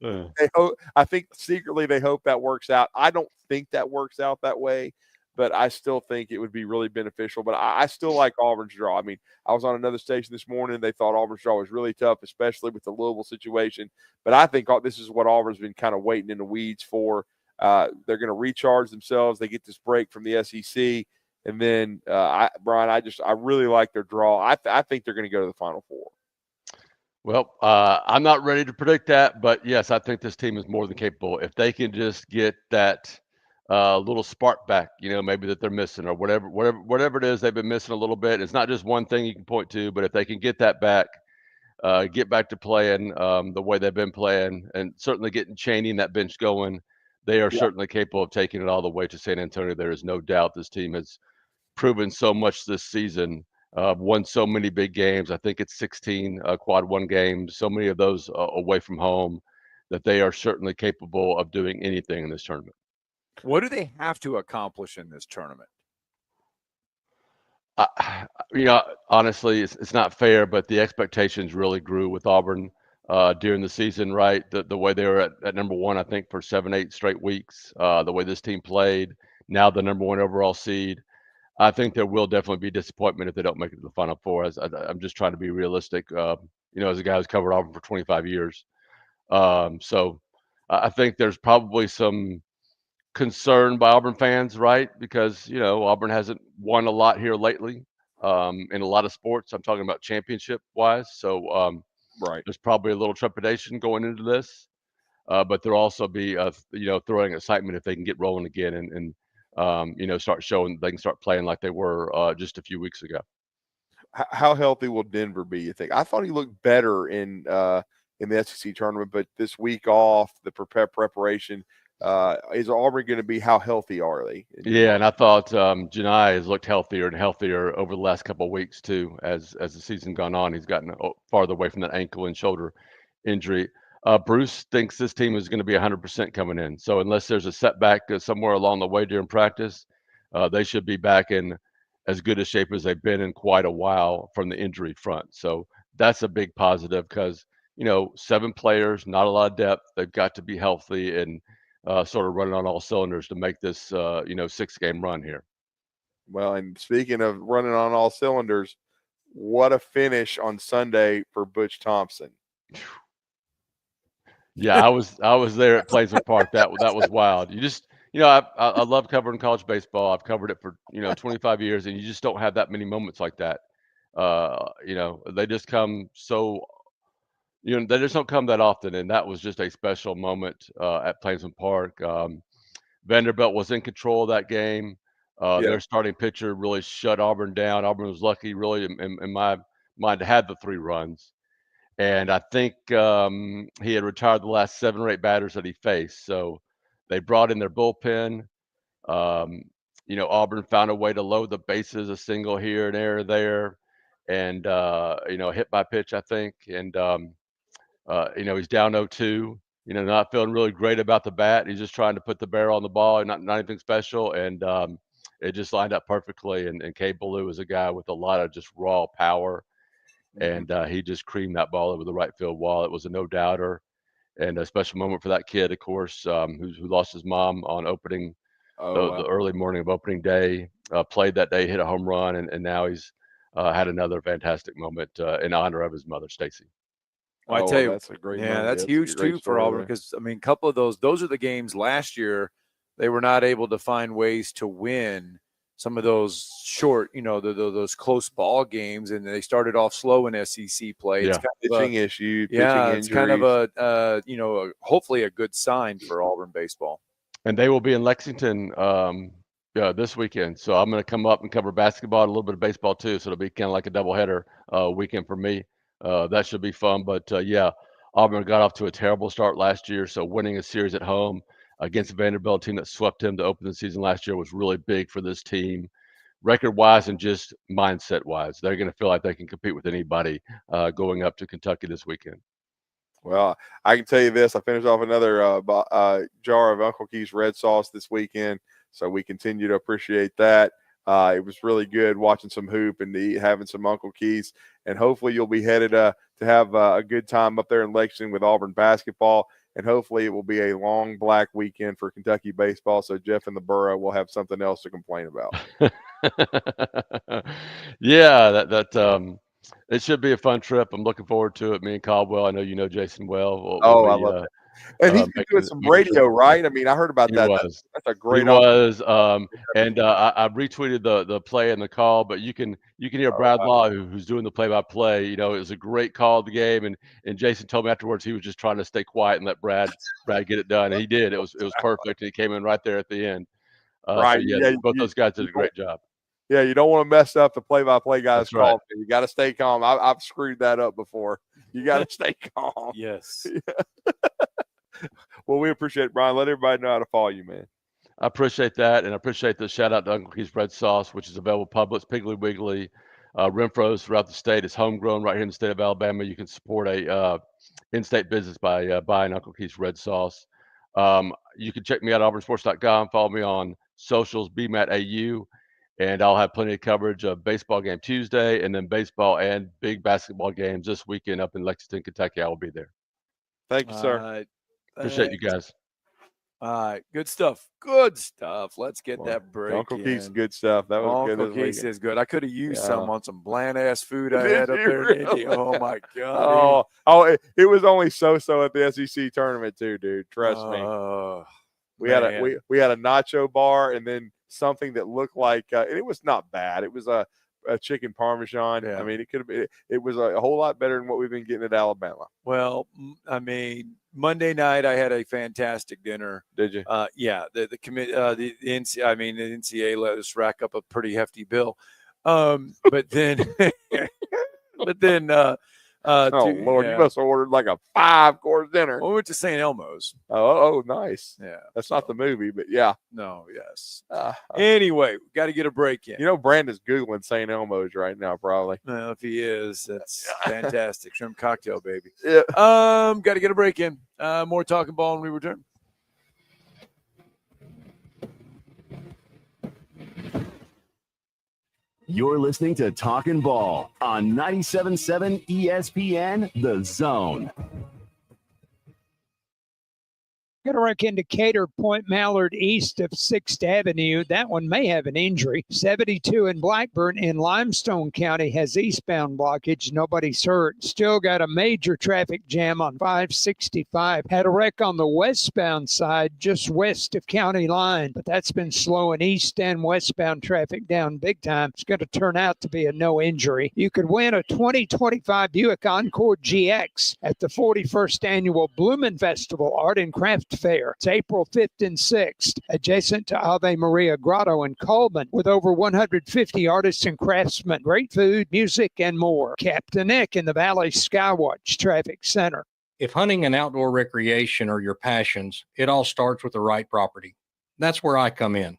I think secretly they hope that works out. I don't think that works out that way, but I still think it would be really beneficial. But I still like Auburn's draw. I mean, I was on another station this morning. They thought Auburn's draw was really tough, especially with the Louisville situation. But I think this is what Auburn's been kind of waiting in the weeds for. They're going to recharge themselves. They get this break from the SEC. And then, Brian, I really like their draw. I think they're going to go to the Final Four. Well, I'm not ready to predict that, but yes, I think this team is more than capable. If they can just get that little spark back, maybe that they're missing, or whatever it is they've been missing a little bit. It's not just one thing you can point to, but if they can get that back, get back to playing the way they've been playing, and certainly getting Chaney and that bench going, they are certainly capable of taking it all the way to San Antonio. There is no doubt this team has proven so much this season, won so many big games. I think it's 16 quad one games, so many of those away from home, that they are certainly capable of doing anything in this tournament. What do they have to accomplish in this tournament? Honestly, it's not fair, but the expectations really grew with Auburn during the season, right? The way they were at number one, I think, for 7-8 straight weeks, the way this team played, now the number one overall seed. I think there will definitely be disappointment if they don't make it to the Final Four. I'm just trying to be realistic, as a guy who's covered Auburn for 25 years. So I think there's probably some concern by Auburn fans, right? Because, Auburn hasn't won a lot here lately in a lot of sports. I'm talking about championship-wise. So there's probably a little trepidation going into this. But there'll also be, throwing excitement if they can get rolling again and start showing they can start playing like they were just a few weeks ago. How healthy will Denver be, you think? I thought he looked better in the SEC tournament, but this week off, the preparation, is Auburn going to be, how healthy are they? Yeah, and I thought Janai has looked healthier and healthier over the last couple of weeks too. As the season gone on, he's gotten farther away from that ankle and shoulder injury. Bruce thinks this team is going to be 100% coming in. So unless there's a setback somewhere along the way during practice, they should be back in as good a shape as they've been in quite a while from the injury front. So that's a big positive because, 7 players, not a lot of depth. They've got to be healthy and sort of running on all cylinders to make this, 6-game run here. Well, and speaking of running on all cylinders, what a finish on Sunday for Butch Thompson. Yeah, I was there at Pleasant Park. That was wild. You just, I love covering college baseball. I've covered it for 25 years, and you just don't have that many moments like that. They just come they just don't come that often, and that was just a special moment at Pleasant Park. Vanderbilt was in control of that game. Their starting pitcher really shut Auburn down. Auburn was lucky, really, in my mind, to have the 3 runs. And I think he had retired the last 7 or 8 batters that he faced. So they brought in their bullpen. Auburn found a way to load the bases, a single here and there, and hit by pitch, I think. And he's down 0-2. Not feeling really great about the bat. He's just trying to put the barrel on the ball, and not anything special. And it just lined up perfectly. And Cade Ballou is a guy with a lot of just raw power. And he just creamed that ball over the right field wall. It was a no-doubter and a special moment for that kid, of course, who lost his mom on opening, the early morning of opening day, played that day, hit a home run, and now he's had another fantastic moment in honor of his mother, Stacy. Well, I tell you, that's a great yeah, moment. that's a huge great too for Auburn because, a couple of those are the games last year they were not able to find ways to win some of those short, those close ball games, and they started off slow in SEC play. It's kind of pitching issue, yeah, pitching it's kind of injuries. hopefully a good sign for Auburn baseball. And they will be in Lexington this weekend. So I'm going to come up and cover basketball and a little bit of baseball too. So it'll be kind of like a doubleheader weekend for me. That should be fun. But Auburn got off to a terrible start last year. So winning a series at home against a Vanderbilt team that swept him to open the season last year was really big for this team, record-wise and just mindset-wise. They're going to feel like they can compete with anybody going up to Kentucky this weekend. Well, I can tell you this. I finished off another jar of Uncle Keith's red sauce this weekend, so we continue to appreciate that. It was really good watching some hoop and having some Uncle Keith's, and hopefully you'll be headed to have a good time up there in Lexington with Auburn basketball, and hopefully it will be a long black weekend for Kentucky baseball, so Jeff and the Borough will have something else to complain about. Yeah, it should be a fun trip. I'm looking forward to it. Me and Caldwell, I know you know Jason well. I love that. And he's been doing some radio, right? I mean, I heard about that. That's a great. He was, and I retweeted the play and the call. But you can hear Brad Law, who's doing the play-by-play. It was a great call of the game, and Jason told me afterwards he was just trying to stay quiet and let Brad get it done, and he did. It was perfect, and he came in right there at the end. Right? So both those guys did a great job. Yeah, you don't want to mess up the play-by-play guy's call. Right. You got to stay calm. I've screwed that up before. You got to stay calm. Yes. Well, we appreciate it, Brian. Let everybody know how to follow you, man. I appreciate that, and I appreciate the shout-out to Uncle Keith's Red Sauce, which is available at Publix, Piggly Wiggly, Renfro's throughout the state. It's homegrown right here in the state of Alabama. You can support a in-state business by buying Uncle Keith's Red Sauce. You can check me out at auburnsports.com. Follow me on socials, BMattAU, and I'll have plenty of coverage of baseball game Tuesday, and then baseball and big basketball games this weekend up in Lexington, Kentucky. I will be there. Thank you, sir. Appreciate you guys. All right, good stuff. Good stuff. Let's get that break. Uncle Keith's good stuff. That was good. Uncle Keith's is good. I could have used some on some bland ass food I had up there. Really? Oh my god. It was only so at the SEC tournament too, dude. Trust me. We had a nacho bar and then something that looked like and it was not bad. It was a chicken parmesan. Yeah. I mean, it was a whole lot better than what we've been getting at Alabama. Well, I mean, Monday night I had a fantastic dinner. Did you? Yeah. The NCAA let us rack up a pretty hefty bill. But then Lord, you must have ordered like a 5-course dinner. We went to St. Elmo's. Oh, nice. Yeah. That's not the movie, but yeah. No, yes. Anyway, got to get a break in. You know, Brandon's Googling St. Elmo's right now, probably. Well, if he is, that's fantastic. Shrimp cocktail, baby. Yeah. Got to get a break in. More Talking Ball when we return. You're listening to Talkin' Ball on 97.7 ESPN, The Zone. Got a wreck in Decatur, Point Mallard east of 6th Avenue. That one may have an injury. 72 in Blackburn in Limestone County has eastbound blockage. Nobody's hurt. Still got a major traffic jam on 565. Had a wreck on the westbound side just west of County Line, but that's been slowing east and westbound traffic down big time. It's going to turn out to be a no injury. You could win a 2025 Buick Encore GX at the 41st Annual Bloomin' Festival Art and Craft Fair. It's April 5th and 6th, adjacent to Ave Maria Grotto in Coleman, with over 150 artists and craftsmen, great food, music, and more. Captain Nick in the Valley Skywatch Traffic Center. If hunting and outdoor recreation are your passions, it all starts with the right property. That's where I come in.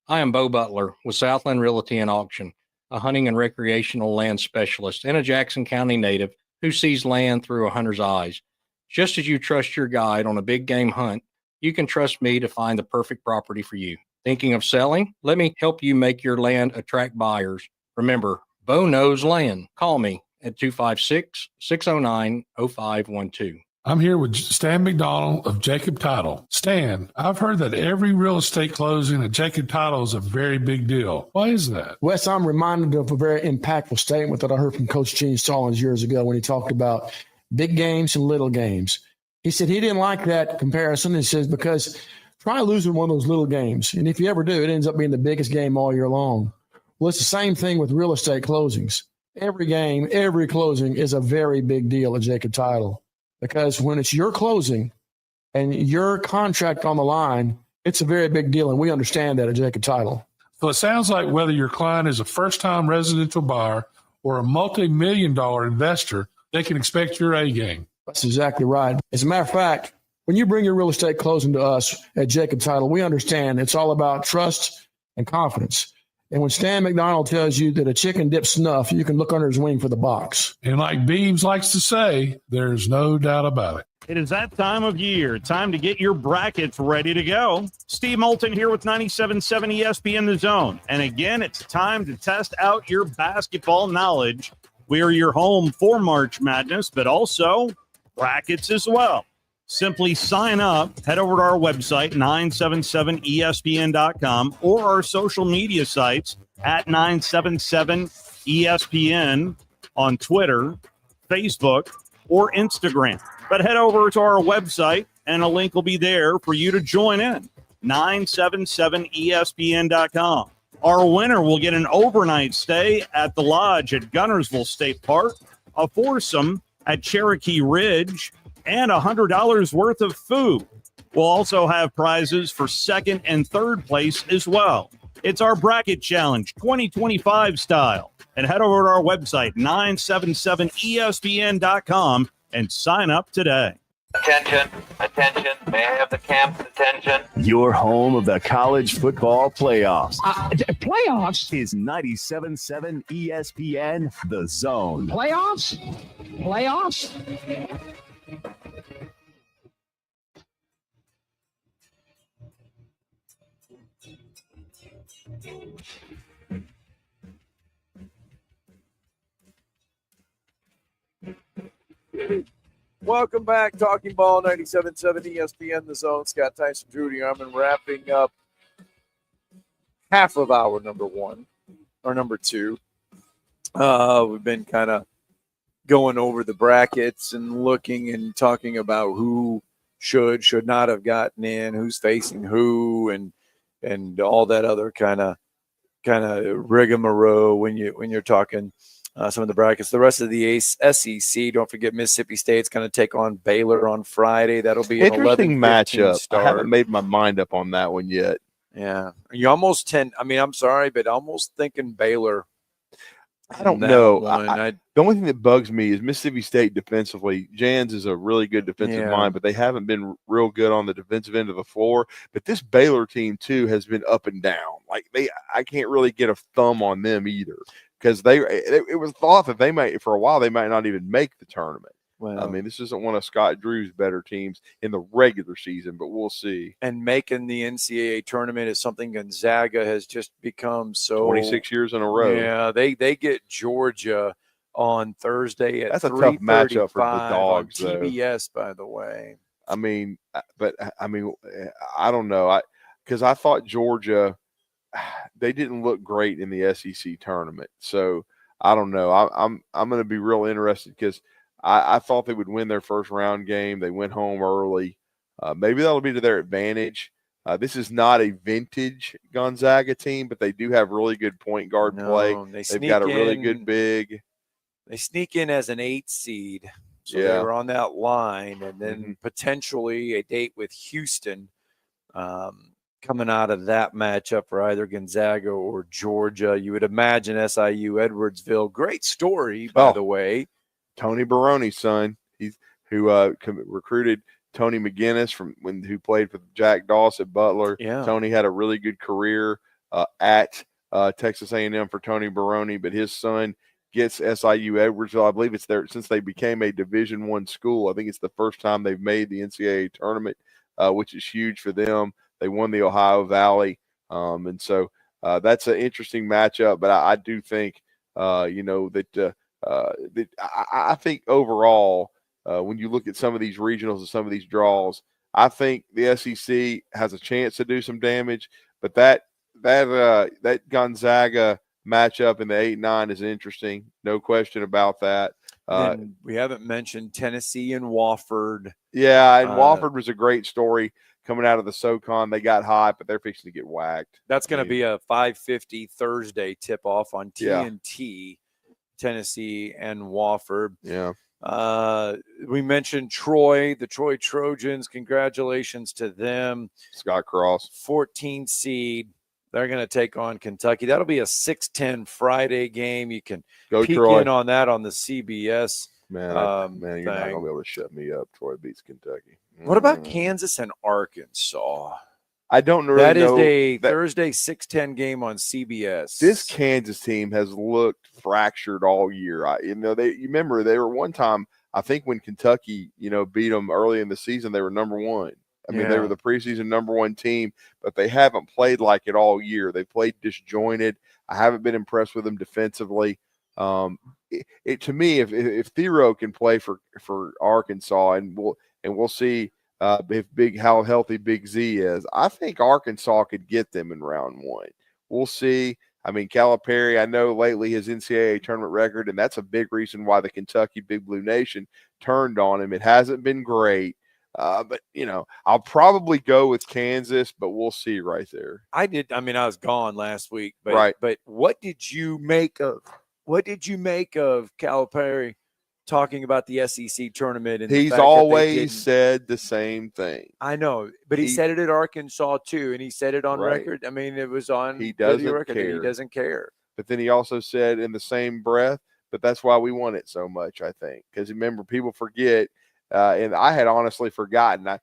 I am Bo Butler with Southland Realty and Auction, a hunting and recreational land specialist and a Jackson County native who sees land through a hunter's eyes. Just as you trust your guide on a big game hunt, you can trust me to find the perfect property for you. Thinking of selling? Let me help you make your land attract buyers. Remember, Bo knows land. Call me at 256-609-0512. I'm here with Stan McDonald of Jacob Title. Stan, I've heard that every real estate closing at Jacob Title is a very big deal. Why is that? Wes, I'm reminded of a very impactful statement that I heard from Coach Gene Stallings years ago when he talked about big games and little games. He said he didn't like that comparison. He says, because try losing one of those little games. And if you ever do, it ends up being the biggest game all year long. Well, it's the same thing with real estate closings. Every game, every closing is a very big deal at Jacob Title, because when it's your closing and your contract on the line, it's a very big deal. And we understand that at Jacob Title. So it sounds like whether your client is a first-time residential buyer or a multi-million-dollar investor, they can expect your A game. That's exactly right. As a matter of fact, when you bring your real estate closing to us at Jacob Title, we understand it's all about trust and confidence. And when Stan McDonald tells you that a chicken dips snuff, you can look under his wing for the box. And like Beebs likes to say, there's no doubt about it. It is that time of year. Time to get your brackets ready to go. Steve Moulton here with 97.7 ESPN The Zone. And again, it's time to test out your basketball knowledge. We are your home for March Madness, but also brackets as well. Simply sign up, head over to our website, 977ESPN.com, or our social media sites at 977ESPN on Twitter, Facebook, or Instagram. But head over to our website, and a link will be there for you to join in, 977ESPN.com. Our winner will get an overnight stay at the Lodge at Gunnersville State Park, a foursome at Cherokee Ridge, and $100 worth of food. We'll also have prizes for second and third place as well. It's our Bracket Challenge 2025 style. And head over to our website, 977ESPN.com, and sign up today. Attention, attention, may I have the camp's attention? Your home of the college football playoffs. Playoffs? Is 97.7 ESPN The Zone. Playoffs? Playoffs? Welcome back. Talking Ball, 97.7 ESPN The Zone. Scott Tyson, Drew DeArmond, wrapping up half of hour number one, or number two. We've been kind of going over the brackets and looking and talking about who should not have gotten in, who's facing who, and all that other kind of rigmarole when you're talking some of the brackets. The rest of the SEC, don't forget Mississippi State's going to take on Baylor on Friday. That'll be an interesting 11-15 matchup. start. I haven't made my mind up on that one yet. Yeah, you almost I'm sorry, but almost thinking Baylor. I don't that know. one. The only thing that bugs me is Mississippi State defensively. Jans is a really good defensive mind, but they haven't been real good on the defensive end of the floor. But this Baylor team too has been up and down. Like I can't really get a thumb on them either, because it was thought that they might, for a while, they might not even make the tournament. Well, I mean, this isn't one of Scott Drew's better teams in the regular season, but we'll see. And making the NCAA tournament is something Gonzaga has just become so 26 years in a row. Yeah, they get Georgia on Thursday at That's a tough matchup for the Dogs, on TBS, by the way. I mean, I don't know. Because I thought Georgia, they didn't look great in the SEC tournament. So I don't know. I'm going to be real interested, because I thought they would win their first round game. They went home early. Maybe that'll be to their advantage. This is not a vintage Gonzaga team, but they do have really good point guard play. They've got a really good big. They sneak in as an 8 seed. So they were on that line, and then potentially a date with Houston coming out of that matchup for either Gonzaga or Georgia. You would imagine SIU Edwardsville. Great story, by the way. Tony Baroni's son, who recruited Tony McGinnis who played for Jack Doss at Butler. Yeah. Tony had a really good career at Texas A&M for Tony Baroni, but his son gets SIU Edwardsville. I believe it's there since they became a Division I school. I think it's the first time they've made the NCAA tournament, which is huge for them. They won the Ohio Valley, and so that's an interesting matchup. But I do think, that I think overall, when you look at some of these regionals and some of these draws, I think the SEC has a chance to do some damage. But that Gonzaga matchup in the 8-9 is interesting, no question about that. We haven't mentioned Tennessee and Wofford. Yeah, and Wofford was a great story coming out of the SoCon. They got hot, but they're fixing to get whacked. That's going to be a 5:50 Thursday tip-off on TNT. Tennessee and Wofford. Yeah. We mentioned Troy, the Troy Trojans. Congratulations to them. Scott Cross, 14 seed. They're going to take on Kentucky. That'll be a 6:10 Friday game. You can go peek Troy in on that on the CBS. Man, you're not going to be able to shut me up. Troy beats Kentucky. What about Kansas and Arkansas? I don't really that know. That is a Thursday 6:10 game on CBS. This Kansas team has looked fractured all year. You remember they were one time, I think, when Kentucky, beat them early in the season, they were number one. I mean, they were the preseason number one team, but they haven't played like it all year. They played disjointed. I haven't been impressed with them defensively. To me, if Thero can play for Arkansas, and we'll see how healthy Big Z is, I think Arkansas could get them in round one. We'll see. I mean, Calipari, I know lately his NCAA tournament record, and that's a big reason why the Kentucky Big Blue Nation turned on him. It hasn't been great, but I'll probably go with Kansas, but we'll see right there. I was gone last week, but But what did you make of Calipari talking about the SEC tournament? And he's always said the same thing. I know, but he said it at Arkansas too, and he said it on record. I mean, it was on video care. He doesn't care. But then he also said in the same breath, but that's why we won it so much, I think. Because remember, people forget, and I had honestly forgotten.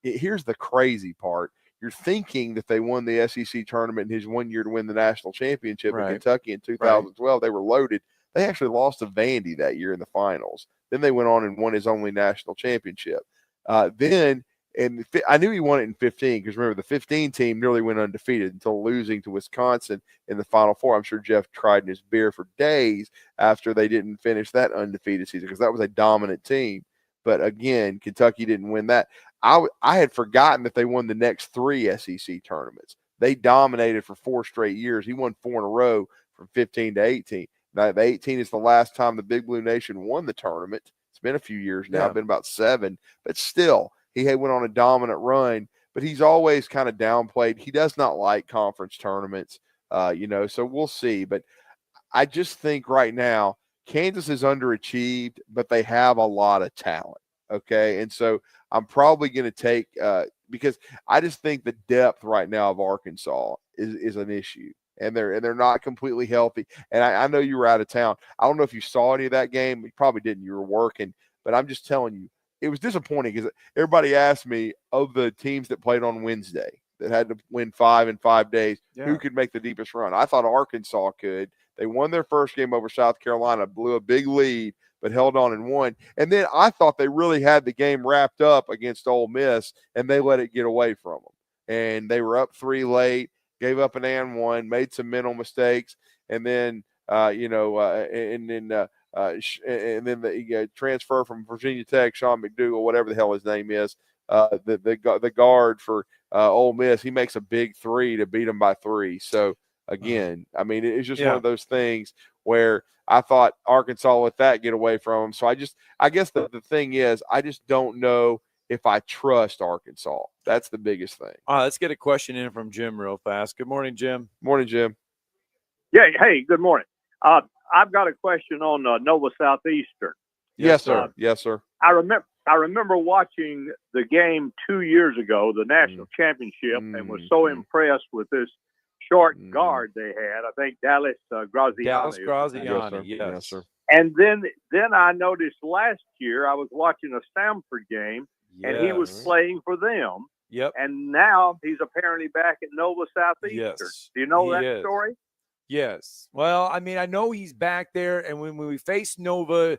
Here's the crazy part. You're thinking that they won the SEC tournament in his 1 year to win the national championship in Kentucky in 2012. They were loaded. They actually lost to Vandy that year in the finals. Then they went on and won his only national championship. I knew he won it in 15 because remember the 15 team nearly went undefeated until losing to Wisconsin in the Final Four. I'm sure Jeff tried in his beer for days after they didn't finish that undefeated season because that was a dominant team. But again, Kentucky didn't win that. I had forgotten that they won the next 3 SEC tournaments. They dominated for 4 straight years. He won 4 in a row from 15 to 18. Now, the 18 is the last time the Big Blue Nation won the tournament. It's been a few years now. It's been about 7. But still, he went on a dominant run. But he's always kind of downplayed. He does not like conference tournaments, so we'll see. But I just think right now, Kansas is underachieved, but they have a lot of talent, okay? And so I'm probably going to take because I just think the depth right now of Arkansas is an issue. and they're not completely healthy. And I know you were out of town. I don't know if you saw any of that game. You probably didn't. You were working. But I'm just telling you, it was disappointing because everybody asked me of the teams that played on Wednesday that had to win 5 in 5 days, who could make the deepest run. I thought Arkansas could. They won their first game over South Carolina, blew a big lead, but held on and won. And then I thought they really had the game wrapped up against Ole Miss, and they let it get away from them. And they were up 3 late, gave up an and one, made some mental mistakes, and then and then the transfer from Virginia Tech, Sean McDougal, whatever the hell his name is, the guard for Ole Miss, he makes a big 3 to beat them by 3. So again, I mean, it's just one of those things where I thought Arkansas let that get away from them. So I guess the thing is, I just don't know if I trust Arkansas. That's the biggest thing. All right, let's get a question in from Jim real fast. Good morning, Jim. Morning, Jim. Yeah. Hey, good morning. I've got a question on Nova Southeastern. Yes, sir. Yes, sir. I remember watching the game 2 years ago, the national championship, and was so impressed with this short guard they had. I think Dallas Graziani. Dallas Graziani, yes, sir. And then I noticed last year I was watching a Stanford game, and he was playing for them. Yep. And now he's apparently back at Nova Southeastern. Yes. Do you know that story? Yes. Well, I mean, I know he's back there, and when we faced Nova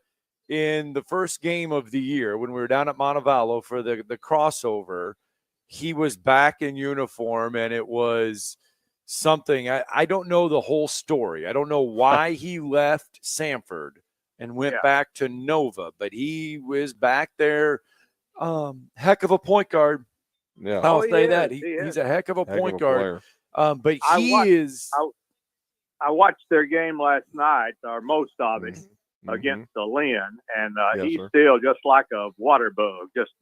in the first game of the year, when we were down at Montevallo for the crossover, he was back in uniform, and it was something. I don't know the whole story. I don't know why he left Sanford and went back to Nova, but he was back there. Heck of a point guard. Yeah, I'll say that. He's a heck of a point guard. But I watched their game last night, or most of it, against the Lynn, and he's still just like a water bug, just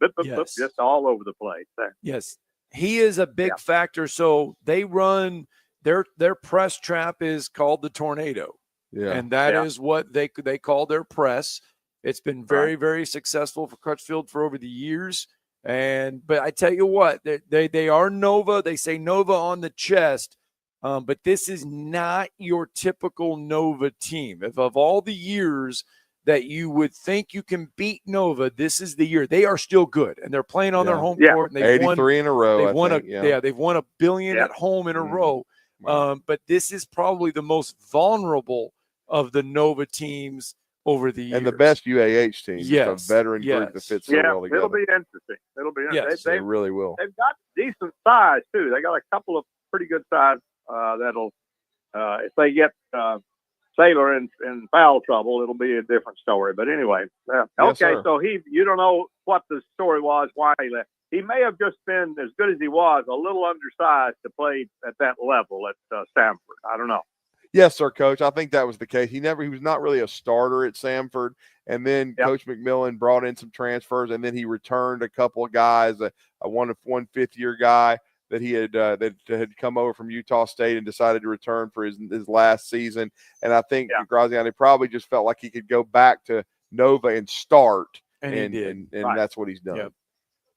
just all over the place. Yes, he is a big factor. So they run their press trap is called the Tornado, and that is what they call their press. It's been very, very successful for Crutchfield for over the years. But I tell you what, they are Nova. They say Nova on the chest. But this is not your typical Nova team. If of all the years that you would think you can beat Nova, this is the year. They are still good, and they're playing on their home court. And they've 83 in a row. They've won they've won $1 billion at home in a row. But this is probably the most vulnerable of the Nova teams over the years. And the best UAH team. Yes. It's a veteran group that fits so well together. It'll be interesting. It'll be interesting. Yes, they really will. They've got decent size too. They got a couple of pretty good size. That'll if they get Sailor in foul trouble, it'll be a different story. But anyway, okay. So you don't know what the story was, why he left. He may have just been, as good as he was, a little undersized to play at that level at Stanford. I don't know. Yes, sir, Coach. I think that was the case. He was not really a starter at Samford, and then Coach McMillan brought in some transfers, and then he returned a couple of guys, one fifth-year guy that he had that had come over from Utah State and decided to return for his last season. And I think Graziani probably just felt like he could go back to Nova and start, and he did. And that's what he's done. Yep.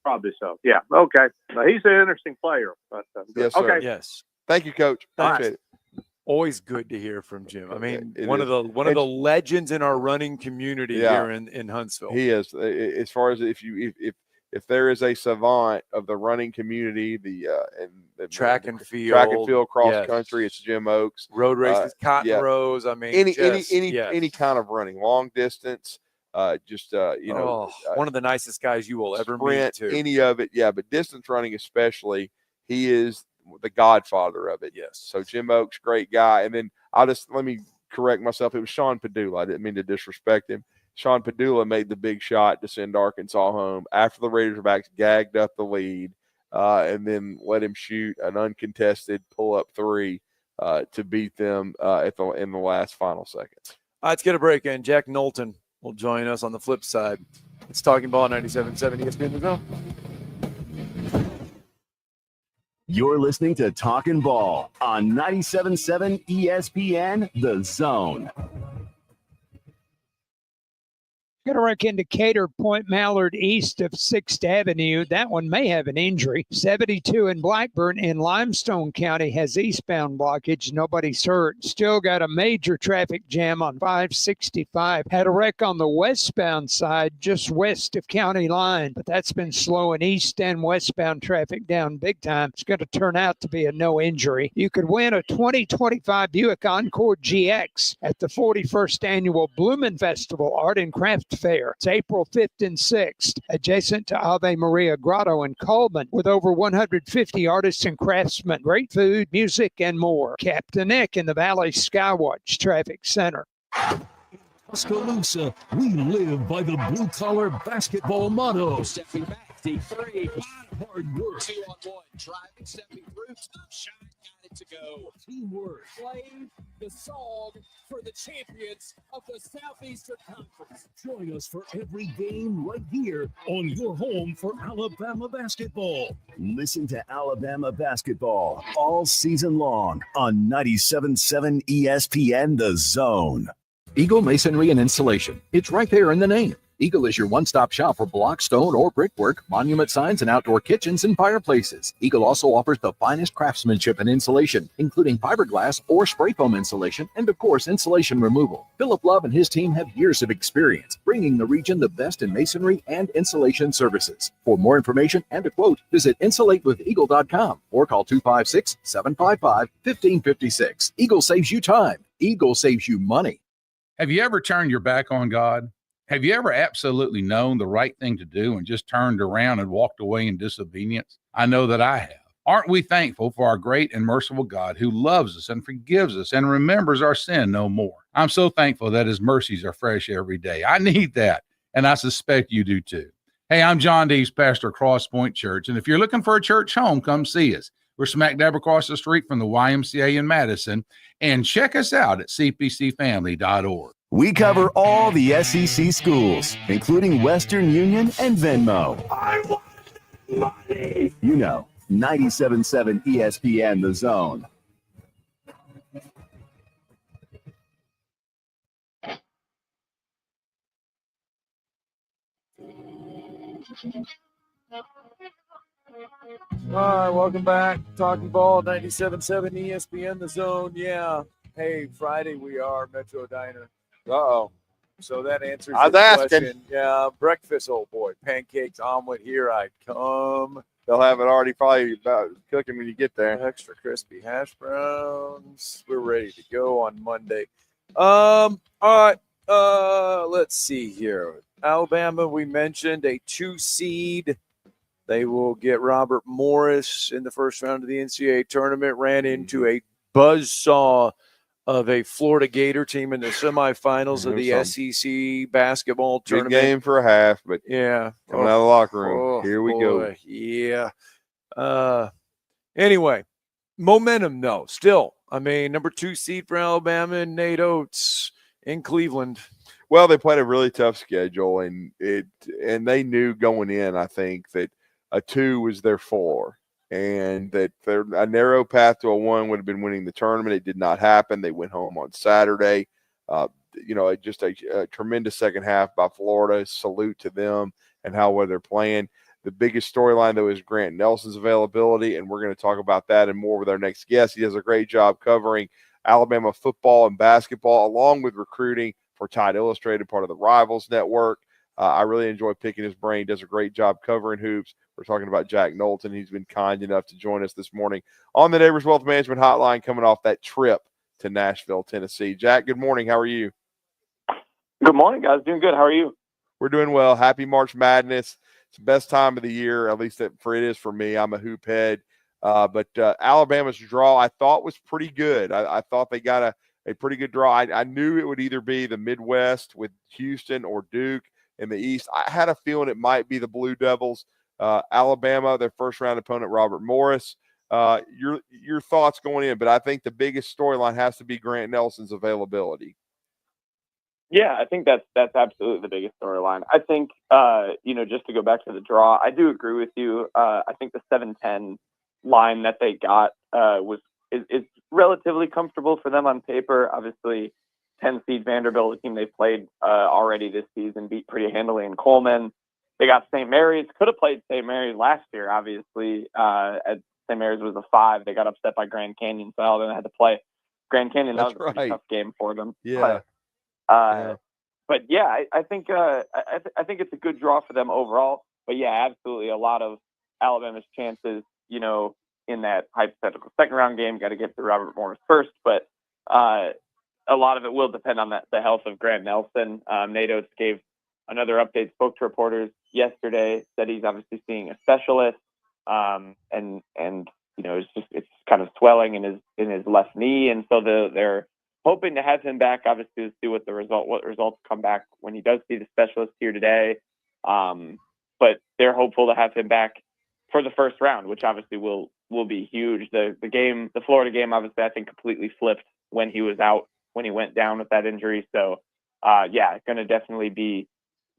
Probably so. Yeah. Okay. He's an interesting player. But, yes, sir. Okay. Yes. Thank you, Coach. Appreciate it. Always good to hear from Jim. I mean, one of the legends in our running community here in Huntsville. He is. As far as if there is a savant of the running community, the track and field, cross country, it's Jim Oakes. Road races, Cotton Rows. I mean, any kind of running, long distance. One of the nicest guys you will ever meet too. Any of it, but distance running especially, he is the godfather of it. Yes. So Jim Oakes, great guy. And then let me correct myself. It was Sean Padula. I didn't mean to disrespect him. Sean Padula made the big shot to send Arkansas home after the Razorbacks gagged up the lead, and then let him shoot an uncontested pull-up 3 to beat them in the last final seconds. All right, let's get a break in. Jack Knowlton will join us on the flip side. It's Talking Ball 97.7 ESPN The Zone. You're listening to Talkin' Ball on 97.7 ESPN The Zone. Got a wreck in Decatur, Point Mallard, east of 6th Avenue. That one may have an injury. 72 in Blackburn in Limestone County has eastbound blockage. Nobody's hurt. Still got a major traffic jam on 565. Had a wreck on the westbound side just west of County Line, but that's been slowing east and westbound traffic down big time. It's going to turn out to be a no injury. You could win a 2025 Buick Encore GX at the 41st Annual Bloomin' Festival Art and Craft Fair. It's April 5th and 6th, adjacent to Ave Maria Grotto in Coleman, with over 150 artists and craftsmen, great food, music, and more. Captain Nick in the Valley Skywatch Traffic Center. Tuscaloosa, we live by the blue-collar basketball motto. Stepping back, deep three, Hard work. 2-on-1, driving, stepping through, top shot, got it to go. Teamwork. Playing the song for the champions of the Southeastern Conference. Join us for every game right here on your home for Alabama basketball. Listen to Alabama basketball all season long on 97.7 ESPN The Zone. Eagle Masonry and Installation. It's right there in the name. Eagle is your one-stop shop for block, stone, or brickwork, monument signs, and outdoor kitchens and fireplaces. Eagle also offers the finest craftsmanship and insulation, including fiberglass or spray foam insulation, and of course, insulation removal. Philip Love and his team have years of experience, bringing the region the best in masonry and insulation services. For more information and a quote, visit insulatewitheagle.com or call 256-755-1556. Eagle saves you time. Eagle saves you money. Have you ever turned your back on God? Have you ever absolutely known the right thing to do and just turned around and walked away in disobedience? I know that I have. Aren't we thankful for our great and merciful God who loves us and forgives us and remembers our sin no more? I'm so thankful that his mercies are fresh every day. I need that, and I suspect you do too. Hey, I'm John Dees, pastor of Cross Point Church, and if you're looking for a church home, come see us. We're smack dab across the street from the YMCA in Madison, and check us out at cpcfamily.org. We cover all the SEC schools, including Western Union and Venmo. I want money. You know, 97.7 ESPN The Zone. All right, welcome back. Talking Ball, 97.7 ESPN The Zone. Yeah. Hey, Friday we are Metro Diner. Uh-oh. So that answers I was the asking. question. Yeah, breakfast, old boy. Pancakes, omelet, here I come. They'll have it already probably about cooking when you get there. Extra crispy hash browns. We're ready to go on Monday. All right. Let's see here. Alabama, we mentioned a 2 seed. They will get Robert Morris in the first round of the NCAA tournament. Ran into a buzzsaw of a Florida Gator team in the semifinals of the SEC basketball tournament. Big game for a half, but yeah, coming out of the locker room. Here we go. Yeah. Anyway, momentum though. Still, I mean, number 2 seed for Alabama and Nate Oates in Cleveland. Well, they played a really tough schedule, and they knew going in, I think, that a 2 was their floor. And that a narrow path to a 1 would have been winning the tournament. It did not happen. They went home on Saturday. Just a tremendous second half by Florida. Salute to them and how well they're playing. The biggest storyline, though, is Grant Nelson's availability, and we're going to talk about that and more with our next guest. He does a great job covering Alabama football and basketball, along with recruiting for Tide Illustrated, part of the Rivals Network. I really enjoy picking his brain. Does a great job covering hoops. We're talking about Jack Knowlton. He's been kind enough to join us this morning on the Neighbors Wealth Management Hotline, coming off that trip to Nashville, Tennessee. Jack, good morning. How are you? Good morning, guys. Doing good. How are you? We're doing well. Happy March Madness. It's the best time of the year, at least it is for me. I'm a hoop head. But Alabama's draw, I thought, was pretty good. I thought they got a pretty good draw. I knew it would either be the Midwest with Houston or Duke in the East. I had a feeling it might be the Blue Devils. Alabama, their first-round opponent, Robert Morris. Your thoughts going in, but I think the biggest storyline has to be Grant Nelson's availability. Yeah, I think that's absolutely the biggest storyline. I think, just to go back to the draw, I do agree with you. I think the 7-10 line that they got is relatively comfortable for them on paper. Obviously, 10 seed Vanderbilt, a team they've played already this season, beat pretty handily in Coleman. They got St. Mary's, could have played St. Mary's last year, obviously. At St. Mary's was a 5. They got upset by Grand Canyon, so Alabama had to play Grand Canyon. That was a pretty tough game for them. Yeah. But yeah, I think I think it's a good draw for them overall. But yeah, absolutely, a lot of Alabama's chances, you know, in that hypothetical second round game, got to get through Robert Morris first. But a lot of it will depend on the health of Grant Nelson. Nate Oates gave another update, spoke to reporters yesterday, said he's obviously seeing a specialist, and you know, it's kind of swelling in his left knee, and so they're hoping to have him back, obviously, to see what results come back when he does see the specialist here today. But they're hopeful to have him back for the first round, which obviously will be huge. The Florida game, obviously, I think completely flipped when he was out, when he went down with that injury. So, yeah, going to definitely be,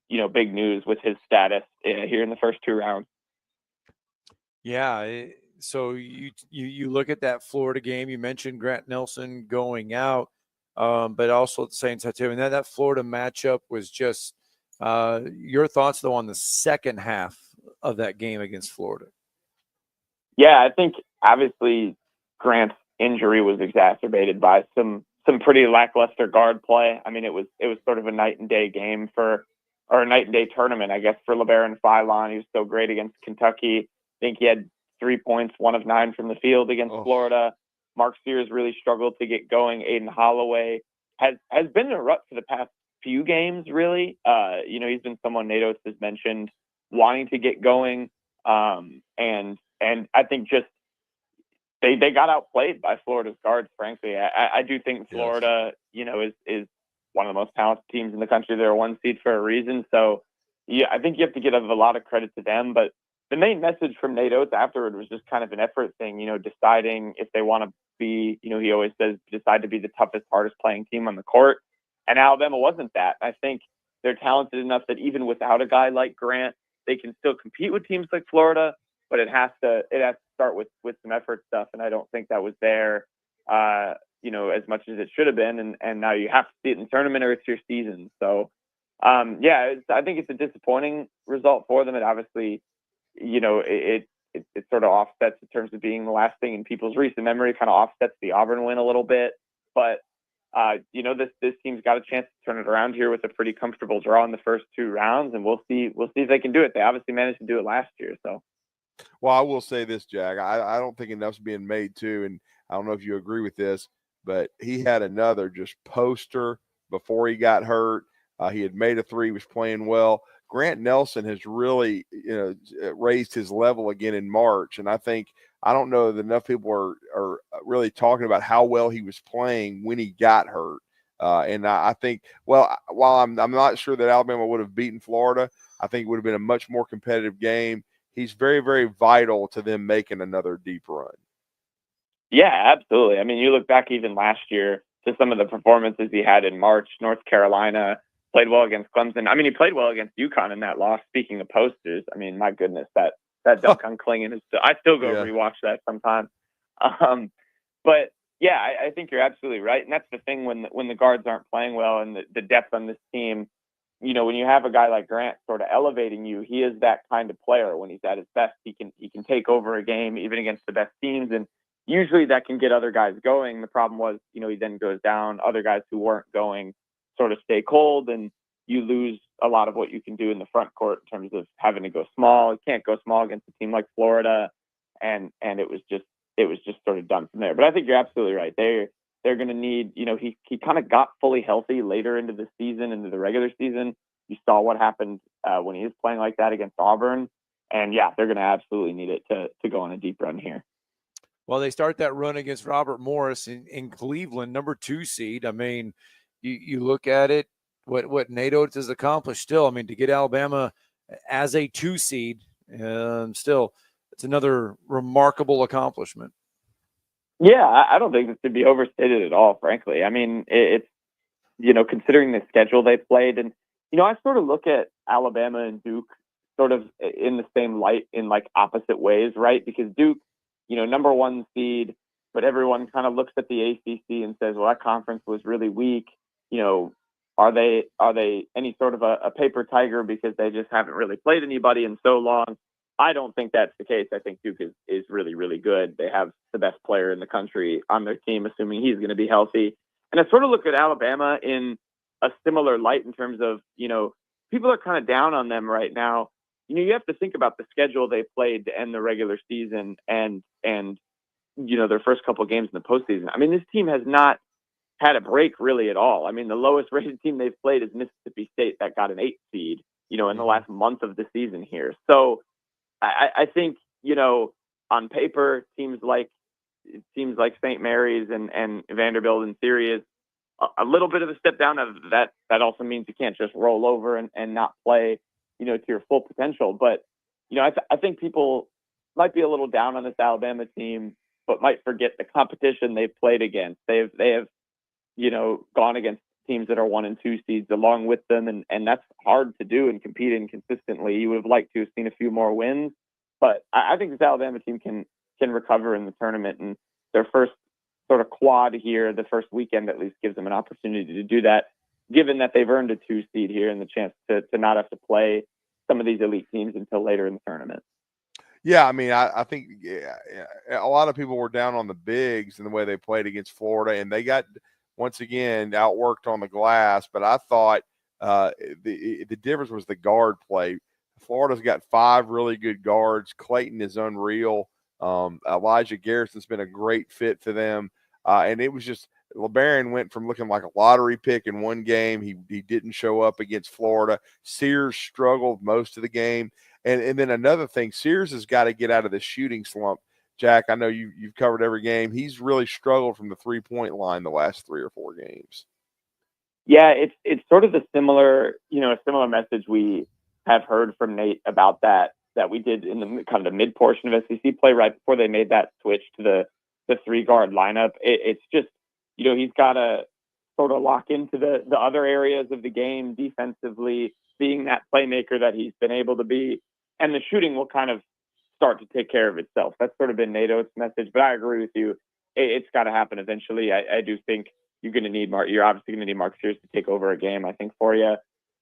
you know, big news with his status here in the first 2 rounds. Yeah. So you look at that Florida game. You mentioned Grant Nelson going out, but also at the same time too. And that Florida matchup was just your thoughts though on the second half of that game against Florida. Yeah, I think obviously Grant's injury was exacerbated by some pretty lackluster guard play. I mean, it was sort of a night and day game or a night and day tournament, I guess, for LeBaron Philon. He was so great against Kentucky. I think he had 3 points, 1 of 9 from the field against Florida. Mark Sears really struggled to get going. Aiden Holloway has been in a rut for the past few games, really. You know, he's been someone Nate Oates has mentioned wanting to get going. And I think just they got outplayed by Florida's guards, frankly. I do think Florida, you know, is one of the most talented teams in the country. They're a 1 seed for a reason. So, yeah, I think you have to give a lot of credit to them. But the main message from Nate Oates afterward was just kind of an effort thing, you know, deciding if they want to be, you know, he always says, decide to be the toughest, hardest playing team on the court. And Alabama wasn't that. I think they're talented enough that even without a guy like Grant, they can still compete with teams like Florida, but it has to start with some effort stuff. And I don't think that was there, you know, as much as it should have been. And now you have to see it in the tournament or it's your season. So, yeah, I think it's a disappointing result for them. It obviously, you know, it sort of offsets in terms of being the last thing in people's recent memory, kind of offsets the Auburn win a little bit. But, you know, this team's got a chance to turn it around here with a pretty comfortable draw in the first 2 rounds, and we'll see if they can do it. They obviously managed to do it last year. So, well, I will say this, Jack. I don't think enough's being made too, and I don't know if you agree with this, but he had another just poster before he got hurt. He had made a 3, was playing well. Grant Nelson has really, you know, raised his level again in March, and I don't know that enough people are really talking about how well he was playing when he got hurt. And I think, well, while I'm not sure that Alabama would have beaten Florida, I think it would have been a much more competitive game. He's very, very vital to them making another deep run. Yeah, absolutely. I mean, you look back even last year to some of the performances he had in March. North Carolina played well against Clemson. I mean, he played well against UConn in that loss. Speaking of posters, I mean, my goodness, that dunk on Klingon I still go rewatch that sometime. But yeah, I think you're absolutely right. And that's the thing when the guards aren't playing well and the depth on this team, you know, when you have a guy like Grant sort of elevating you, he is that kind of player. When he's at his best, he can take over a game even against the best teams. And usually that can get other guys going. The problem was, you know, he then goes down. Other guys who weren't going sort of stay cold, and you lose a lot of what you can do in the front court in terms of having to go small. You can't go small against a team like Florida, and it was just sort of done from there. But I think you're absolutely right. They're going to need, you know, he kind of got fully healthy later into the season, into the regular season. You saw what happened when he was playing like that against Auburn, and yeah, they're going to absolutely need it to go on a deep run here. Well, they start that run against Robert Morris in Cleveland, number 2 seed. I mean, you look at it, what Nate Oates has accomplished still. I mean, to get Alabama as a 2 seed, still, it's another remarkable accomplishment. Yeah, I don't think this should be overstated at all, frankly. I mean, it's, you know, considering the schedule they played. And, you know, I sort of look at Alabama and Duke sort of in the same light in like opposite ways, right? Because Duke, you know, number 1 seed, but everyone kind of looks at the ACC and says, well, that conference was really weak. are they any sort of a paper tiger because they just haven't really played anybody in so long? I don't think that's the case. I think Duke is really, really good. They have the best player in the country on their team, assuming he's going to be healthy. And I sort of look at Alabama in a similar light in terms of, people are kind of down on them right now. You have to think about the schedule they played to end the regular season and their first couple of games in the postseason. I mean, this team has not had a break really at all. I mean, the lowest rated team they've played is Mississippi State that got an 8 seed, in the last month of the season here. So I think, on paper, teams like St. Mary's and Vanderbilt in theory is a little bit of a step down. Of that also means you can't just roll over and not play, to your full potential. But, I think people might be a little down on this Alabama team, but might forget the competition they've played against. They have gone against teams that are 1 and 2 seeds along with them. And that's hard to do and compete in consistently. You would have liked to have seen a few more wins, but I think this Alabama team can recover in the tournament, and their first sort of quad here, the first weekend at least, gives them an opportunity to do that, given that they've earned a 2 seed here and the chance to not have to play some of these elite teams until later in the tournament. Yeah, I mean, I think a lot of people were down on the bigs and the way they played against Florida, and they got, once again, outworked on the glass. But I thought the difference was the guard play. Florida's got 5 really good guards. Clayton is unreal. Elijah Garrison's been a great fit for them. And it was just, LeBaron went from looking like a lottery pick in one game. He didn't show up against Florida. Sears struggled most of the game. And then another thing, Sears has got to get out of the shooting slump. Jack, I know you've covered every game. He's really struggled from the 3-point line the last 3 or 4 games. Yeah, it's sort of a similar message we have heard from Nate about that we did in the kind of the mid portion of SEC play right before they made that switch to the 3-guard lineup. It's just, he's got to sort of lock into the other areas of the game defensively, being that playmaker that he's been able to be, and the shooting will kind of start to take care of itself. That's sort of been Nate Oates' message, but I agree with you. It's got to happen eventually. I do think you're obviously going to need Mark Sears to take over a game, I think, for you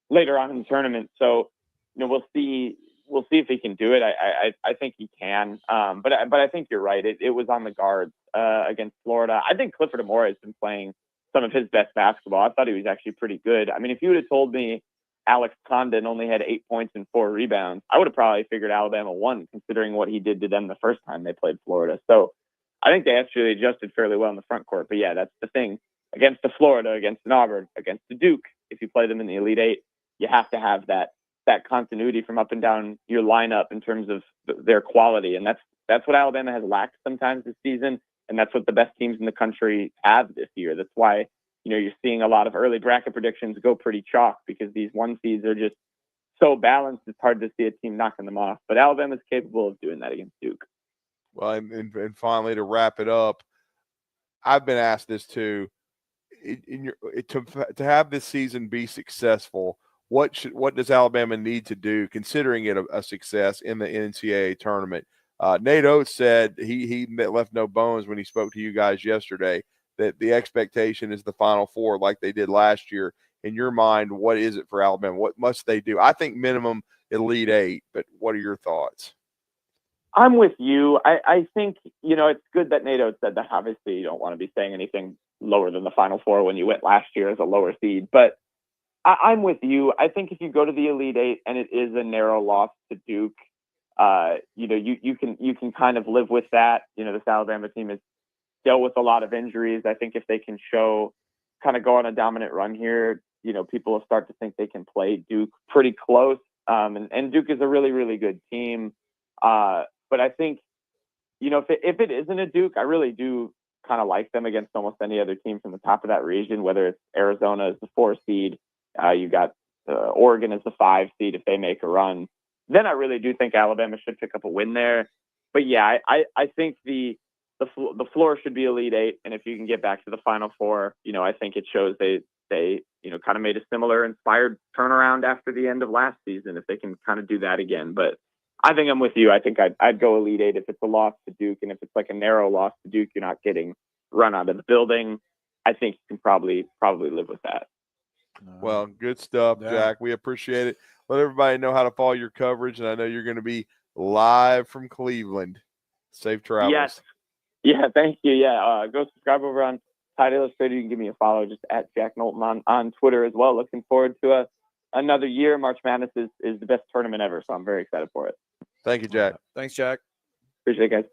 later on in the tournament. So, we'll see if he can do it. I think he can. But I think you're right. It was on the guards against Florida. I think Clifford Amore has been playing some of his best basketball. I thought he was actually pretty good. I mean, if you would have told me Alex Condon only had 8 points and 4 rebounds, I would have probably figured Alabama won, considering what he did to them the first time they played Florida. So I think they actually adjusted fairly well in the front court. But yeah, that's the thing. Against the Florida, against an Auburn, against the Duke, if you play them in the Elite Eight, you have to have that continuity from up and down your lineup in terms of their quality. And that's what Alabama has lacked sometimes this season. And that's what the best teams in the country have this year. That's why, you're seeing a lot of early bracket predictions go pretty chalk, because these 1 seeds are just so balanced. It's hard to see a team knocking them off, but Alabama's capable of doing that against Duke. Well, and finally, to wrap it up, I've been asked this too. To have this season be successful, what does Alabama need to do, considering it a success in the NCAA tournament? Nate Oates said he left no bones when he spoke to you guys yesterday that the expectation is the Final Four like they did last year. In your mind, what is it for Alabama? What must they do? I think minimum Elite Eight, but what are your thoughts? I'm with you. I think, it's good that Nate Oates said that. Obviously, you don't want to be saying anything lower than the Final Four when you went last year as a lower seed, but I'm with you. I think if you go to the Elite Eight and it is a narrow loss to Duke, you can kind of live with that. This Alabama team has dealt with a lot of injuries. I think if they can go on a dominant run here, people will start to think they can play Duke pretty close. And Duke is a really, really good team. But I think, if it isn't a Duke, I really do kind of like them against almost any other team from the top of that region, whether it's Arizona as the 4 seed, you got Oregon as the 5 seed if they make a run. Then I really do think Alabama should pick up a win there. But yeah, I think the floor should be Elite Eight, and if you can get back to the Final Four, I think it shows they kind of made a similar inspired turnaround after the end of last season, if they can kind of do that again. But I think I'm with you. I think I'd go Elite Eight if it's a loss to Duke, and if it's like a narrow loss to Duke, you're not getting run out of the building. I think you can probably live with that. Well, good stuff, Jack. We appreciate it. Let everybody know how to follow your coverage, and I know you're going to be live from Cleveland. Safe travels. Yes. Yeah, thank you. Yeah, go subscribe over on Tide Illustrated. You can give me a follow just at Jack Knowlton on Twitter as well. Looking forward to another year. March Madness is the best tournament ever, so I'm very excited for it. Thank you, Jack. Thanks, Jack. Appreciate it,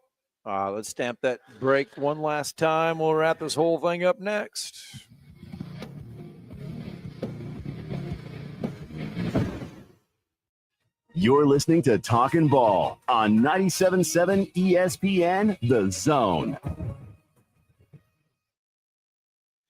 guys. Let's stamp that break one last time. We'll wrap this whole thing up next. You're listening to Talkin' Ball on 97.7 ESPN, The Zone.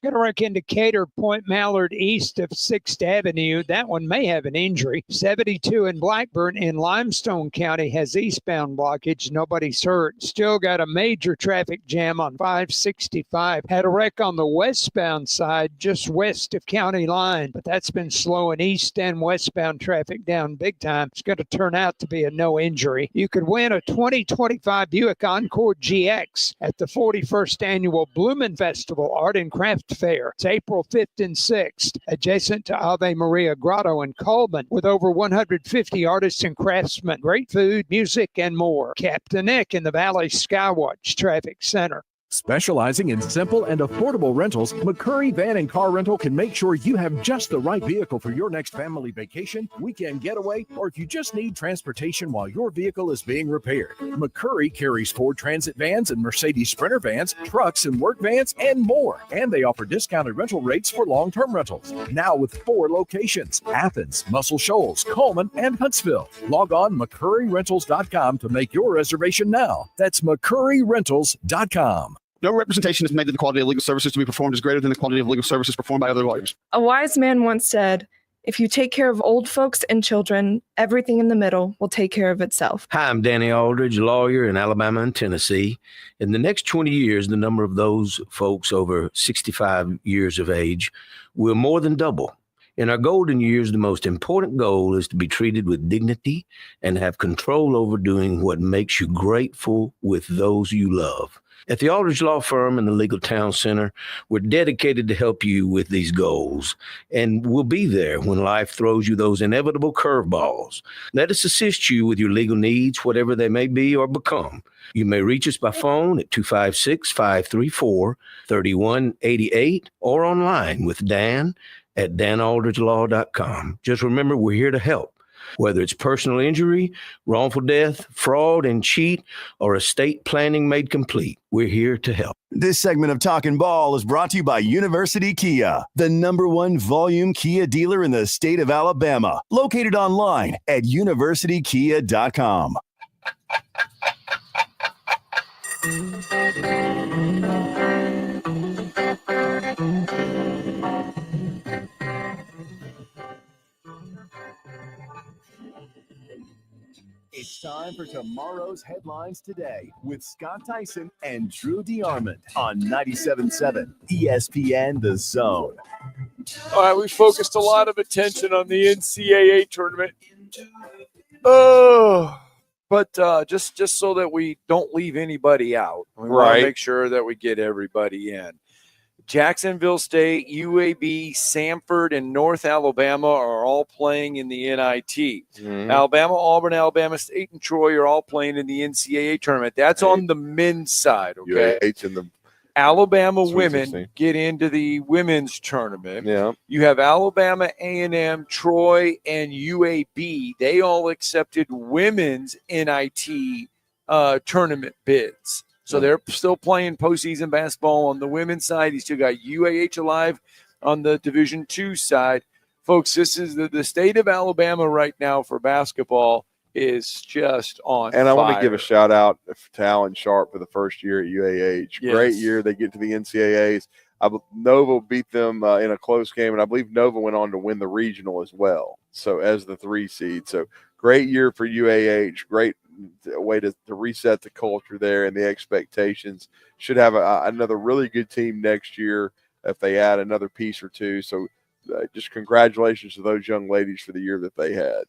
Cataract indicator Point Mallard east of 6th Avenue. That one may have an injury. 72 in Blackburn in Limestone County has eastbound blockage. Nobody's hurt. Still got a major traffic jam on 565. Had a wreck on the westbound side just west of County Line, but that's been slowing east and westbound traffic down big time. It's going to turn out to be a no injury. You could win a 2025 Buick Encore GX at the 41st Annual Bloomin' Festival Art and Craft Fair. It's April 5th and 6th, adjacent to Ave Maria Grotto in Coleman, with over 150 artists and craftsmen, great food, music, and more. Captain Nick in the Valley Skywatch Traffic Center. Specializing in simple and affordable rentals, McCurry Van and Car Rental can make sure you have just the right vehicle for your next family vacation, weekend getaway, or if you just need transportation while your vehicle is being repaired. McCurry carries Ford Transit vans and Mercedes Sprinter vans, trucks and work vans, and more. And they offer discounted rental rates for long-term rentals. Now with 4 locations: Athens, Muscle Shoals, Coleman, and Huntsville. Log on McCurryRentals.com to make your reservation now. That's McCurryRentals.com. No representation is made that the quality of legal services to be performed is greater than the quality of legal services performed by other lawyers. A wise man once said, if you take care of old folks and children, everything in the middle will take care of itself. Hi, I'm Danny Aldridge, lawyer in Alabama and Tennessee. In the next 20 years, the number of those folks over 65 years of age will more than double. In our golden years, the most important goal is to be treated with dignity and have control over doing what makes you grateful with those you love. At the Aldridge Law Firm and the Legal Town Center, we're dedicated to help you with these goals, and we'll be there when life throws you those inevitable curveballs. Let us assist you with your legal needs, whatever they may be or become. You may reach us by phone at 256-534-3188 or online with Dan at danaldridgelaw.com. Just remember, we're here to help. Whether it's personal injury, wrongful death, fraud and cheat, or estate planning made complete, we're here to help. This segment of Talkin' Ball is brought to you by University Kia, the #1 volume Kia dealer in the state of Alabama. Located online at universitykia.com. It's time for tomorrow's headlines today with Scott Theisen and Drew DeArmond on 97.7 ESPN The Zone. All right, we focused a lot of attention on the NCAA tournament. But just so that we don't leave anybody out, we want to make sure that we get everybody in. Jacksonville State, UAB, Samford, and North Alabama are all playing in the NIT. Mm-hmm. Alabama, Auburn, Alabama State, and Troy are all playing in the NCAA tournament. That's on the men's side, okay? UAH in the Alabama Sweet women 16. get into the women's tournament. Yeah. You have Alabama, A&M, Troy, and UAB. They all accepted women's NIT tournament bids. So they're still playing postseason basketball on the women's side. You still got UAH alive on the Division II side. Folks, this is the state of Alabama right now for basketball is just on And I want to fire. give a shout out to Alan Sharp for the first year at UAH. Yes. Great year. They get to the NCAAs. Nova beat them in a close game, and I believe Nova went on to win the regional as well. So as the 3 seed. So great year for UAH. Great way to reset the culture there and the expectations. Should have another really good team next year if they add another piece or two. So just congratulations to those young ladies for the year that they had.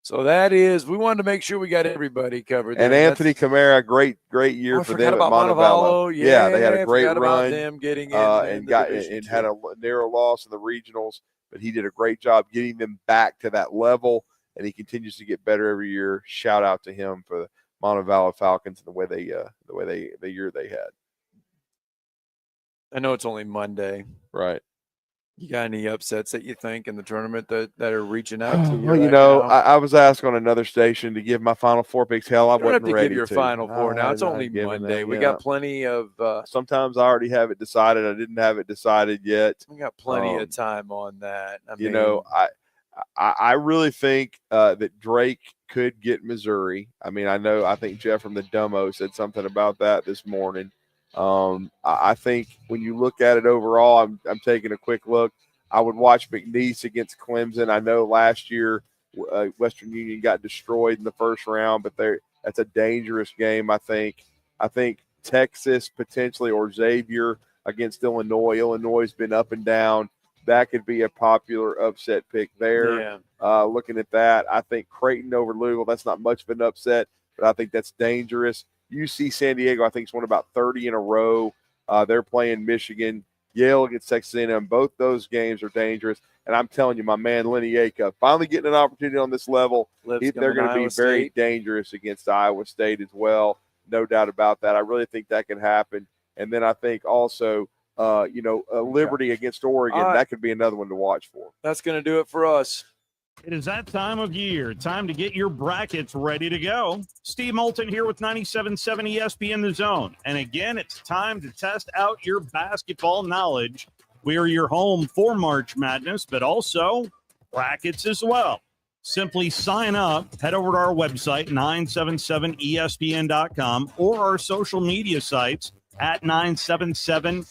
So that is, we wanted to make sure we got everybody covered. And there. Anthony Camara, great year for them at Montevallo. Yeah, they had a great forgot run. about them getting in and had a narrow loss in the regionals. but he did a great job getting them back to that level, and he continues to get better every year. Shout out to him for the Montevallo Falcons and the year they had. I know it's only Monday. Right. You got any upsets that you think in the tournament that are reaching out to you? Well, now? I was asked on another station to give my Final Four picks. Hell, I You don't have wasn't to ready give your to. Final Four now. It's only Monday. We got plenty of. Sometimes I already have it decided. I didn't have it decided yet. We got plenty of time on that. I really think that Drake could get Missouri. I think Jeff from the Dumbo said something about that this morning. I think when you look at it overall, I'm taking a quick look. I would watch McNeese against Clemson. I know last year Western Union got destroyed in the first round, but that's a dangerous game, I think. I think Texas potentially or Xavier against Illinois. Illinois has been up and down. That could be a popular upset pick there. Yeah. Looking at that, I think Creighton over Louisville, that's not much of an upset, but I think that's dangerous. UC San Diego, I think, has won about 30 in a row. They're playing Michigan. Yale against Texas A&M. Both those games are dangerous. And I'm telling you, my man Lenny Yaka finally getting an opportunity on this level. They're going to be very dangerous against Iowa State as well. No doubt about that. I really think that can happen. And then I think also, Liberty against Oregon, that could be another one to watch for. That's going to do it for us. It is that time of year. Time to get your brackets ready to go. Steve Moulton here with 97.7 ESPN The Zone. And again, it's time to test out your basketball knowledge. We are your home for March Madness, but also brackets as well. Simply sign up, head over to our website, 977ESPN.com, or our social media sites at 977